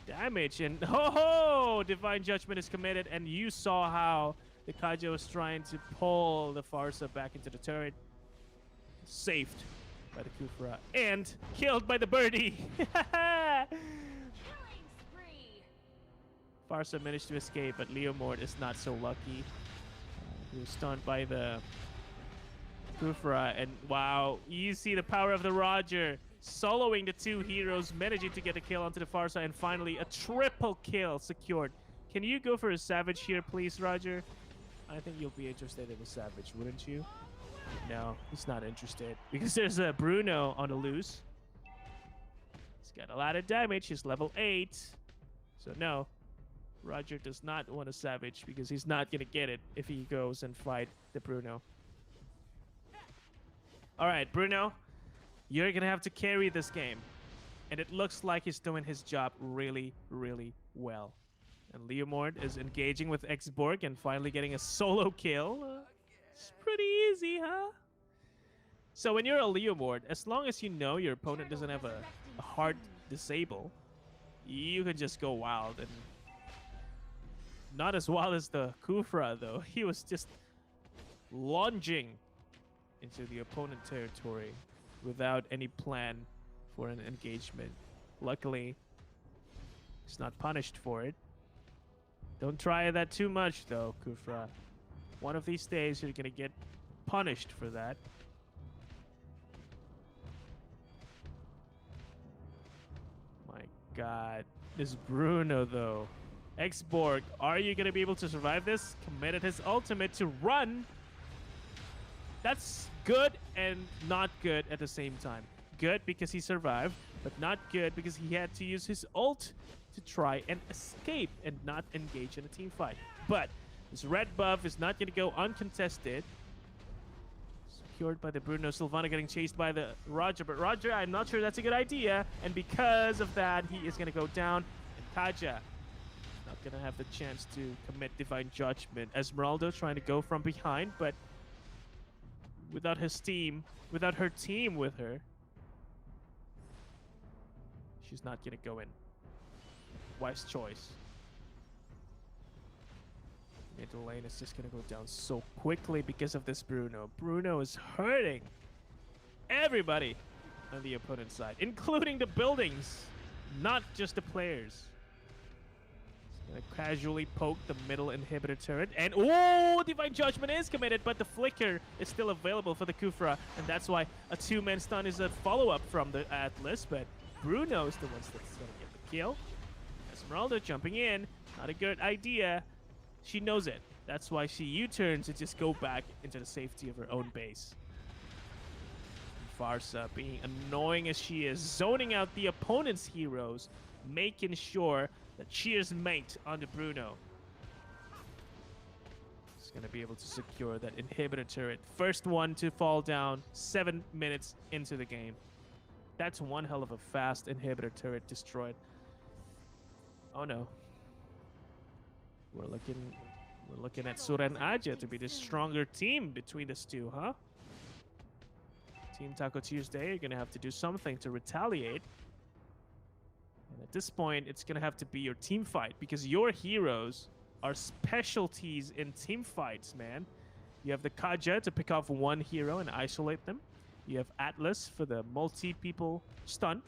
damage, and ho! Divine Judgment is committed, and you saw how the Kaja was trying to pull the Farsa back into the turret. Saved by the Kufra and killed by the birdie. Killing spree. Farsa managed to escape, but Leomord is not so lucky. He was stunned by the Kufra, and wow, you see the power of the Roger soloing the two heroes, managing to get a kill onto the Farsa, and finally a triple kill secured. Can you go for a Savage here, please, Roger? I think you'll be interested in a Savage, wouldn't you? No, he's not interested because there's a Bruno on the loose. He's got a lot of damage. He's level 8. So no, Roger does not want a Savage because he's not going to get it if he goes and fight the Bruno. All right, Bruno, you're going to have to carry this game. And it looks like he's doing his job really, really well. And Leomord is engaging with Xborg and finally getting a solo kill. It's pretty easy, huh? So when you're a Leomord, as long as you know your opponent doesn't have a hard disable, you can just go wild. And not as wild as the Kufra, though. He was just lunging into the opponent territory without any plan for an engagement. Luckily, he's not punished for it. Don't try that too much, though, Kufra. One of these days, you're gonna get punished for that. My God. This Bruno, though. Xborg, are you gonna be able to survive this? Committed his ultimate to run. That's good and not good at the same time. Good because he survived, but not good because he had to use his ult to try and escape and not engage in a team fight. But this red buff is not going to go uncontested. Secured by the Bruno. Sylvana getting chased by the Roger. But Roger, I'm not sure that's a good idea. And because of that, he is going to go down. And Kaja not going to have the chance to commit Divine Judgment. Esmeralda trying to go from behind, but without his team, without her team with her, she's not going to go in. Wise choice. Middle lane is just going to go down so quickly because of this Bruno. Bruno is hurting everybody on the opponent's side, including the buildings, not just the players. He's going to casually poke the middle inhibitor turret. And, oh, Divine Judgment is committed, but the Flicker is still available for the Kufra. And that's why a two-man stun is a follow-up from the Atlas. But Bruno is the one that's going to get the kill. Esmeralda jumping in. Not a good idea. She knows it. That's why she U-turns to just go back into the safety of her own base. And Farsa, being annoying as she is, zoning out the opponent's heroes, making sure that she is mate on the Bruno. She's going to be able to secure that inhibitor turret. First one to fall down 7 minutes into the game. That's one hell of a fast inhibitor turret destroyed. Oh no. We're looking at Suren Aja to be the stronger team between these two, huh? Team Taco Tuesday are gonna have to do something to retaliate. And at this point, it's gonna have to be your team fight because your heroes are specialties in team fights, man. You have the Kaja to pick off one hero and isolate them. You have Atlas for the multi-people stun.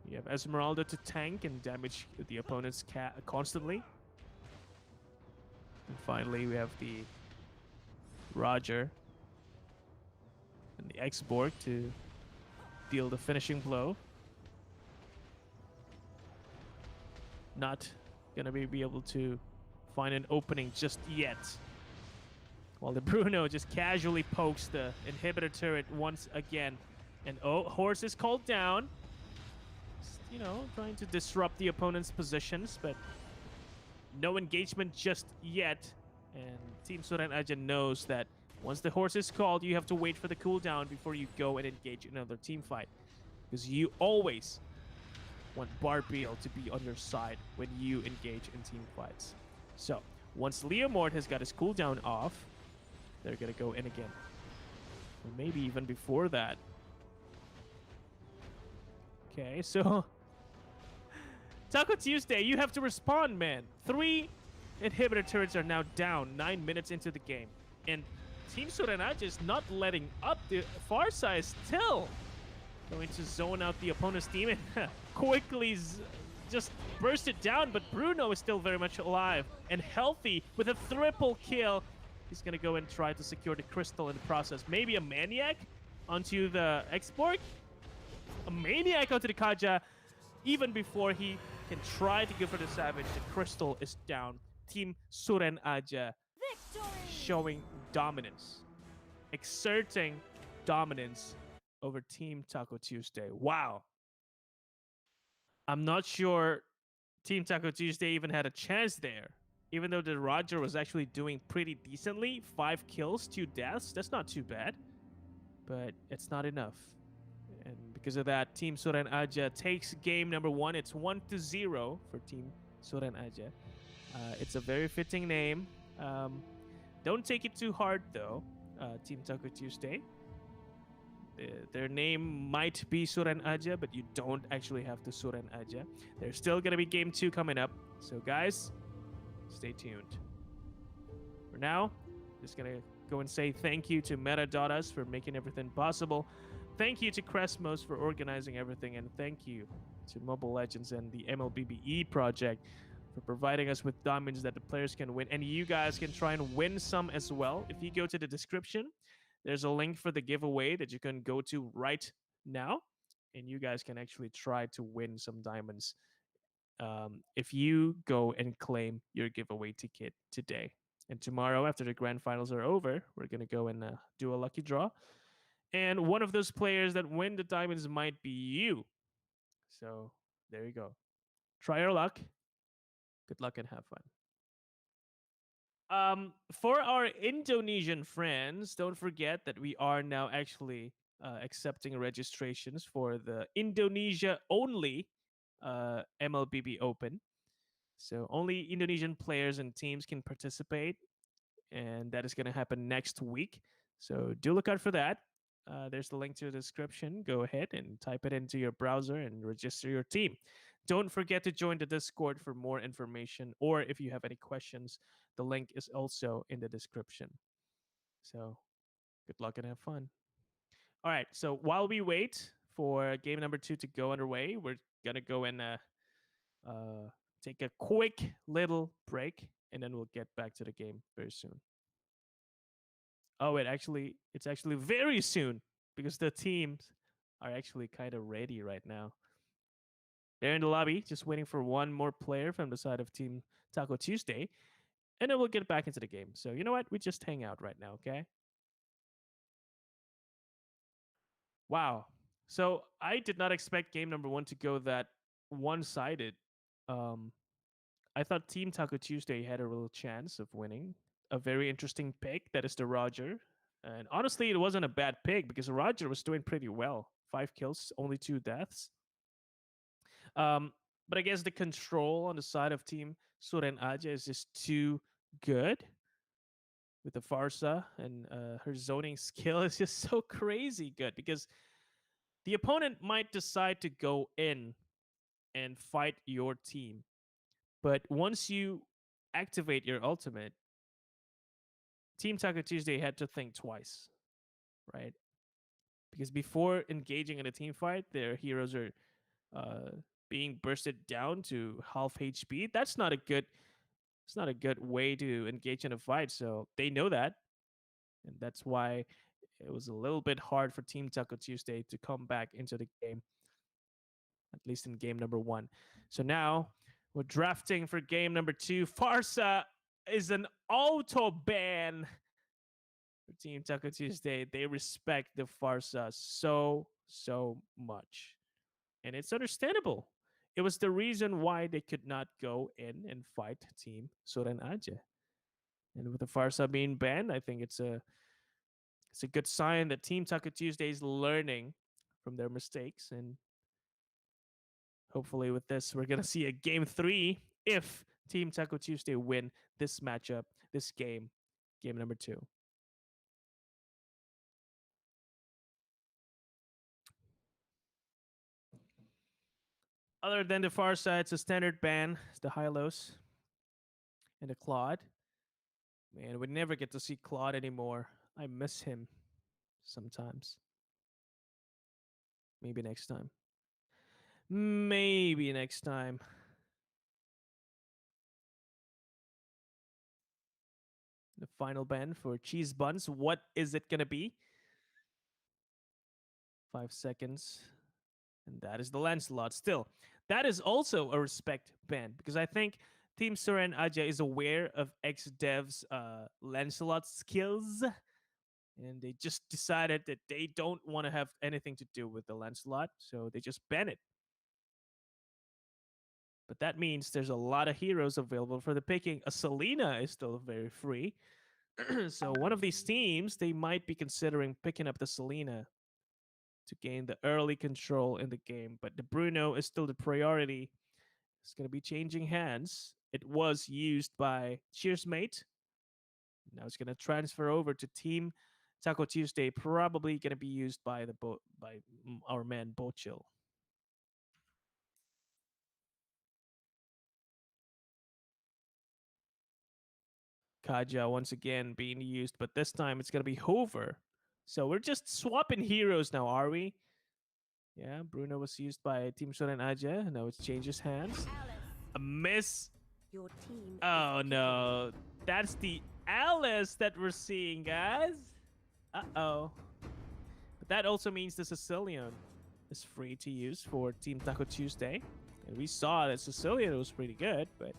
You have Esmeralda to tank and damage the opponent's constantly. And finally, we have the Roger and the Xborg to deal the finishing blow. Not gonna be able to find an opening just yet. While the Bruno just casually pokes the inhibitor turret once again. And oh, Horse is called down. Just, you know, trying to disrupt the opponent's positions, but no engagement just yet. And Team Suren Aja knows that once the Horse is called, you have to wait for the cooldown before you go and engage in another team fight. Because you always want Barbiel to be on your side when you engage in team fights. So, once Leomord has got his cooldown off, they're gonna go in again. Or maybe even before that. Okay, so Taco Tuesday, you have to respond, man. 3 inhibitor turrets are now down 9 minutes into the game. And Team Surenaja is not letting up. The Farsa is still going to zone out the opponent's team and quickly just burst it down, but Bruno is still very much alive and healthy with a triple kill. He's going to go and try to secure the crystal in the process. Maybe a Maniac onto the export. A Maniac onto the Kaja. Even before he can try to go for the Savage, the crystal is down. Team Surenaja showing dominance. Exerting dominance over Team Taco Tuesday. Wow. I'm not sure Team Taco Tuesday even had a chance there. Even though the Roger was actually doing pretty decently. 5 kills, 2 deaths. That's not too bad. But it's not enough. And because of that, Team Surenaja takes game number 1. It's 1-0 for Team Surenaja. It's a very fitting name. Don't take it too hard, though, Team Taco Tuesday. Their name might be Surenaja, but you don't actually have to Surenaja. There's still going to be game 2 coming up. So, guys, stay tuned. For now, just going to go and say thank you to Metadatas for making everything possible. Thank you to Cresmos for organizing everything. And thank you to Mobile Legends and the MLBB project for providing us with diamonds that the players can win. And you guys can try and win some as well. If you go to the description, there's a link for the giveaway that you can go to right now. And you guys can actually try to win some diamonds if you go and claim your giveaway ticket today. And tomorrow, after the grand finals are over, we're going to go and do a lucky draw. And one of those players that win the diamonds might be you. So there you go. Try your luck. Good luck and have fun. For our Indonesian friends, don't forget that we are now actually accepting registrations for the Indonesia only MLBB Open. So only Indonesian players and teams can participate, and that is going to happen next week. So do look out for that. There's the link to the description. Go ahead and type it into your browser and register your team. Don't forget to join the Discord for more information, or if you have any questions, the link is also in the description. So good luck and have fun. All right, so while we wait for game number 2 to go underway, we're going to go and take a quick little break, and then we'll get back to the game very soon. Oh, it's actually very soon because the teams are actually kind of ready right now. They're in the lobby, just waiting for one more player from the side of Team Taco Tuesday, and then we'll get back into the game. So you know what? We just hang out right now, okay? Wow. So I did not expect game number 1 to go that one-sided. I thought Team Taco Tuesday had a real chance of winning. A very interesting pick, that is the Roger. And honestly, it wasn't a bad pick because Roger was doing pretty well. 5 kills, only 2 deaths. But I guess the control on the side of Team Surenaja is just too good with the Farsa, and her zoning skill is just so crazy good because the opponent might decide to go in and fight your team. But once you activate your ultimate, Team Taco Tuesday had to think twice, right? Because before engaging in a team fight, their heroes are being bursted down to half HP. It's not a good way to engage in a fight. So they know that, and that's why it was a little bit hard for Team Taco Tuesday to come back into the game, at least in game number 1. So now we're drafting for game number 2. Farsa is an auto ban for Team Taco Tuesday. They respect the Farsa so much, and it's understandable. It was the reason why they could not go in and fight Team Surenaja. And with the Farsa being banned, I think it's a good sign that Team Taco Tuesday is learning from their mistakes. And hopefully with this, we're going to see a game 3 if Team Taco Tuesday win this matchup, this game number 2. Other than the Farsa, it's a standard ban. It's the Hylos and the Claude. Man, we never get to see Claude anymore. I miss him sometimes. Maybe next time. Maybe next time. The final ban for cheese buns. What is it gonna be? 5 seconds. And that is the Lancelot. Still, that is also a respect ban because I think Team Suren Aja is aware of ex-dev's Lancelot skills, and they just decided that they don't want to have anything to do with the Lancelot, so they just ban it. But that means there's a lot of heroes available for the picking. A Selena is still very free. So one of these teams, they might be considering picking up the Selena to gain the early control in the game. But the Bruno is still the priority. It's going to be changing hands. It was used by Cheersmate. Now it's going to transfer over to Team Taco Tuesday. Probably going to be used by our man Bochil. Kaja once again being used, but this time it's going to be Hoover. So we're just swapping heroes now, are we? Yeah, Bruno was used by Team Shonen Aja. Now it changes hands. A miss. Your team Oh no. That's the Alice that we're seeing, guys. Uh-oh. But that also means the Sicilian is free to use for Team Taco Tuesday. And we saw that Sicilian was pretty good, but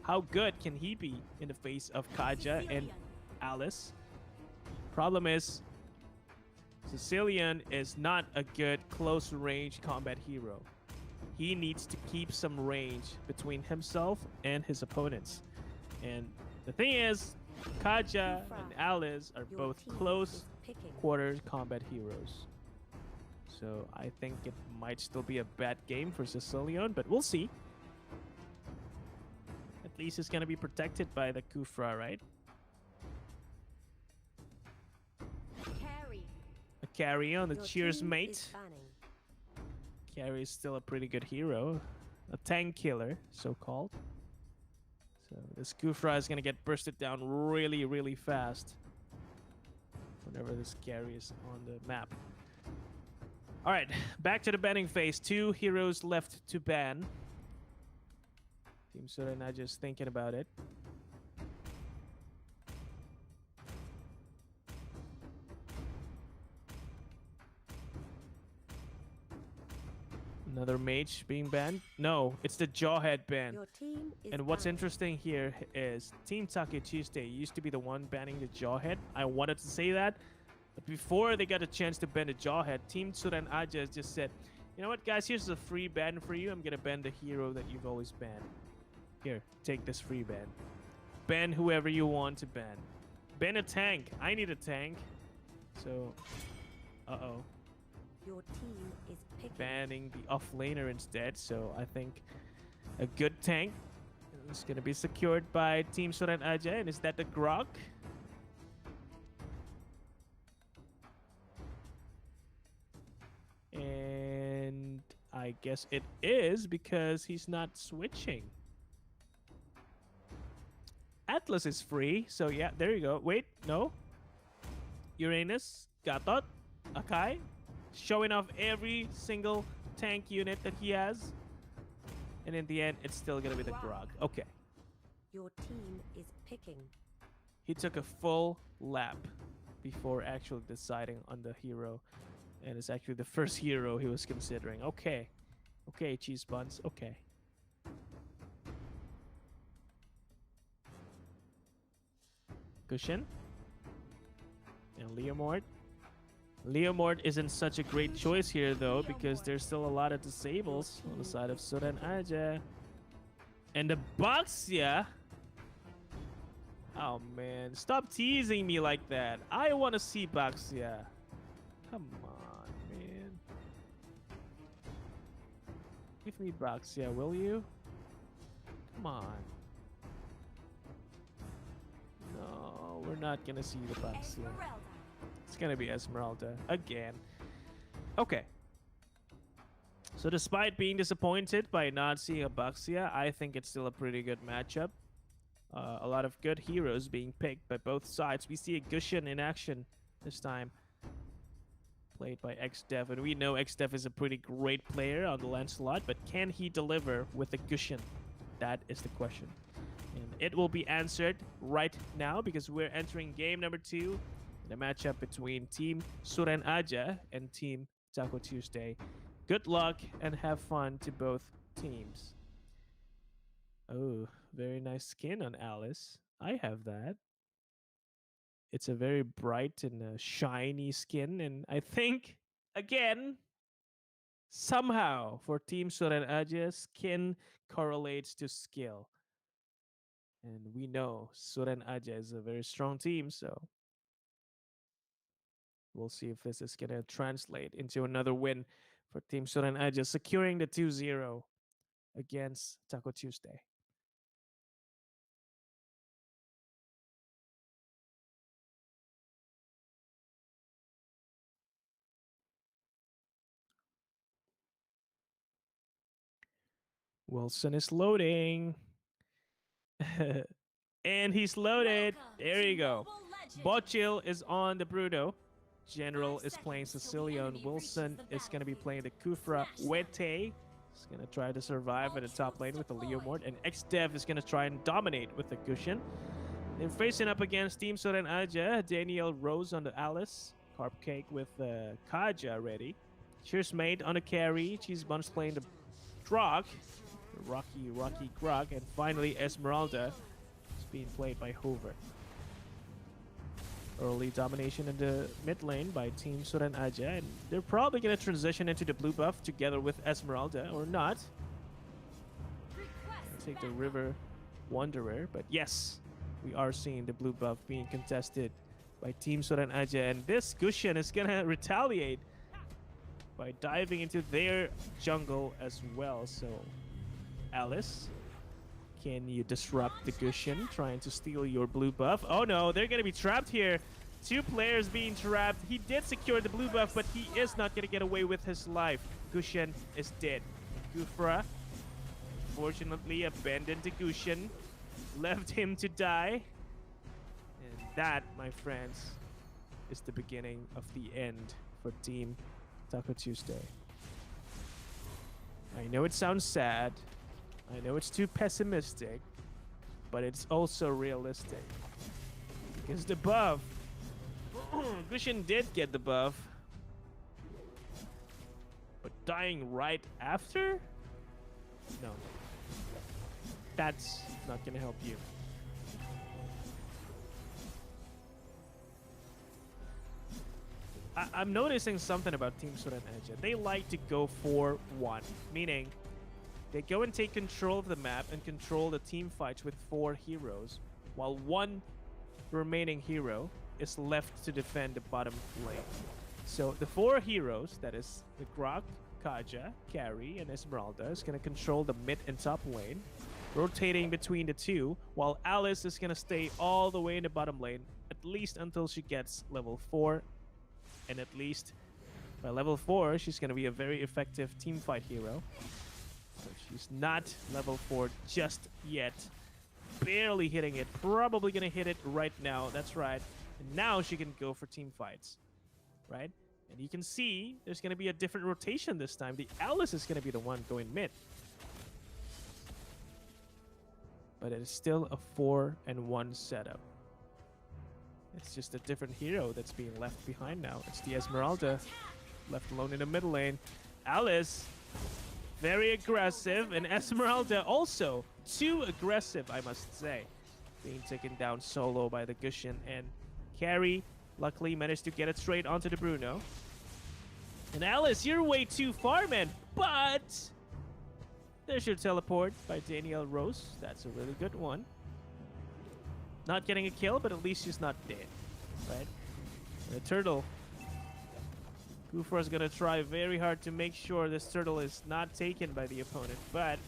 how good can he be in the face of Kaja and Alice? Problem is, Sicilian is not a good close range combat hero. He needs to keep some range between himself and his opponents. And the thing is, Kaja and Alice are both close quarters combat heroes. So I think it might still be a bad game for Sicilian, but we'll see. At least it's going to be protected by the Kufra, right? A carry on the Cheers mate. Carry is still a pretty good hero. A tank killer, so-called. So this Kufra is going to get bursted down really, really fast whenever this carry is on the map. All right, back to the banning phase. 2 heroes left to ban. Team Surena just thinking about it. Another mage being banned? No, it's the Jawhead ban. And what's interesting here is Team Take Tuesday used to be the one banning the Jawhead. I wanted to say that, but before they got a chance to ban the Jawhead, Team Suren Aja just said, you know what, guys, here's a free ban for you. I'm going to ban the hero that you've always banned. Here, take this free ban. Ban whoever you want to ban. Ban a tank. I need a tank. So, uh-oh. Your team is picking. Banning the offlaner instead. So I think a good tank is going to be secured by Team Suren Aja. And is that the Grok? And I guess it is because he's not switching. Atlas is free, so yeah, there you go. Wait, no. Uranus, Gatot, Akai, showing off every single tank unit that he has. And in the end, it's still gonna be the Grog. Okay. Your team is picking. He took a full lap before actually deciding on the hero. And it's actually the first hero he was considering. Okay. Okay, cheese buns. Okay. Cushion. And Leomord. Leomord isn't such a great choice here, though, because there's still a lot of disables on the side of Suren Aja. And the Baxia. Oh, man. Stop teasing me like that. I want to see Baxia. Come on, man. Give me Baxia, will you? Come on. No, we're not going to see the Baxia. It's going to be Esmeralda again. Okay. So despite being disappointed by not seeing a Baxia, I think it's still a pretty good matchup. A lot of good heroes being picked by both sides. We see a Gushin in action this time, played by XDev, and we know XDev is a pretty great player on the Lancelot, but can he deliver with the Gushin? That is the question. And it will be answered right now because we're entering game number 2 in a matchup between Team Suren Aja and Team Taco Tuesday. Good luck and have fun to both teams. Oh, very nice skin on Alice. I have that. It's a very bright and shiny skin, and I think, again, somehow for Team Suren Aja, skin correlates to skill. And we know Suren Aja is a very strong team, so we'll see if this is going to translate into another win for Team Suren Aja, securing the 2-0 against Taco Tuesday. Wilson is loading. And he's loaded. There you go. Bochil is on the Bruno. General is playing Sicilian. Wilson is going to be playing the Kufra. Wete is going to try to survive in the top lane with the Leomord. And XDev is going to try and dominate with the Gushin. They're facing up against Team Suren Aja. Daniel Rose on the Alice. Carp Cake with Kaja ready. Cheers Mate on the carry. Cheese Buns playing the Grog. Rocky Grog. And finally Esmeralda is being played by Hoover. Early domination in the mid lane by Team Suren Aja, and they're probably going to transition into the blue buff together with Esmeralda, or not. I'll take the River Wanderer, but yes, we are seeing the blue buff being contested by Team Suren Aja, and this Gushin is going to retaliate by diving into their jungle as well. So, Alice, can you disrupt the Gushin trying to steal your blue buff? Oh no, they're going to be trapped here. 2 players being trapped. He did secure the blue buff, but he is not going to get away with his life. Gushin is dead. Gufra, fortunately, abandoned the Gushin, left him to die. And that, my friends, is the beginning of the end for Team Taco Tuesday. I know it sounds sad. I know it's too pessimistic, but it's also realistic. Because the buff, Gushin did get the buff, but dying right after? No. That's not gonna help you. I'm noticing something about Team Suren Aja. They like to go 4-1, meaning they go and take control of the map and control the team fights with 4 heroes, while 1 remaining hero is left to defend the bottom lane. So the 4 heroes, that is the Grok, Kaja, Carry, and Esmeralda, is going to control the mid and top lane, rotating between the 2, while Alice is going to stay all the way in the bottom lane, at least until she gets level 4, and at least by level 4, she's going to be a very effective team fight hero. So she's not level 4 just yet. Barely hitting it. Probably going to hit it right now. That's right. And now she can go for team fights. Right? And you can see there's going to be a different rotation this time. The Alice is going to be the one going mid. But it is still a 4-1 setup. It's just a different hero that's being left behind now. It's the Esmeralda left alone in the middle lane. Alice, very aggressive, and Esmeralda also too aggressive, I must say. Being taken down solo by the Gushin, and Carry luckily managed to get it straight onto the Bruno. And Alice, you're way too far, man, but there's your teleport by Daniel Rose. That's a really good one. Not getting a kill, but at least she's not dead, right? And the turtle. Kufra is going to try very hard to make sure this turtle is not taken by the opponent, but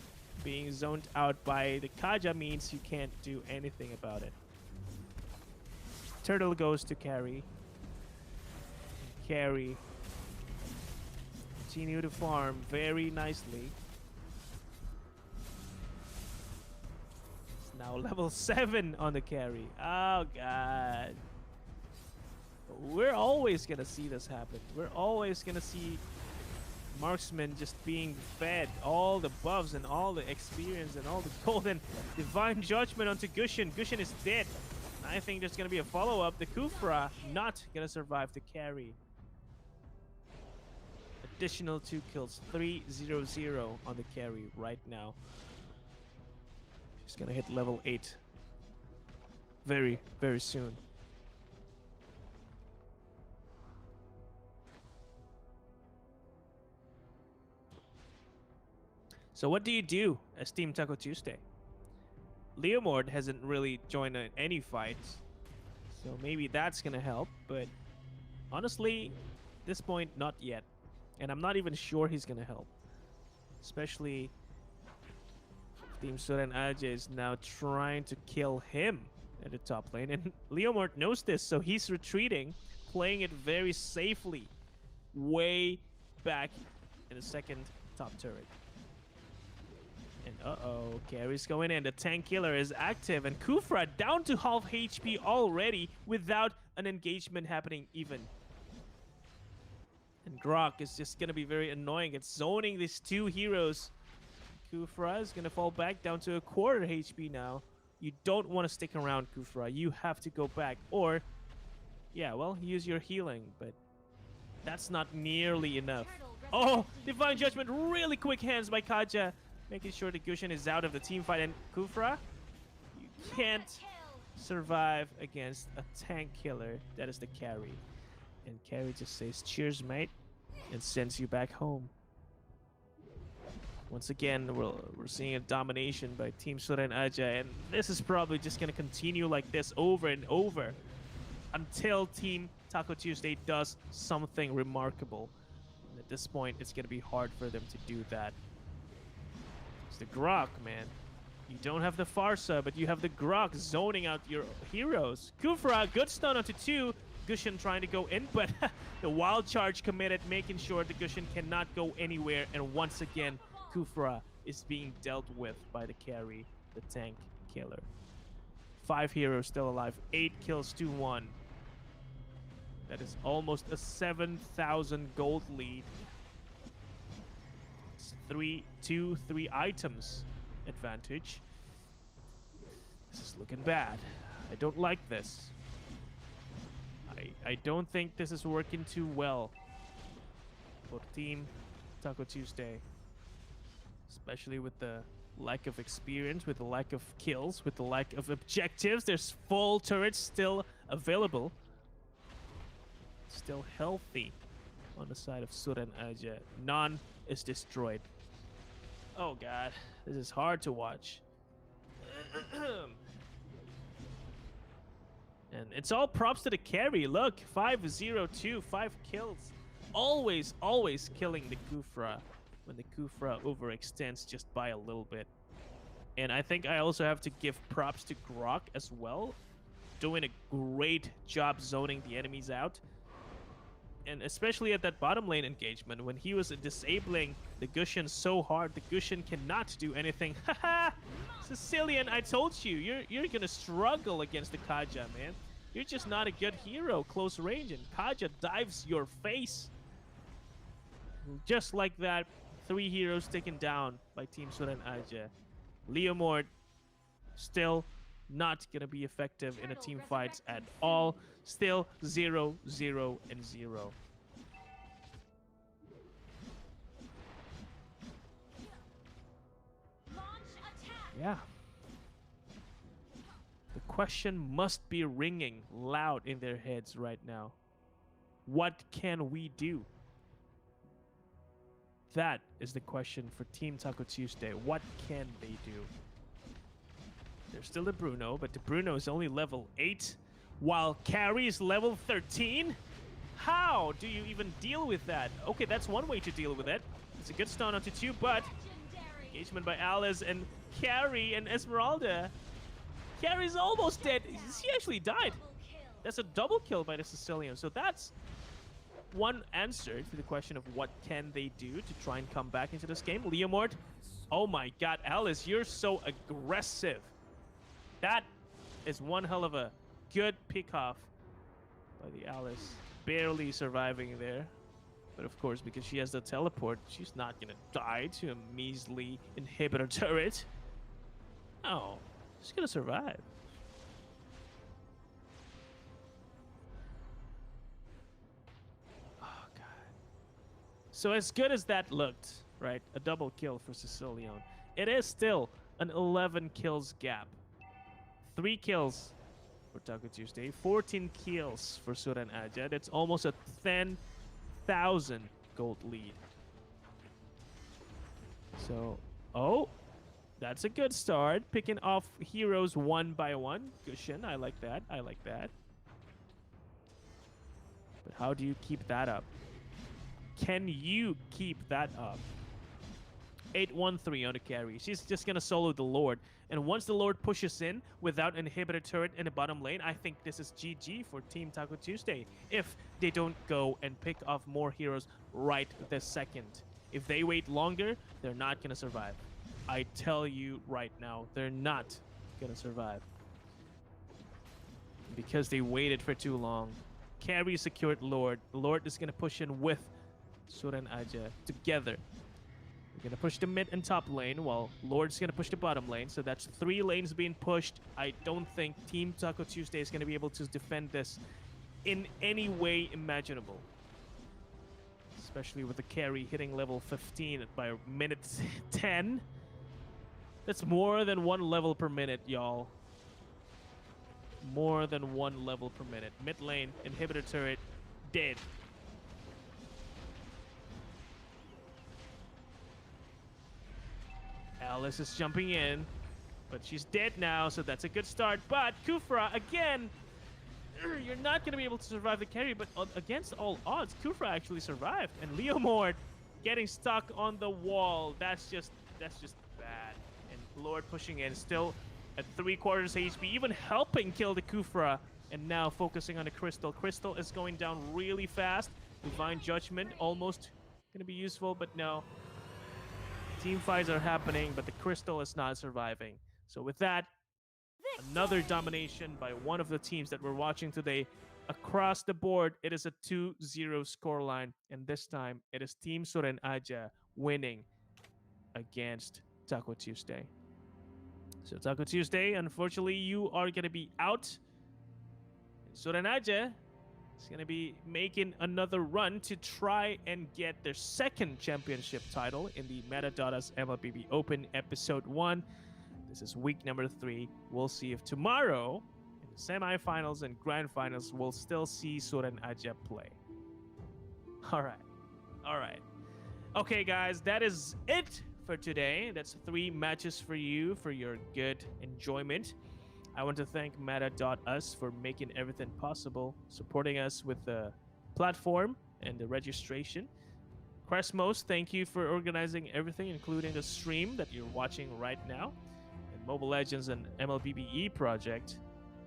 being zoned out by the Kaja means you can't do anything about it. Turtle goes to Carry. Carry continue to farm very nicely. It's Now level 7 on the carry. Oh, God. We're always going to see this happen. We're always going to see marksman just being fed all the buffs and all the experience and all the golden divine judgment onto Gushin. Gushin is dead. I think there's going to be a follow-up. The Kufra not going to survive the carry. Additional 2 kills. 3-0-0 on the carry right now. She's going to hit level 8 very, very soon. So what do you do as Team Taco Tuesday? Leomord hasn't really joined any fights, so maybe that's gonna help, but honestly, at this point, not yet. And I'm not even sure he's gonna help. Especially Team Suren Aja is now trying to kill him at the top lane, and Leomord knows this, so he's retreating, playing it very safely, way back in the second top turret. And uh-oh, carry's going in. The tank killer is active, and Kufra down to half HP already without an engagement happening even. And Grok is just gonna be very annoying. It's zoning these two heroes. Kufra is gonna fall back down to a quarter HP now. You don't want to stick around, Kufra. You have to go back. Or, yeah, well, use your healing, but that's not nearly enough. Oh, Divine Judgment, really quick hands by Kaja. Making sure the Gushin is out of the team fight. And Kufra, you can't survive against a tank killer. That is the carry. And carry just says, cheers, mate, and sends you back home. Once again, we're seeing a domination by Team Suren Aja. And this is probably just going to continue like this over and over until Team Taco Tuesday does something remarkable. And at this point, it's going to be hard for them to do that. The Grok, man. You don't have the Farsa, but you have the Grok zoning out your heroes. Kufra, good stun onto 2. Gushin trying to go in, but the wild charge committed, making sure the Gushin cannot go anywhere. And once again, Kufra is being dealt with by the carry, the tank killer. 5 heroes still alive. 8 kills to 1. That is almost a 7,000 gold lead. 3 items advantage. This is looking bad. I don't like this. I don't think this is working too well for Team Taco Tuesday. Especially with the lack of experience, with the lack of kills, with the lack of objectives. There's full turrets still available. Still healthy on the side of Suren Aja. None is destroyed. Oh god, this is hard to watch. And it's all props to the carry. Look, 5-0-2, 5 kills. Always killing the Kufra when the Kufra overextends just by a little bit. And I think I also have to give props to Grok as well. Doing a great job zoning the enemies out. And especially at that bottom lane engagement, when he was disabling the Gushin so hard, the Gushin cannot do anything. Haha! Sicilian, I told you, you're gonna struggle against the Kaja, man. You're just not a good hero, close range, and Kaja dives your face. Just like that, 3 heroes taken down by Team Suren Aja. Leomord still not gonna be effective in a team fights at all. Still 0-0-0. Yeah. The question must be ringing loud in their heads right now. What can we do? That is the question for Team Taco Tuesday. What can they do? There's still the Bruno, but the Bruno is only level 8, while carry is level 13? How do you even deal with that? Okay, that's one way to deal with it. It's a good stun onto 2, but engagement by Alice and carry and Esmeralda. Carry's almost dead. She actually died. That's a double kill by the Sicilian. So that's one answer to the question of what can they do to try and come back into this game. Leomord, oh my god, Alice, you're so aggressive. That is one hell of a good pick off by the Alice. Barely surviving there. But of course, because she has the teleport, she's not gonna die to a measly inhibitor turret. No, she's gonna survive. Oh, God. So as good as that looked, right? A double kill for Sicilian. It is still an 11 kills gap. 3 kills for Taco Tuesday, 14 kills for Suran Aja. That's almost a 10,000 gold lead. So, oh, that's a good start. Picking off heroes one by one. Cushion, I like that. I like that. But how do you keep that up? Can you keep that up? 813 on the carry. She's just going to solo the Lord. And once the Lord pushes in without inhibitor turret in the bottom lane, I think this is GG for Team Taco Tuesday. If they don't go and pick off more heroes right this second. If they wait longer, they're not going to survive. I tell you right now, they're not going to survive. Because they waited for too long. Carry secured Lord. The Lord is going to push in with Suran Aja together. We're gonna push the mid and top lane while Lord's gonna push the bottom lane. So that's 3 lanes being pushed. I don't think Team Taco Tuesday is gonna be able to defend this in any way imaginable. Especially with the carry hitting level 15 by minute 10. That's more than 1 level per minute, y'all. More than 1 level per minute. Mid lane, inhibitor turret, dead. Alice is jumping in, but she's dead now, so that's a good start. But Kufra, again, you're not going to be able to survive the carry, but against all odds, Kufra actually survived. And Leomord getting stuck on the wall. That's just bad. And Lord pushing in, still at 3/4 HP, even helping kill the Kufra. And now focusing on the Crystal. Crystal is going down really fast. Divine Judgment almost going to be useful, but no. Team fights are happening, but the Crystal is not surviving. So with that, another domination by one of the teams that we're watching today. Across the board, it is a 2-0 scoreline. And this time, it is Team Suren Aja winning against Taco Tuesday. So Taco Tuesday, unfortunately, you are going to be out. Suren Aja is going to be making another run to try and get their second championship title in the Metadata's MLBB Open Episode 1. This is week number 3. We'll see if tomorrow, in the semifinals and grand finals, we'll still see Suren Aja play. All right. Okay, guys, that is it for today. That's 3 matches for you for your good enjoyment. I want to thank Meta.us for making everything possible, supporting us with the platform and the registration. Cresmos, thank you for organizing everything, including the stream that you're watching right now. And Mobile Legends and MLBB project,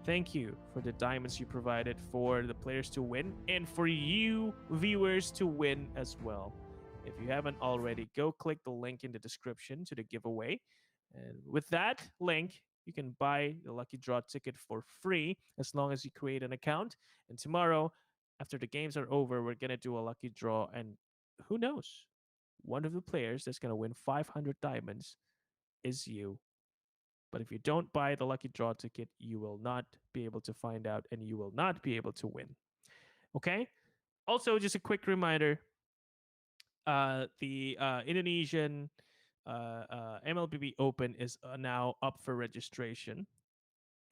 thank you for the diamonds you provided for the players to win and for you viewers to win as well. If you haven't already, go click the link in the description to the giveaway. And with that link, you can buy the lucky draw ticket for free as long as you create an account. And tomorrow, after the games are over, we're going to do a lucky draw. And who knows? One of the players that's going to win 500 diamonds is you. But if you don't buy the lucky draw ticket, you will not be able to find out and you will not be able to win. Okay? Also, just a quick reminder, the Indonesian MLBB Open is now up for registration.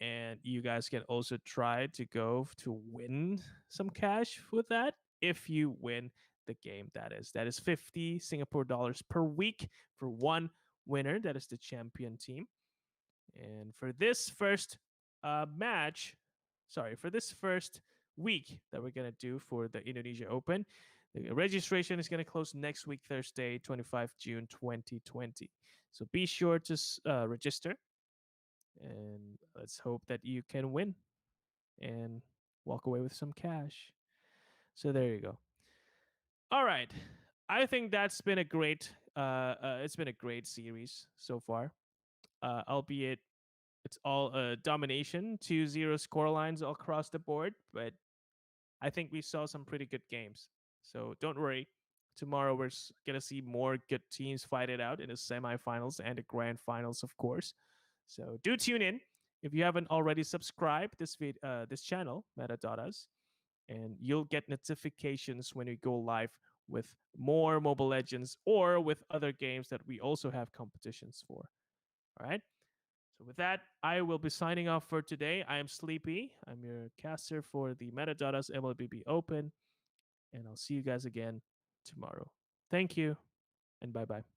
And you guys can also try to go to win some cash with that if you win the game. That is 50 Singapore dollars per week for one winner. That is the champion team. And for this first for this first week that we're going to do for the Indonesia Open, the registration is going to close next week, Thursday, 25 June 2020. So be sure to register. And let's hope that you can win and walk away with some cash. So there you go. All right. I think that's been a great it's been a great series so far. Albeit it's all domination, 2-0 score lines across the board, but I think we saw some pretty good games. So don't worry. Tomorrow we're gonna see more good teams fight it out in the semifinals and the grand finals, of course. So do tune in. If you haven't already subscribed this channel, Metadatas, and you'll get notifications when we go live with more Mobile Legends or with other games that we also have competitions for. All right. So with that, I will be signing off for today. I am Sleepy. I'm your caster for the Metadatas MLBB Open, and I'll see you guys again tomorrow. Thank you, and bye bye.